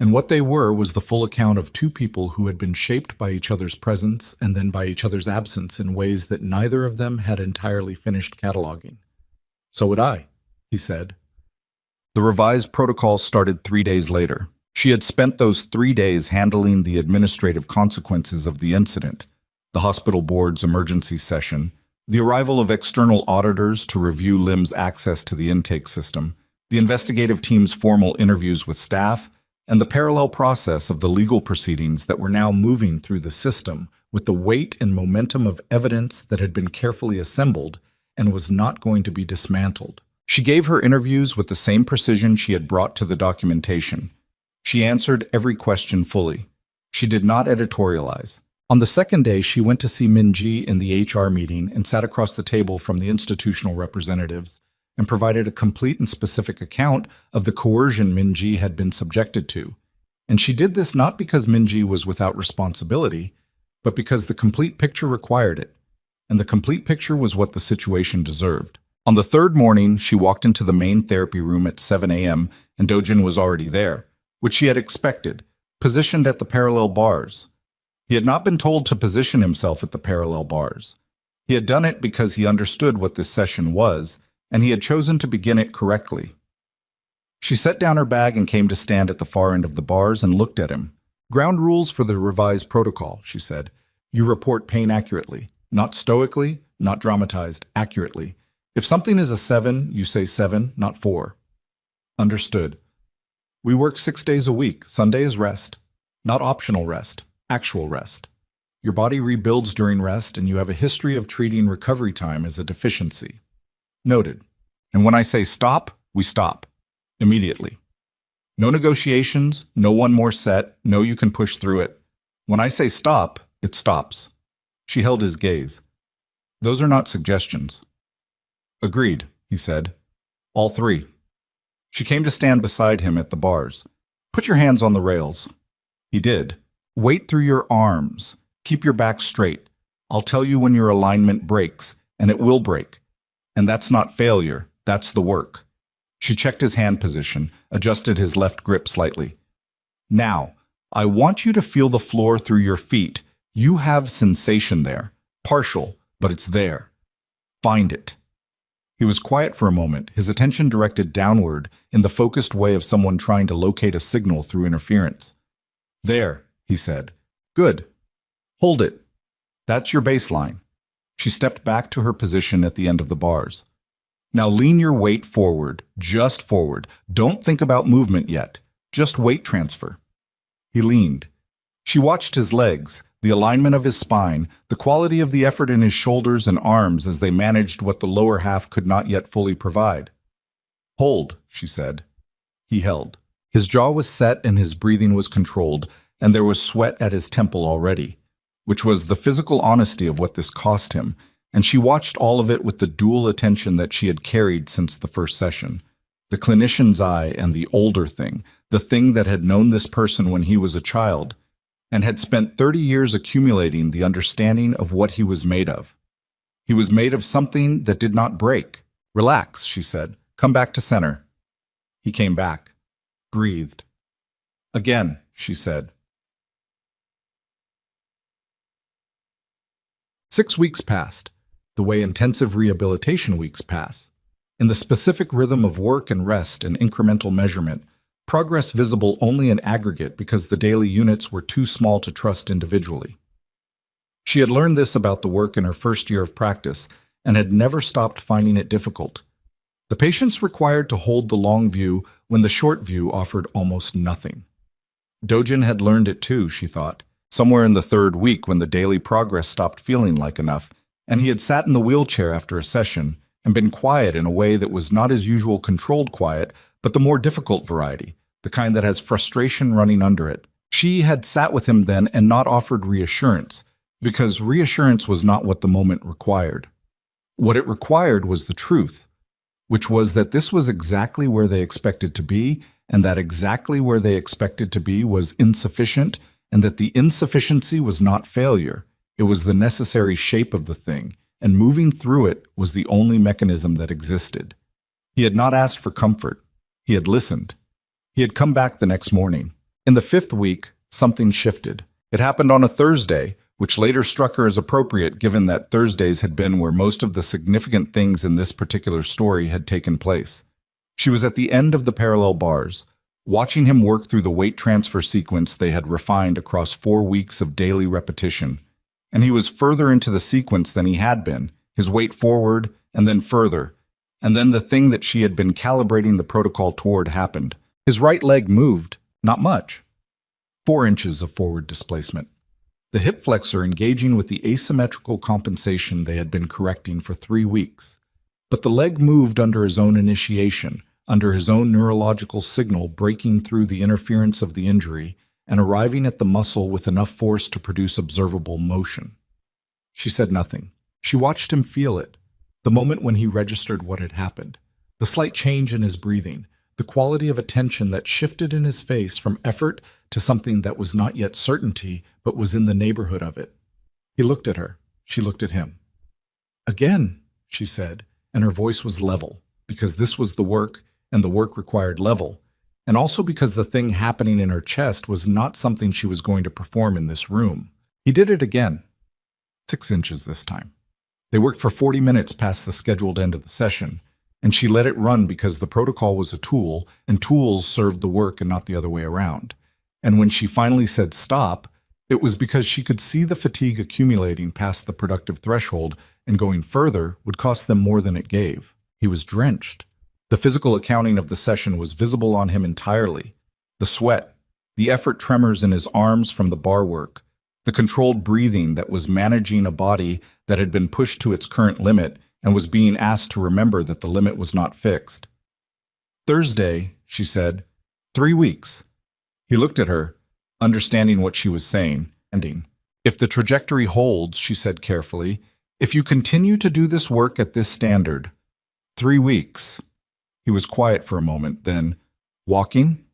and what they were was the full account of two people who had been shaped by each other's presence and then by each other's absence in ways that neither of them had entirely finished cataloging. So would I, he said. The revised protocol started 3 days later. She had spent those 3 days handling the administrative consequences of the incident, the hospital board's emergency session, the arrival of external auditors to review Lim's access to the intake system, the investigative team's formal interviews with staff, and the parallel process of the legal proceedings that were now moving through the system with the weight and momentum of evidence that had been carefully assembled and was not going to be dismantled. She gave her interviews with the same precision she had brought to the documentation. She answered every question fully. She did not editorialize. On the second day, she went to see Min-ji in the HR meeting and sat across the table from the institutional representatives and provided a complete and specific account of the coercion Min-ji had been subjected to. And she did this not because Min-ji was without responsibility, but because the complete picture required it. And the complete picture was what the situation deserved. On the third morning, she walked into the main therapy room at 7 a.m. and Dojin was already there, which she had expected, positioned at the parallel bars. He had not been told to position himself at the parallel bars. He had done it because he understood what this session was, and he had chosen to begin it correctly. She set down her bag and came to stand at the far end of the bars and looked at him. Ground rules for the revised protocol, she said. You report pain accurately, not stoically, not dramatized, accurately. If something is a 7, you say 7, not 4. Understood. We work 6 days a week. Sunday is rest, not optional rest, actual rest. Your body rebuilds during rest, and you have a history of treating recovery time as a deficiency. Noted. And when I say stop, we stop. Immediately. No negotiations, no one more set, no you can push through it. When I say stop, it stops. She held his gaze. Those are not suggestions. Agreed, he said. All 3. She came to stand beside him at the bars. Put your hands on the rails. He did. Weight through your arms. Keep your back straight. I'll tell you when your alignment breaks, and it will break. And that's not failure, that's the work. She checked his hand position, adjusted his left grip slightly. Now, I want you to feel the floor through your feet. You have sensation there. Partial, but it's there. Find it. He was quiet for a moment, his attention directed downward in the focused way of someone trying to locate a signal through interference. There, he said. Good. Hold it. That's your baseline. She stepped back to her position at the end of the bars. Now lean your weight forward, just forward. Don't think about movement yet. Just weight transfer. He leaned. She watched his legs, the alignment of his spine, the quality of the effort in his shoulders and arms as they managed what the lower half could not yet fully provide. Hold, she said. He held. His jaw was set and his breathing was controlled, and there was sweat at his temple already, which was the physical honesty of what this cost him, and she watched all of it with the dual attention that she had carried since the first session. The clinician's eye and the older thing, the thing that had known this person when he was a child, and had spent 30 years accumulating the understanding of what he was made of. He was made of something that did not break. Relax, she said. Come back to center. He came back. Breathed. Again, she said. 6 weeks passed, the way intensive rehabilitation weeks pass. In the specific rhythm of work and rest and incremental measurement, progress visible only in aggregate because the daily units were too small to trust individually. She had learned this about the work in her first year of practice and had never stopped finding it difficult. The patients required to hold the long view when the short view offered almost nothing. Dojin had learned it too, she thought, somewhere in the 3rd week when the daily progress stopped feeling like enough, and he had sat in the wheelchair after a session and been quiet in a way that was not his usual controlled quiet, but the more difficult variety, the kind that has frustration running under it. She had sat with him then and not offered reassurance, because reassurance was not what the moment required. What it required was the truth, which was that this was exactly where they expected to be, and that exactly where they expected to be was insufficient, and that the insufficiency was not failure. It was the necessary shape of the thing, and moving through it was the only mechanism that existed. He had not asked for comfort. He had listened. He had come back the next morning. In the 5th week, something shifted. It happened on a Thursday, which later struck her as appropriate given that Thursdays had been where most of the significant things in this particular story had taken place. She was at the end of the parallel bars, watching him work through the weight transfer sequence they had refined across 4 weeks of daily repetition. And he was further into the sequence than he had been, his weight forward, and then further. And then the thing that she had been calibrating the protocol toward happened. His right leg moved, not much. 4 inches of forward displacement. The hip flexor engaging with the asymmetrical compensation they had been correcting for 3 weeks. But the leg moved under his own initiation, under his own neurological signal breaking through the interference of the injury and arriving at the muscle with enough force to produce observable motion. She said nothing. She watched him feel it, the moment when he registered what had happened, the slight change in his breathing, the quality of attention that shifted in his face from effort to something that was not yet certainty but was in the neighborhood of it. He looked at her. She looked at him. Again, she said, and her voice was level, because this was the work, and the work required level, and also because the thing happening in her chest was not something she was going to perform in this room. He did it again. 6 inches this time. They worked for 40 minutes past the scheduled end of the session, and she let it run because the protocol was a tool, and tools served the work and not the other way around. And when she finally said stop, it was because she could see the fatigue accumulating past the productive threshold, and going further would cost them more than it gave. He was drenched. The physical accounting of the session was visible on him entirely. The sweat, the effort tremors in his arms from the bar work, the controlled breathing that was managing a body that had been pushed to its current limit and was being asked to remember that the limit was not fixed. Thursday, she said, 3 weeks. He looked at her, understanding what she was saying, ending. If the trajectory holds, she said carefully, if you continue to do this work at this standard, 3 weeks. He was quiet for a moment, then, walking?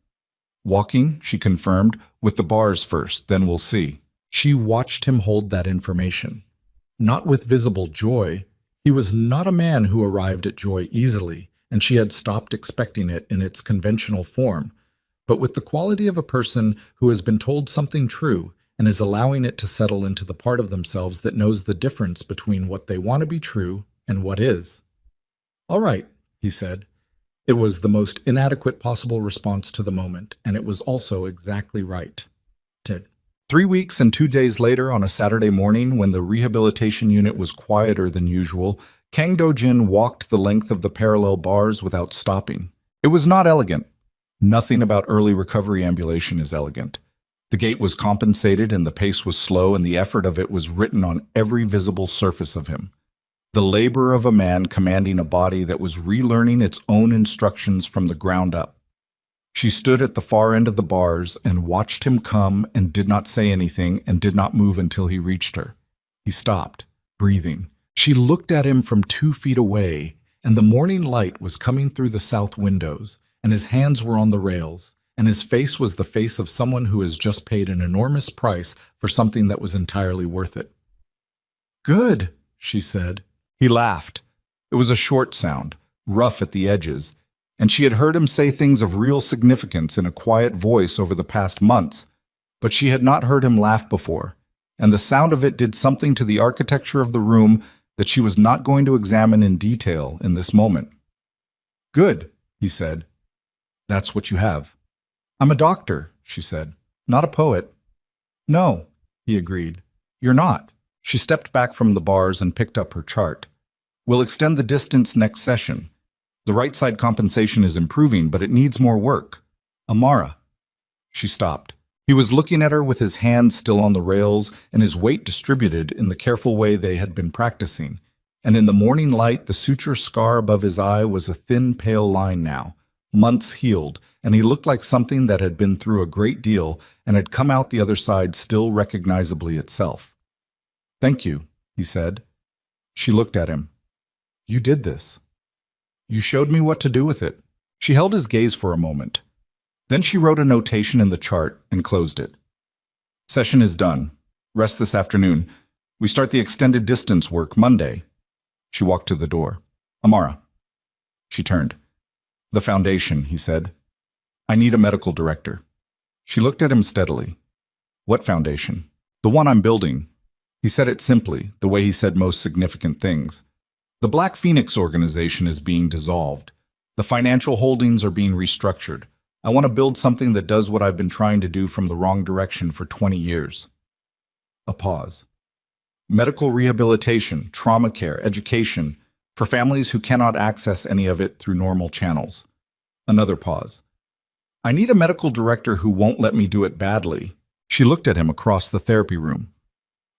Walking, she confirmed, with the bars first, then we'll see. She watched him hold that information. Not with visible joy. He was not a man who arrived at joy easily, and she had stopped expecting it in its conventional form, but with the quality of a person who has been told something true and is allowing it to settle into the part of themselves that knows the difference between what they want to be true and what is. "All right," he said. It was the most inadequate possible response to the moment, and it was also exactly right. 3 weeks and 2 days later, on a Saturday morning when the rehabilitation unit was quieter than usual, Kang Do-jin walked the length of the parallel bars without stopping. It was not elegant. Nothing about early recovery ambulation is elegant. The gait was compensated and the pace was slow, and the effort of it was written on every visible surface of him. The labor of a man commanding a body that was relearning its own instructions from the ground up. She stood at the far end of the bars and watched him come and did not say anything and did not move until he reached her. He stopped, breathing. She looked at him from 2 feet away, and the morning light was coming through the south windows, and his hands were on the rails, and his face was the face of someone who has just paid an enormous price for something that was entirely worth it. "Good," she said. He laughed. It was a short sound, rough at the edges, and she had heard him say things of real significance in a quiet voice over the past months, but she had not heard him laugh before, and the sound of it did something to the architecture of the room that she was not going to examine in detail in this moment. "Good," he said. "That's what you have." "I'm a doctor," she said, "not a poet." "No," he agreed. "You're not." She stepped back from the bars and picked up her chart. "We'll extend the distance next session. The right side compensation is improving, but it needs more work. Amara." She stopped. He was looking at her with his hands still on the rails and his weight distributed in the careful way they had been practicing. And in the morning light, the suture scar above his eye was a thin, pale line now, months healed, and he looked like something that had been through a great deal and had come out the other side still recognizably itself. "Thank you," he said. She looked at him. "You did this. You showed me what to do with it." She held his gaze for a moment. Then she wrote a notation in the chart and closed it. "Session is done. Rest this afternoon. We start the extended distance work Monday." She walked to the door. "Amara." She turned. "The foundation," he said. "I need a medical director." She looked at him steadily. "What foundation?" "The one I'm building." He said it simply, the way he said most significant things. "The Black Phoenix organization is being dissolved. The financial holdings are being restructured. I want to build something that does what I've been trying to do from the wrong direction for 20 years. A pause. Medical rehabilitation, trauma care, education, for families who cannot access any of it through normal channels. Another pause. "I need a medical director who won't let me do it badly." She looked at him across the therapy room.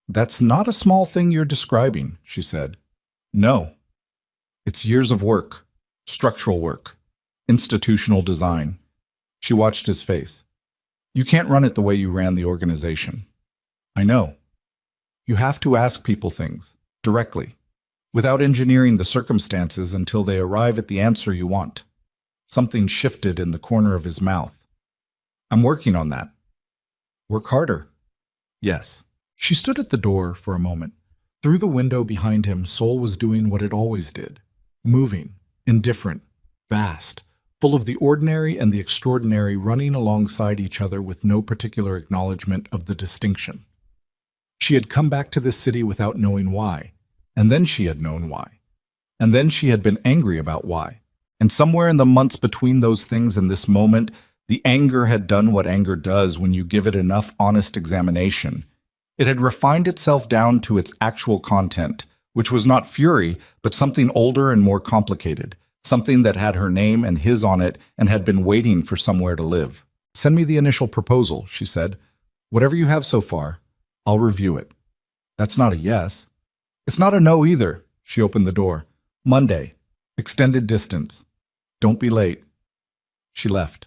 "That's not a small thing you're describing," she said. "No. It's years of work, structural work, institutional design." She watched his face. "You can't run it the way you ran the organization." "I know. You have to ask people things, directly, without engineering the circumstances until they arrive at the answer you want." Something shifted in the corner of his mouth. "I'm working on that." "Work harder." "Yes." She stood at the door for a moment. Through the window behind him, Seoul was doing what it always did, moving, indifferent, vast, full of the ordinary and the extraordinary running alongside each other with no particular acknowledgement of the distinction. She had come back to this city without knowing why, and then she had known why, and then she had been angry about why, and somewhere in the months between those things and this moment, the anger had done what anger does when you give it enough honest examination. It had refined itself down to its actual content, which was not fury, but something older and more complicated, something that had her name and his on it and had been waiting for somewhere to live. "Send me the initial proposal," she said. "Whatever you have so far, I'll review it." "That's not a yes." "It's not a no either." She opened the door. "Monday. Extended distance. Don't be late." She left.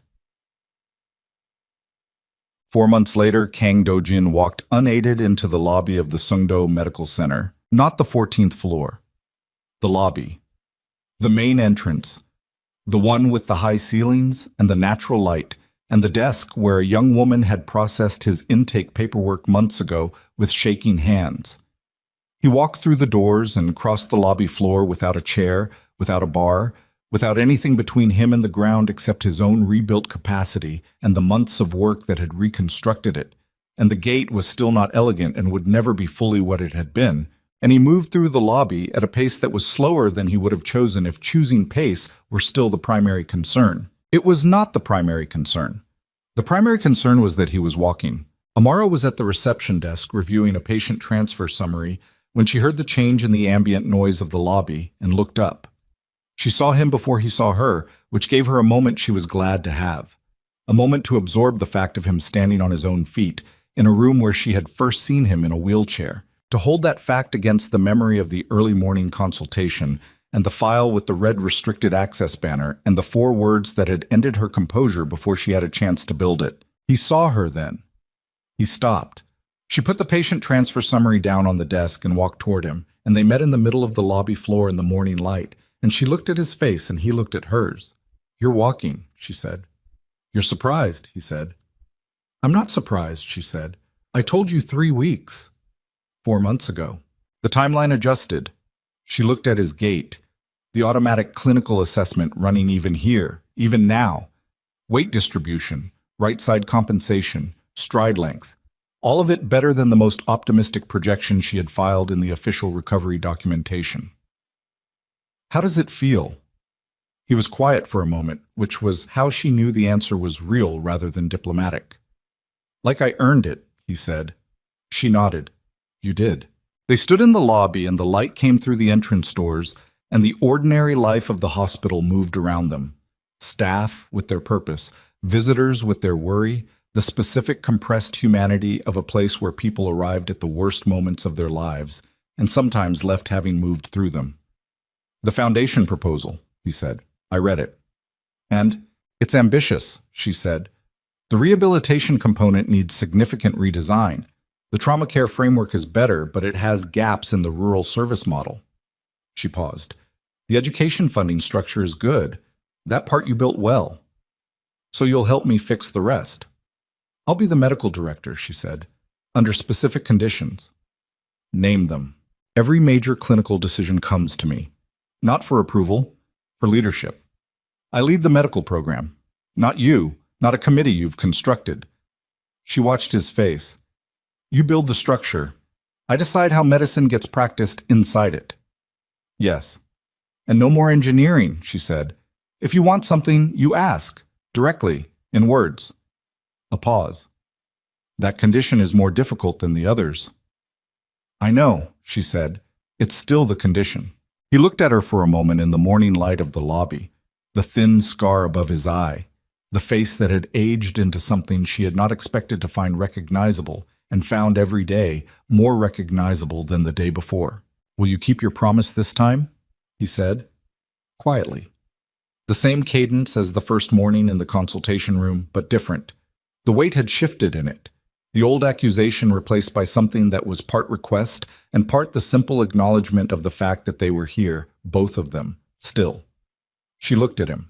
4 months later, Kang Do-jin walked unaided into the lobby of the Sungdo Medical Center. Not the 14th floor. The lobby. The main entrance. The one with the high ceilings and the natural light, and the desk where a young woman had processed his intake paperwork months ago with shaking hands. He walked through the doors and crossed the lobby floor without a chair, without a bar, without anything between him and the ground except his own rebuilt capacity and the months of work that had reconstructed it. And the gate was still not elegant and would never be fully what it had been, and he moved through the lobby at a pace that was slower than he would have chosen if choosing pace were still the primary concern. It was not the primary concern. The primary concern was that he was walking. Amara was at the reception desk reviewing a patient transfer summary when she heard the change in the ambient noise of the lobby and looked up. She saw him before he saw her, which gave her a moment she was glad to have. A moment to absorb the fact of him standing on his own feet, in a room where she had first seen him in a wheelchair, to hold that fact against the memory of the early morning consultation and the file with the red restricted access banner and the 4 words that had ended her composure before she had a chance to build it. He saw her then. He stopped. She put the patient transfer summary down on the desk and walked toward him, and they met in the middle of the lobby floor in the morning light, and she looked at his face and he looked at hers. "You're walking," she said. "You're surprised," he said. "I'm not surprised," she said. "I told you 3 weeks. 4 months ago." The timeline adjusted. She looked at his gait, the automatic clinical assessment running even here, even now. Weight distribution, right side compensation, stride length. All of it better than the most optimistic projection she had filed in the official recovery documentation. "How does it feel?" He was quiet for a moment, which was how she knew the answer was real rather than diplomatic. "Like I earned it," he said. She nodded. "You did." They stood in the lobby and the light came through the entrance doors and the ordinary life of the hospital moved around them. Staff with their purpose, visitors with their worry, the specific compressed humanity of a place where people arrived at the worst moments of their lives and sometimes left having moved through them. "The foundation proposal," he said. "I read it." "And it's ambitious," she said. "The rehabilitation component needs significant redesign. The trauma care framework is better, but it has gaps in the rural service model." She paused. "The education funding structure is good. That part you built well. So you'll help me fix the rest." "I'll be the medical director," she said, "under specific conditions." "Name them." "Every major clinical decision comes to me. Not for approval, for leadership. I lead the medical program. Not you, not a committee you've constructed." She watched his face. "You build the structure. I decide how medicine gets practiced inside it." "Yes." "And no more engineering," she said. "If you want something, you ask, directly, in words." A pause. "That condition is more difficult than the others." "I know," she said. "It's still the condition." He looked at her for a moment in the morning light of the lobby, the thin scar above his eye, the face that had aged into something she had not expected to find recognizable and found every day more recognizable than the day before. "Will you keep your promise this time?" he said, quietly. The same cadence as the first morning in the consultation room, but different. The weight had shifted in it. The old accusation replaced by something that was part request and part the simple acknowledgement of the fact that they were here, both of them, still. She looked at him.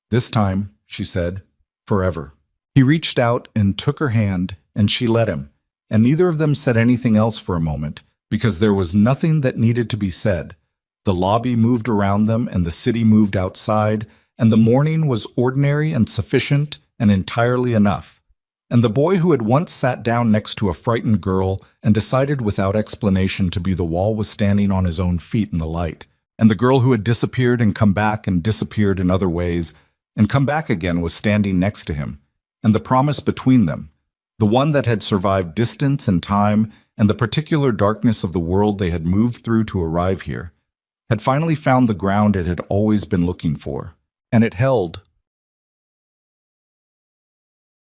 "This time," she said, "forever." He reached out and took her hand, and she let him, and neither of them said anything else for a moment, because there was nothing that needed to be said. The lobby moved around them, and the city moved outside, and the morning was ordinary and sufficient and entirely enough. And the boy who had once sat down next to a frightened girl and decided without explanation to be the wall was standing on his own feet in the light. And the girl who had disappeared and come back and disappeared in other ways and come back again was standing next to him. And the promise between them, the one that had survived distance and time and the particular darkness of the world they had moved through to arrive here, had finally found the ground it had always been looking for. And it held